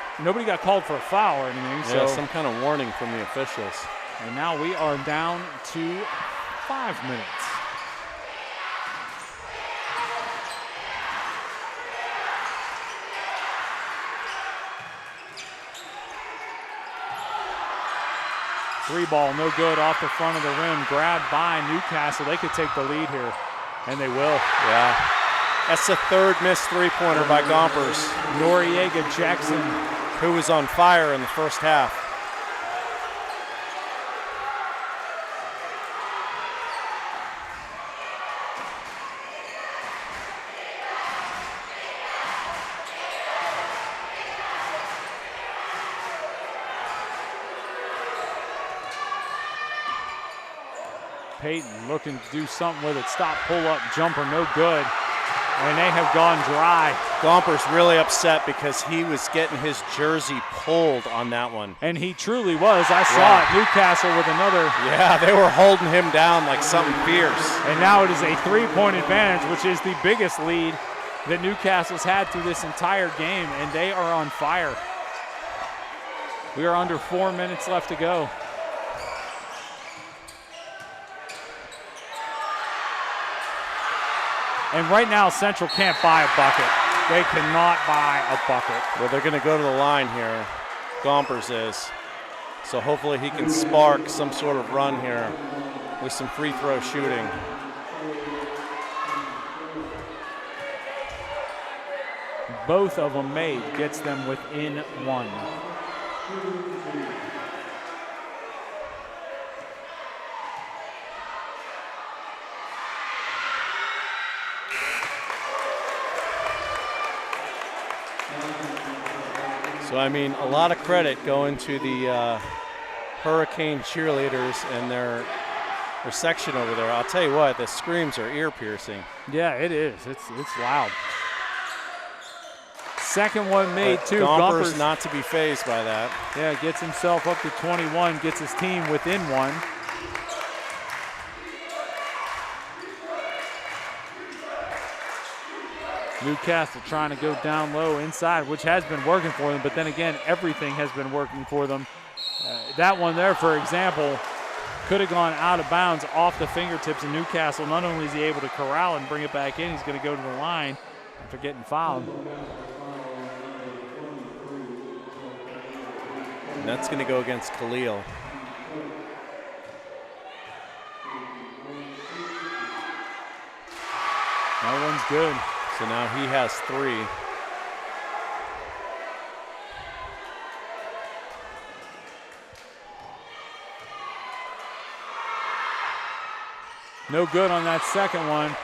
called for a foul or anything. Yeah, so some kind of warning from the officials. And now we are down to 5 minutes. Three ball, no good off the front of the rim. Grabbed by Newcastle. They could take the lead here, and they will. Yeah. That's the third missed three-pointer by Gompers. Noriega Jackson, who was on fire in the first half. Peyton looking to do something with it. Stop, pull up, jumper, no good. And they have gone dry. Gomper's really upset because he was getting his jersey pulled on that one. And he truly was. I saw it. Newcastle with another. Yeah, they were holding him down like something fierce. And now it is a three-point advantage, which is the biggest lead that Newcastle's had through this entire game, and they are on fire. We are under 4 minutes left to go. And right now, Central can't buy a bucket. They cannot buy a bucket. Well, they're going to go to the line here. Gompers is. So hopefully he can spark some sort of run here with some free throw shooting. Both of them made, gets them within one. So, I mean, a lot of credit going to the Hurricane cheerleaders and their section over there. I'll tell you what, the screams are ear-piercing. Yeah, it is. It's loud. Second one made, too. Gompers not to be fazed by that. Yeah, gets himself up to 21, gets his team within one. Newcastle trying to go down low inside, which has been working for them, but then again, everything has been working for them. That one there, for example, could have gone out of bounds off the fingertips of Newcastle. Not only is he able to corral and bring it back in, he's going to go to the line after getting fouled. And that's going to go against Khalil. That one's good. So now he has 3. No good on that second one.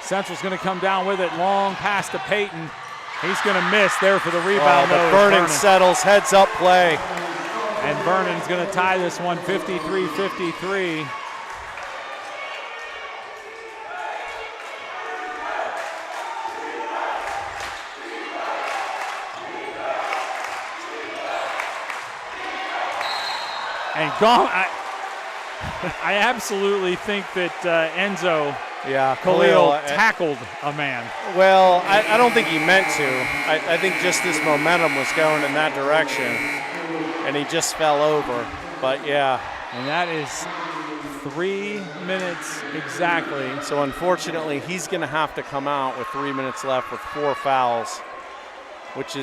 Central's going to come down with it. Long pass to Peyton. He's going to miss there for the rebound. But Vernon settles, heads up play. And Vernon's going to tie this one 53-53. And gone. I absolutely think that Enzo Khalil tackled a man. Well, I don't think he meant to. I think just his momentum was going in that direction, and he just fell over. But yeah. And that is 3 minutes exactly. So unfortunately, he's going to have to come out with 3 minutes left with 4 fouls, which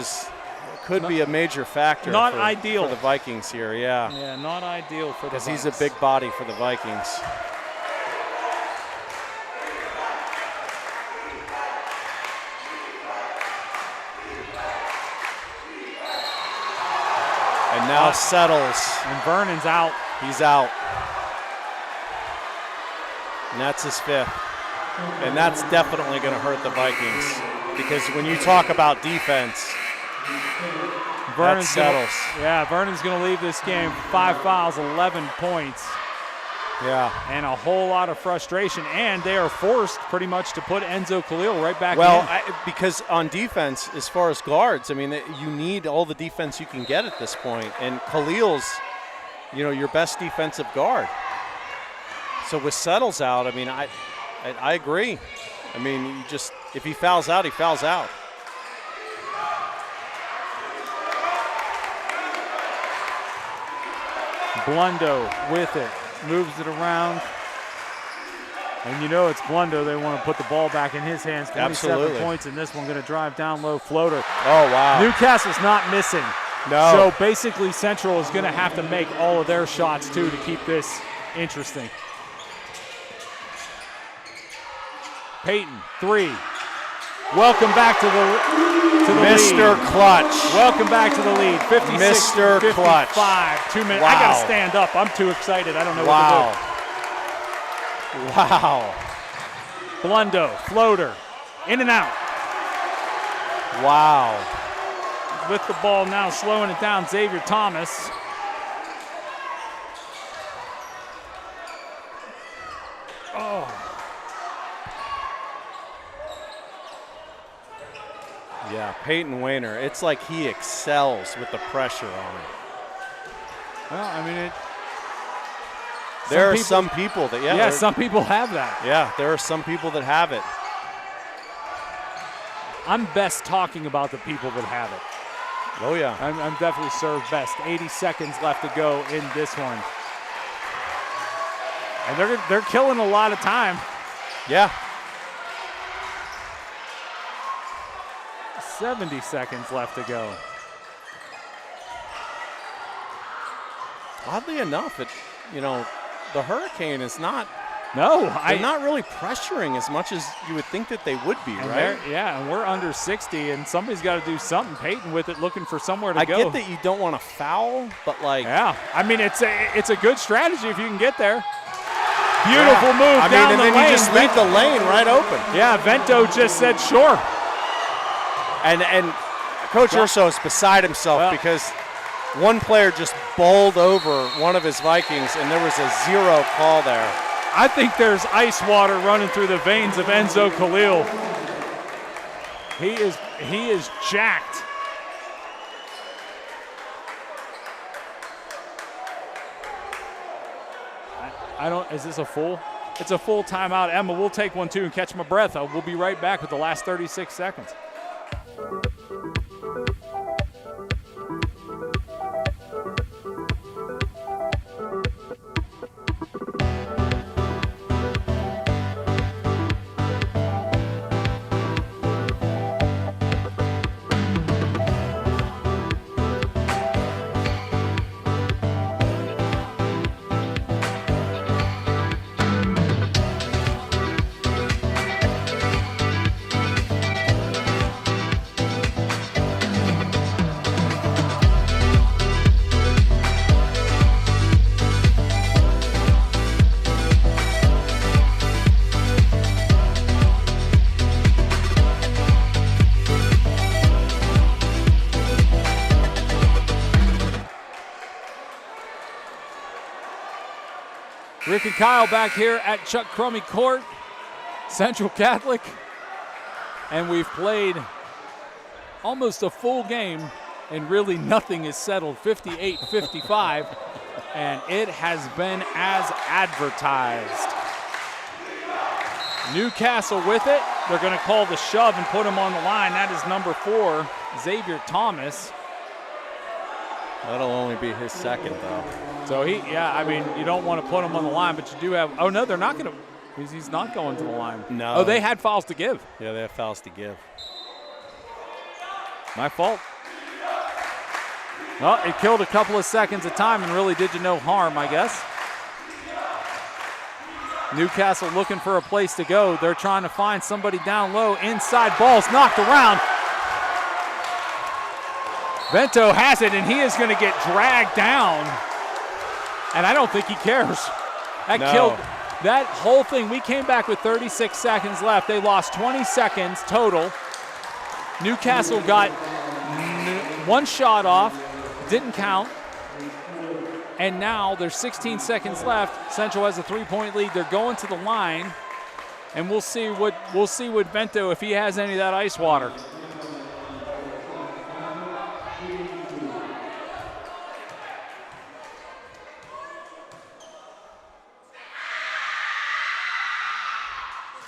could be a major factor ideal for the Vikings here, yeah. Yeah, not ideal for the Vikings. Because he's a big body for the Vikings. And now settles. And Vernon's out. He's out. And that's his 5th. And that's definitely going to hurt the Vikings. Because when you talk about defense, Vernon's going to leave this game 5 fouls, 11 points. Yeah. And a whole lot of frustration. And they are forced pretty much to put Enzo Khalil right back in. Because on defense, as far as guards, I mean, you need all the defense you can get at this point. And Khalil's, your best defensive guard. So with Settles out, I mean, I agree. I mean, if he fouls out, he fouls out. Blundo with it, moves it around. And it's Blundo. They want to put the ball back in his hands. 27 points in this one. Going to drive down low, floater. Oh, wow. Newcastle's not missing. No. So basically Central is going to have to make all of their shots too to keep this interesting. Peyton, 3. Welcome back to the Mr. lead. Clutch. Welcome back to the lead. 56, Mr. 55, Clutch. 2 minutes. Wow. I got to stand up. I'm too excited. I don't know what to do. Wow. Blundo, floater, in and out. Wow. With the ball now, slowing it down, Xavier Thomas. Oh. Yeah, Peyton Wayner, it's like he excels with the pressure on it. Well, I mean, there are some people that, yeah, some people have that. Yeah, there are some people that have it. I'm best talking about the people that have it. Oh, yeah. I'm definitely served best. 80 seconds left to go in this one. And they're killing a lot of time. Yeah. 70 seconds left to go. Oddly enough, the Hurricane is not. No, they're not really pressuring as much as you would think that they would be, right? Yeah, and we're under 60, and somebody's got to do something. Peyton with it, looking for somewhere to go. I get that you don't want to foul, but yeah, I mean it's a good strategy if you can get there. Beautiful move down the lane. And then you just leave the lane right open. Yeah, Vento just said sure. And Coach Urso is beside himself because one player just bowled over one of his Vikings, and there was a 0 call there. I think there's ice water running through the veins of Enzo Khalil. He is jacked. Is this a full? It's a full timeout. Emma, we'll take one too and catch my breath. We'll be right back with the last 36 seconds. Rick and Kyle back here at Chuck Crummy Court, Central Catholic. And we've played almost a full game, and really nothing is settled, 58-55. And it has been as advertised. Newcastle with it. They're going to call the shove and put him on the line. That is number 4, Xavier Thomas. That'll only be his second, though. So I mean, you don't want to put him on the line, but you do have, oh no, they're not going to, he's not going to the line. No. Oh, they had fouls to give. Yeah, they have fouls to give. My fault. Well, it killed a couple of seconds of time and really did you no harm, I guess. Newcastle looking for a place to go. They're trying to find somebody down low. Inside ball's knocked around. Vento has it, and he is going to get dragged down. And I don't think he cares. That killed that whole thing. We came back with 36 seconds left. They lost 20 seconds total. Newcastle got one shot off, didn't count. And now there's 16 seconds left. Central has a 3-point lead. They're going to the line, and we'll see what Vento, if he has any of that ice water.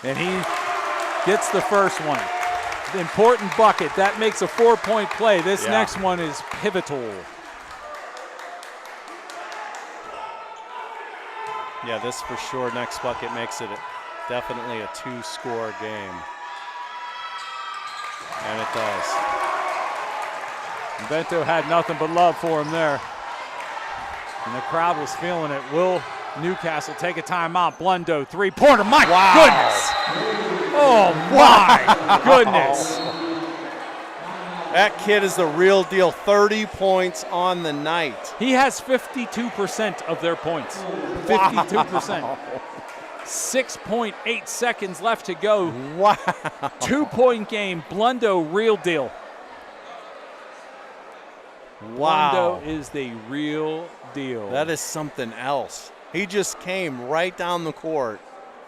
And he gets the first one. The important bucket. That makes a 4-point play. This next one is pivotal. Yeah, this for sure, next bucket makes it definitely a 2-score game. And it does. Vento had nothing but love for him there. And the crowd was feeling it. Will Newcastle take a timeout? Blundo, 3-pointer. My goodness. Oh, my goodness. That kid is the real deal. 30 points on the night. He has 52% of their points. 52%. 6.8 seconds left to go. Wow. 2-point game. Blundo, real deal. Wow. Blundo is the real deal. That is something else. He just came right down the court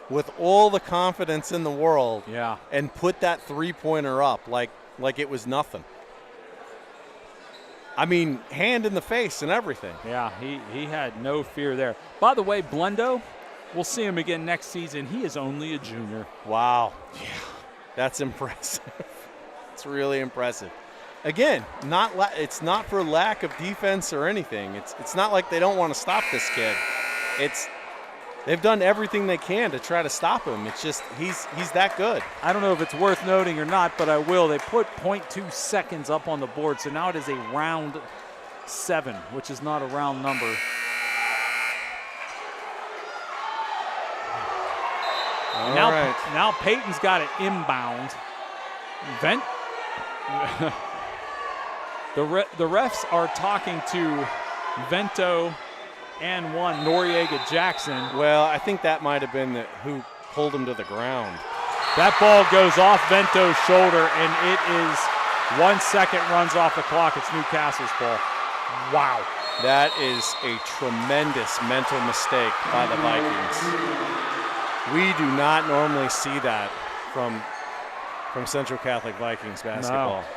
with all the confidence in the world. Yeah. And put that 3-pointer up like it was nothing. I mean, hand in the face and everything. Yeah, he had no fear there. By the way, Blundo, we'll see him again next season. He is only a junior. Wow. Yeah. That's impressive. It's really impressive. Again, it's not for lack of defense or anything. It's not like they don't want to stop this kid. They've done everything they can to try to stop him. It's just he's that good. I don't know if it's worth noting or not, but I will. They put 0.2 seconds up on the board, so now it is a round 7, which is not a round number. Now Peyton's got it inbound. The refs are talking to Vento and one Noriega Jackson. Well, I think that might have been who pulled him to the ground. That ball goes off Vento's shoulder, and it is 1 second runs off the clock. It's Newcastle's ball. Wow. That is a tremendous mental mistake by the Vikings. We do not normally see that from Central Catholic Vikings basketball. No.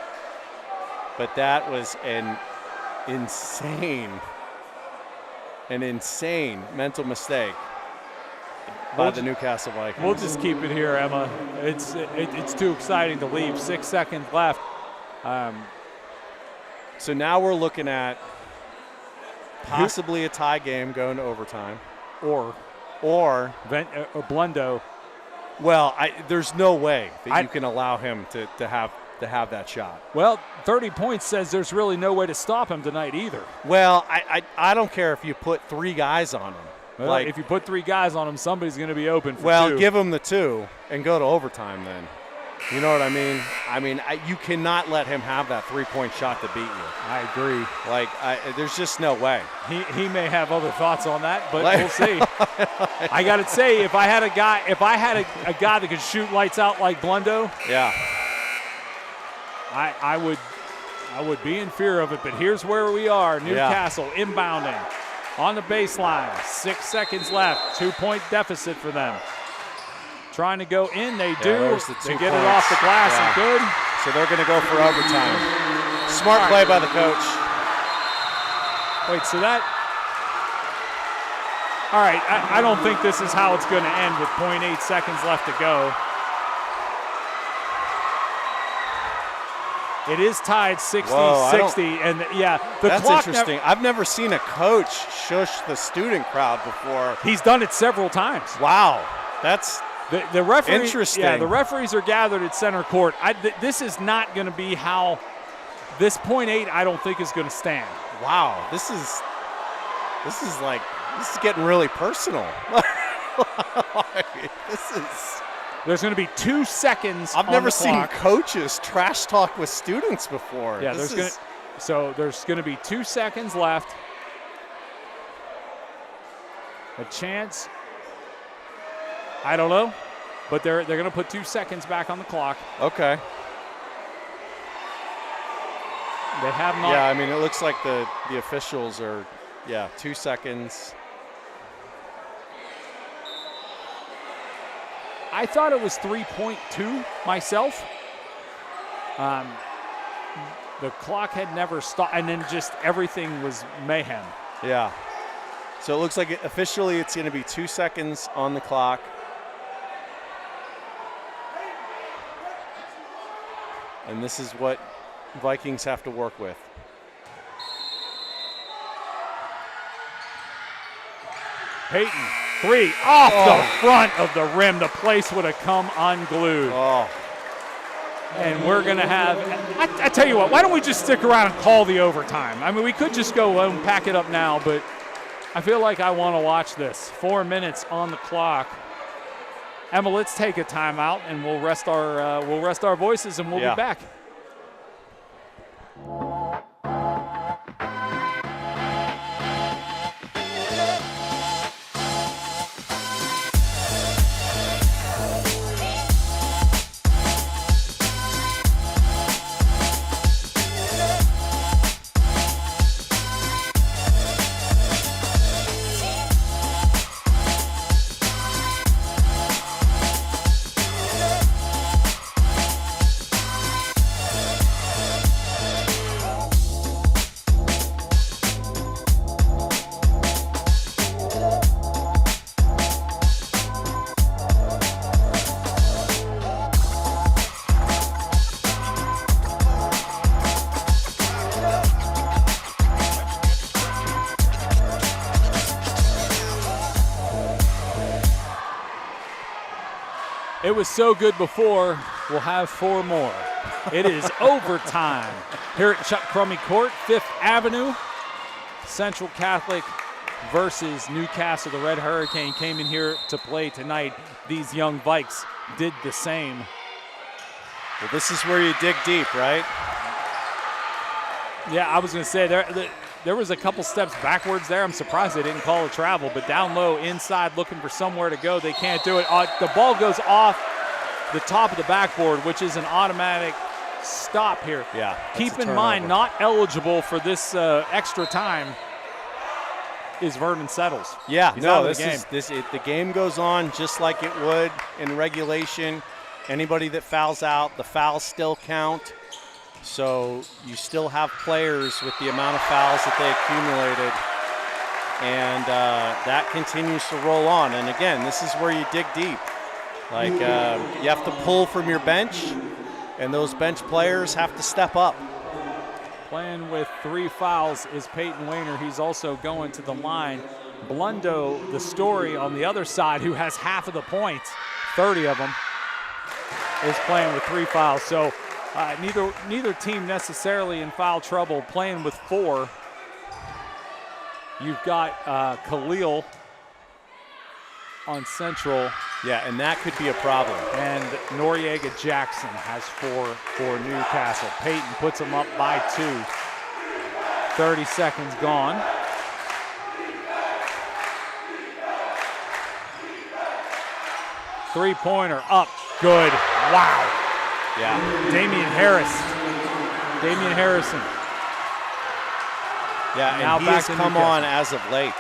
But that was an insane mental mistake by the Newcastle Vikings. We'll just keep it here, Emma. It's too exciting to leave. 6 seconds left. So now we're looking at possibly a tie game going to overtime. Or Blundo. Well, there's no way that you can allow him to have that shot. Well, 30 points says there's really no way to stop him tonight either. Well, I don't care if you put 3 guys on him. Well, if you put 3 guys on him, somebody's going to be open for 2. Well, give him the 2 and go to overtime then. You know what I mean? You cannot let him have that 3-point shot to beat you. I agree. There's just no way. He may have other thoughts on that, but we'll see. I got to say, if I had a guy that could shoot lights out like Blundo, yeah, I would be in fear of it. But here's where we are: Newcastle inbounding. on the baseline. 6 seconds left. 2-point deficit for them. Trying to go in, they do. there's the They 2 get it points. off the glass and Yeah. good. So they're going to go for overtime. Smart play by the coach. Wait, so that. All right, I don't think this is how it's going to end with 0.8 seconds left to go. It is tied 60-60, and yeah, the That's clock interesting. I've never seen a coach shush the student crowd before. He's done it several times. Wow, that's The referee, interesting. Yeah, the referees are gathered at center court. This is not going to be how this 0.8. I don't think is going to stand. wow. This is getting really personal. This is. There's going to be 2 seconds. I've on never the seen clock. coaches trash talk with students before. Yeah, This there's going to be 2 seconds left. A chance. I don't know, but they're going to put 2 seconds back on the clock. okay. They have not. Yeah, I mean, it looks like the officials are, 2 seconds. I thought it was 3.2 myself. The clock had never stopped, and then just everything was mayhem. Yeah. So it looks like officially it's going to be 2 seconds on the clock. And this is what Vikings have to work with. Peyton, 3 off the front of the rim. The place would have come unglued. Oh, And we're going to have, I tell you what, why don't we just stick around and call the overtime? I mean, we could just go and pack it up now, but I feel like I want to watch this. 4 minutes on the clock. Emma, let's take a timeout and we'll rest our voices and we'll Yeah. be back. It was so good before, we'll have 4 more. It is overtime here at Chuck Crummey Court, 5th Avenue. Central Catholic versus Newcastle. The Red Hurricane came in here to play tonight. These young Vikes did the same. well, this is where you dig deep, right? Yeah, I was going to say there was a couple steps backwards there. I'm surprised they didn't call a travel, but down low, inside, looking for somewhere to go. They can't do it. The ball goes off the top of the backboard, which is an automatic stop here. Yeah. Keep in mind, not eligible for this extra time is Vernon Settles. Yeah, He's no, out of the game. the game goes on just like it would in regulation. Anybody that fouls out, the fouls still count. So you still have players with the amount of fouls that they accumulated. And that continues to roll on. And again, this is where you dig deep. Like you have to pull from your bench, and those bench players have to step up. Playing with 3 fouls is Peyton Wayner. He's also going to the line. Blundo, the story on the other side, who has half of the points, 30 of them, is playing with 3 fouls. So neither team necessarily in foul trouble, playing with 4. You've got Khalil on Central. Yeah, and that could be a problem. And Noriega Jackson has 4 for Newcastle. Peyton puts them up by 2. 30 seconds gone. Three-pointer up, good. Wow. Yeah. Damian Harrison. Yeah, Now and he back has to come Newcastle. on as of late.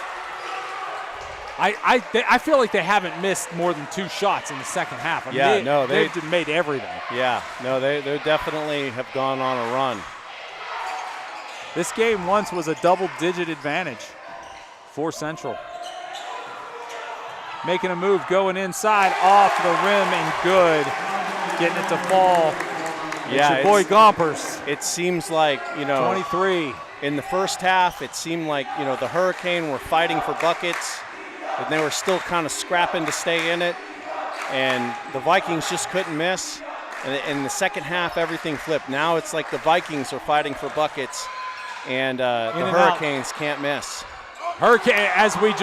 I feel like they haven't missed more than 2 shots in the second half. I mean, they've made everything. Yeah, no, they definitely have gone on a run. This game once was a double-digit advantage for Central. Making a move, going inside, off the rim, and good. Getting it to fall. Yeah, it's your boy Gompers. It seems like, 23. In the first half, it seemed like, the Hurricane were fighting for buckets, and they were still kind of scrapping to stay in it. And the Vikings just couldn't miss. And in the second half, everything flipped. Now it's like the Vikings are fighting for buckets, and the Hurricanes can't miss. Hurricane, as we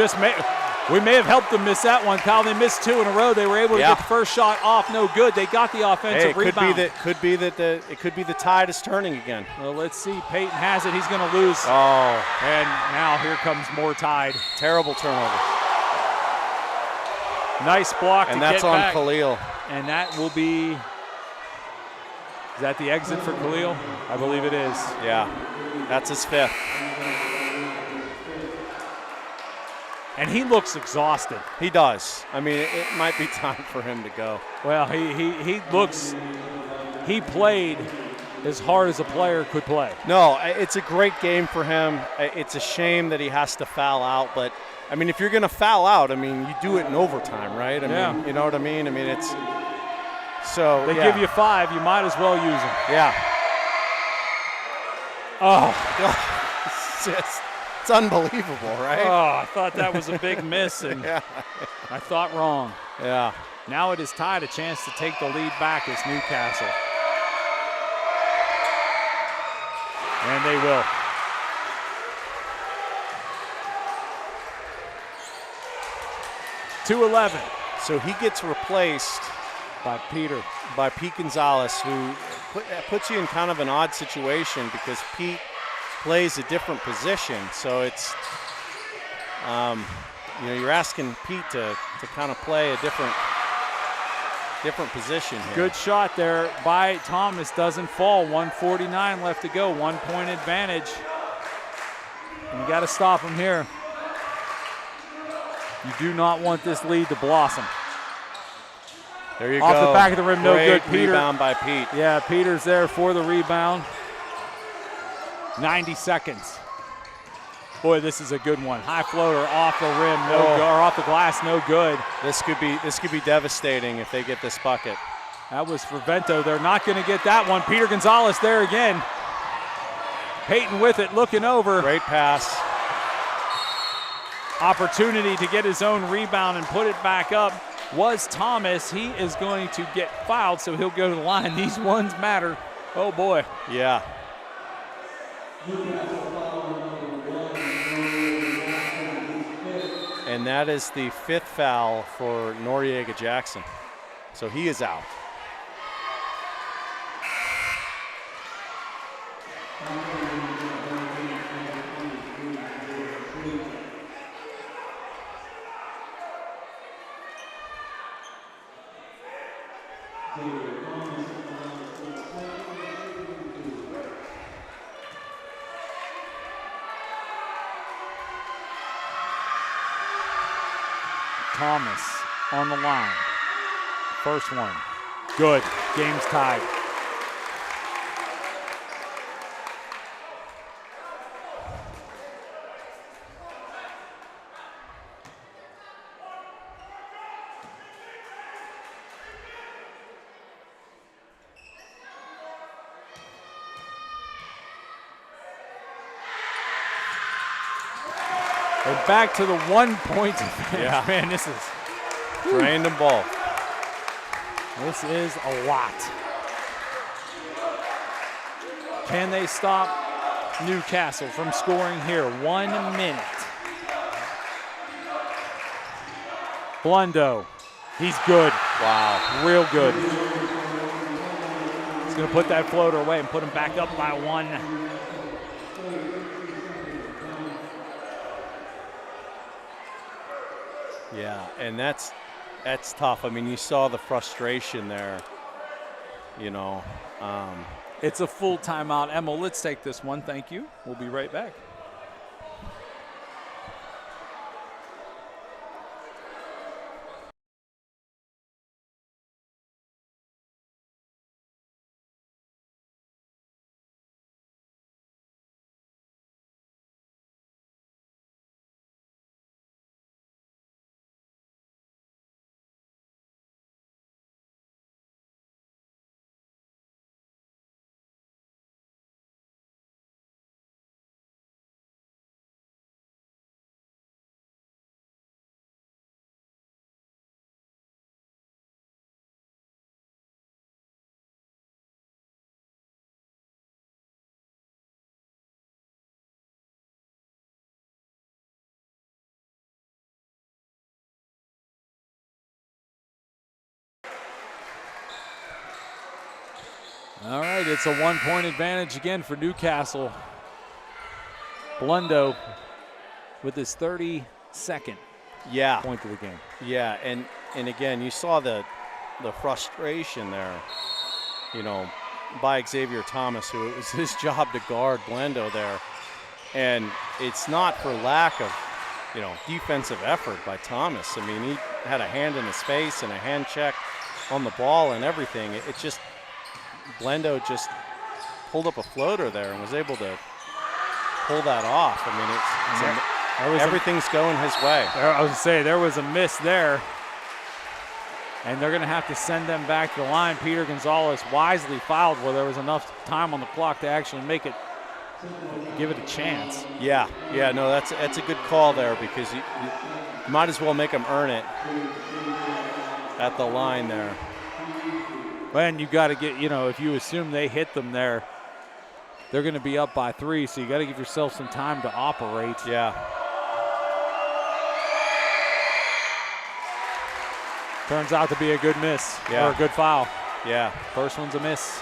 may have helped them miss that one, Kyle. They missed 2 in a row. They were able to get the first shot off, no good. They got the offensive rebound. It could be that the tide is turning again. Well, let's see. Peyton has it. He's going to lose. Oh, and now here comes more tide. Terrible turnover. Nice block, and that's on Khalil. And that will be. Is that the exit for Khalil? I believe it is. Yeah, that's his 5th. And he looks exhausted. He does. I mean, it might be time for him to go. Well, he played as hard as a player could play. No, it's a great game for him. It's a shame that he has to foul out, but I mean, if you're going to foul out, I mean, you do it in overtime, right? I mean, you know what I mean? I mean, it's so they give you 5, you might as well use them. Yeah. Oh, it's unbelievable, right? Oh, I thought that was a big miss, and I thought wrong. Yeah. Now it is Tide a chance to take the lead back as Newcastle. And they will. .211. So he gets replaced by Pete Gonzalez, who puts you in kind of an odd situation because Pete plays a different position. So it's, you're asking Pete to kind of play a different position here. Good shot there by Thomas, doesn't fall. 1:49 left to go, 1-point advantage. And you got to stop him here. You do not want this lead to blossom. There you go. Off the back of the rim, no good. Peter. Rebound by Pete. Yeah, Peter's there for the rebound. 90 seconds. Boy, this is a good one. High floater off the rim, or off the glass, no good. This could be devastating if they get this bucket. That was for Vento. They're not going to get that one. Peter Gonzalez there again. Peyton with it, looking over. Great pass. Opportunity to get his own rebound and put it back up was Thomas. He is going to get fouled, so he'll go to the line. These ones matter. Oh, boy. Yeah. And that is the 5th foul for Noriega Jackson. So he is out. Thomas on the line. First one. Good. Game's tied. And back to the 1 point. Yeah. Man, this is random ball. This is a lot. Can they stop Newcastle from scoring here? 1 minute. Blundo. He's good. Wow. Real good. He's going to put that floater away and put him back up by 1. Yeah, and that's tough. I mean, you saw the frustration there, It's a full timeout. Emma, let's take this one. Thank you. We'll be right back. All right, it's a 1-point advantage again for Newcastle. Blundo with his 32nd point of the game. Yeah, and again, you saw the frustration there, you know, by Xavier Thomas, who it was his job to guard Blundo there. And it's not for lack of, you know, defensive effort by Thomas. I mean, he had a hand in his face and a hand check on the ball and everything. It just, Blundo just pulled up a floater there and was able to pull that off. I mean, everything's going his way. I was going to say, there was a miss there. And they're going to have to send them back to the line. Peter Gonzalez wisely fouled where there was enough time on the clock to actually make it, give it a chance. Yeah, no, that's a good call there because you might as well make them earn it at the line there. And you got to get, you know, if you assume they hit them there, they're going to be up by 3, so you got to give yourself some time to operate. Yeah. Turns out to be a good miss or a good foul. Yeah, first one's a miss.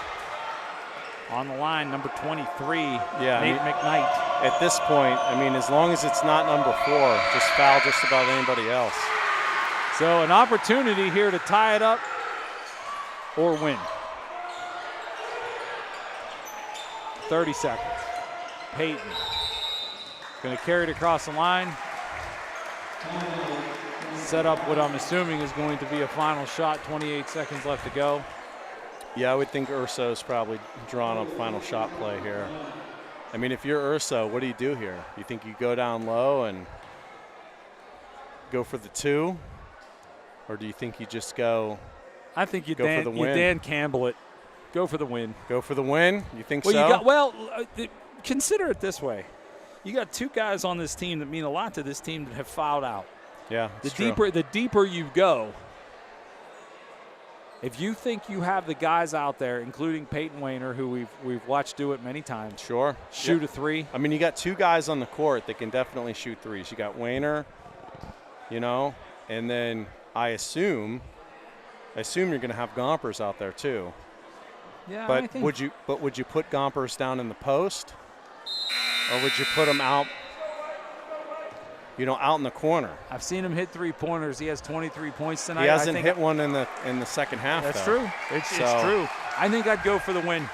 On the line, number 23, Nate McKnight. At this point, I mean, as long as it's not number 4, just foul just about anybody else. So an opportunity here to tie it up or win. 30 seconds. Peyton going to carry it across the line. Set up what I'm assuming is going to be a final shot. 28 seconds left to go. Yeah, I would think Urso's probably drawn up final shot play here. I mean, if you're Urso, what do you do here? You think you go down low and go for the 2? Or do you think you just go I think you for the win? You Dan Campbell it. Go for the win. Go for the win? You think so? You got, consider it this way. You got 2 guys on this team that mean a lot to this team that have fouled out. Yeah, the deeper you go, if you think you have the guys out there, including Peyton Wayner, who we've watched do it many times, shoot a 3. I mean, you got 2 guys on the court that can definitely shoot 3s. You got Wayner, you know, and then I assume you're going to have Gompers out there too. Yeah, but would you put Gompers down in the post, or would you put him out? You know, out in the corner. I've seen him hit 3-pointers. He has 23 points tonight. He hasn't hit one in the second half. That's though. true. It's true. I think I'd go for the win.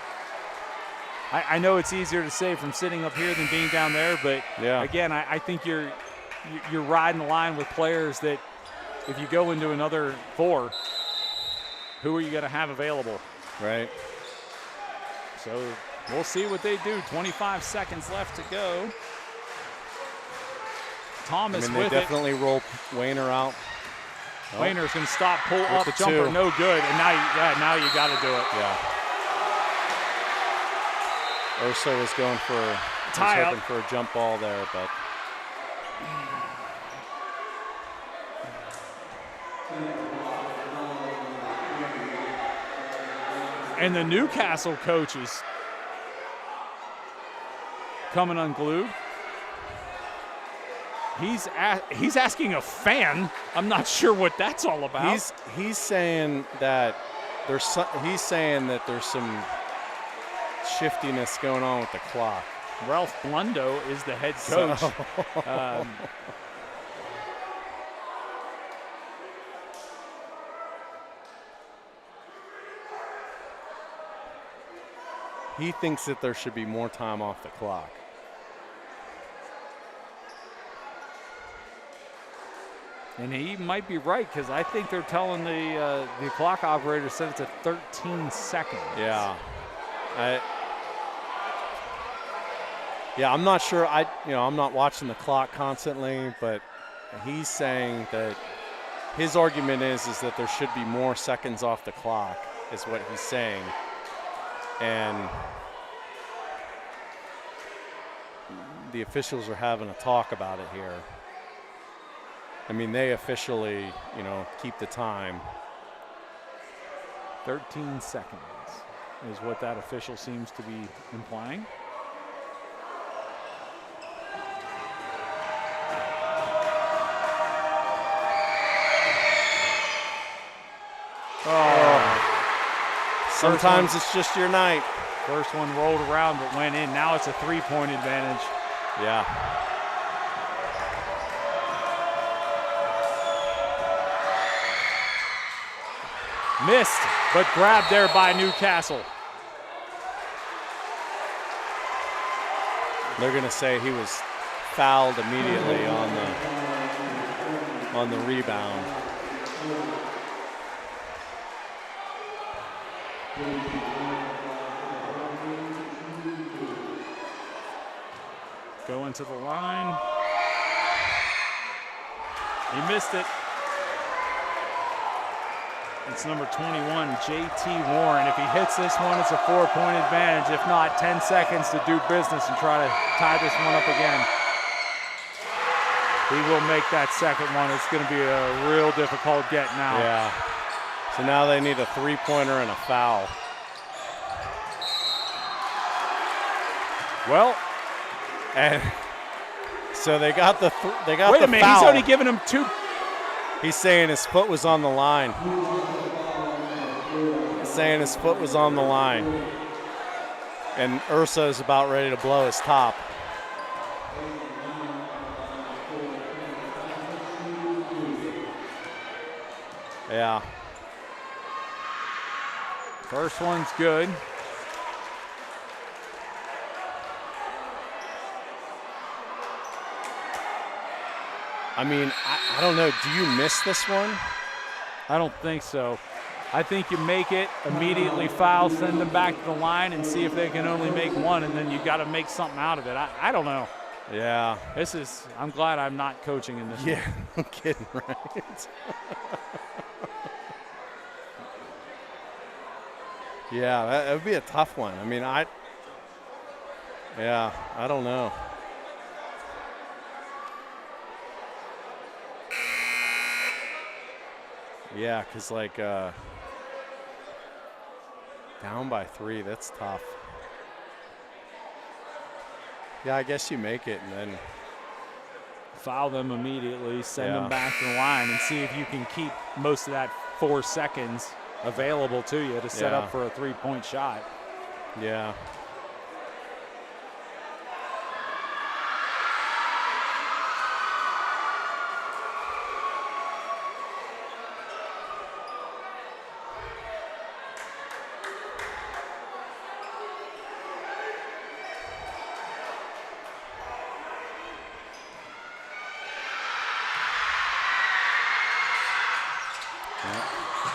I know it's easier to say from sitting up here than being down there, but again, I think you're riding the line with players that if you go into another 4, who are you going to have available? Right. So we'll see what they do. 25 seconds left to go. Thomas they definitely roll Wayner out. Wayner's going to stop, pull up, jumper, no good. And now you got to do it. Yeah. Urso was going for hoping for a jump ball there, but and the Newcastle coach is coming unglued. He's asking a fan. I'm not sure what that's all about. He's saying that there's some shiftiness going on with the clock. Ralph Blundo is the head coach. He thinks that there should be more time off the clock. And he might be right, because I think they're telling the clock operator said it's at 13 seconds. Yeah. I'm not sure. I'm not watching the clock constantly, but he's saying that his argument is that there should be more seconds off the clock, is what he's saying. And the officials are having a talk about it here. I mean, they officially, keep the time. 13 seconds is what that official seems to be implying. Sometimes it's just your night. First one rolled around but went in. Now it's a 3-point advantage. Yeah. Missed, but grabbed there by Newcastle. They're going to say he was fouled immediately on the rebound. Going to the line. He missed it. It's number 21, J.T. Warren. If he hits this one, it's a 4-point advantage. If not, 10 seconds to do business and try to tie this one up again. He will make that second one. It's going to be a real difficult get now. Yeah. So now they need a 3-pointer and a foul. Well, and so they got the wait a minute, foul. He's only giving him 2. He's saying his foot was on the line. He's saying his foot was on the line. And Urso's about ready to blow his top. Yeah. First one's good. I mean, I don't know. Do you miss this one? I don't think so. I think you make it, immediately foul, send them back to the line, and see if they can only make one, and then you got to make something out of it. I don't know. Yeah. I'm glad I'm not coaching in this. Yeah, no kidding, right? Yeah, that would be a tough one. I mean, I don't know. Yeah, because like down by 3, that's tough. Yeah, I guess you make it and then Foul them immediately, send them Yeah. back to the line, and see if you can keep most of that 4 seconds available to you to set Yeah. up for a 3-point shot. yeah.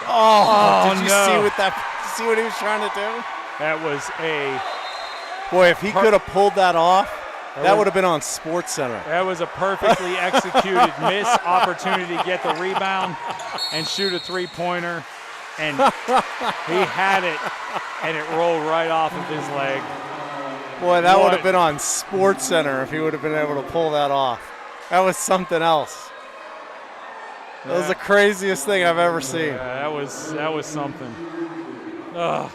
Oh, did you no. see what he was trying to do? That was a Boy, if he could have pulled that off, that would have been on Sports Center. perfectly executed miss, opportunity to get the rebound and shoot a 3-pointer, and he had it, and it rolled right off of his leg. Boy, that would What? have been on Sports Center if he would have been able to pull that off. That was something else. That was the craziest thing I've ever seen. Yeah, that was something. Ugh.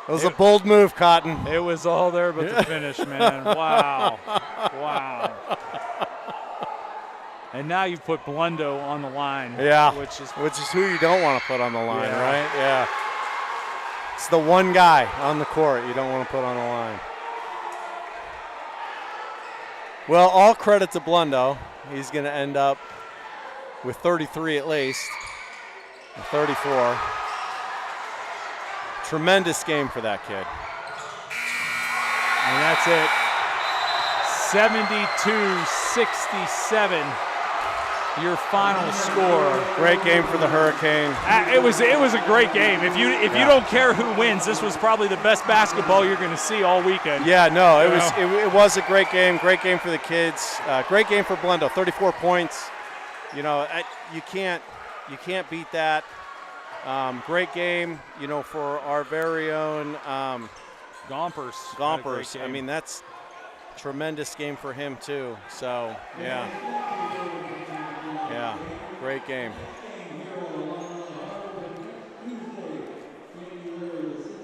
It was a bold move, Cotton. It was all there but the finish, man. Wow. Wow. And now you put Blundo on the line. Yeah, Which is who you don't want to put on the line, Yeah. right? Yeah. It's the one guy on the court you don't want to put on the line. Well, all credit to Blundo. He's going to end up with 33 at least, 34. Tremendous game for that kid. and that's it. 72-67. Your final score. Great game for the Hurricane. It was a great game. If you don't care who wins, this was probably the best basketball you're going to see all weekend. Yeah, no, it was a great game. Great game for the kids. Great game for Blundo. 34 points. You know, you can't beat that. Great game. You know, for our very own Gompers. Gompers. I mean, that's a tremendous game for him too. So yeah, great game.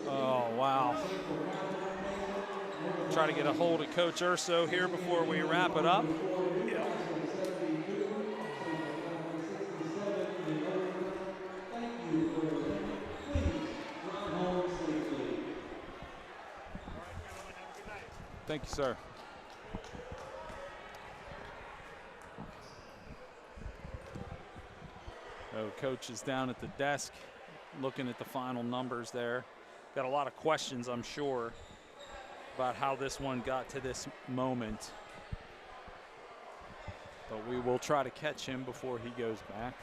Oh, wow. Try to get a hold of Coach Urso here before we wrap it up. Thank you, sir. So coach is down at the desk looking at the final numbers there. Got a lot of questions, I'm sure, about how this one got to this moment. But we will try to catch him before he goes back.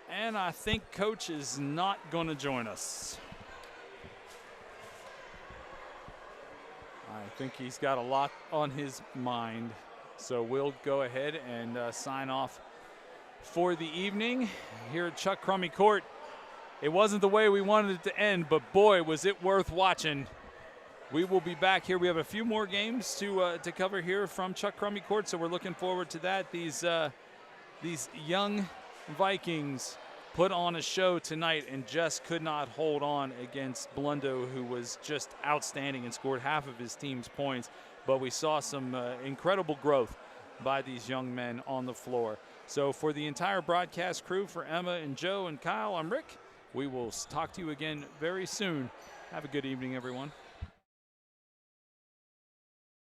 And I think coach is not going to join us. I think he's got a lot on his mind. So we'll go ahead and sign off for the evening here at Chuck Crummy Court. It wasn't the way we wanted it to end, but boy, was it worth watching. We will be back here. We have a few more games to cover here from Chuck Crummy Court, so we're looking forward to that. These young Vikings put on a show tonight and just could not hold on against Blundo, who was just outstanding and scored half of his team's points. But we saw some incredible growth by these young men on the floor. So for the entire broadcast crew, for Emma and Joe and Kyle, I'm Rick. We will talk to you again very soon. Have a good evening, everyone.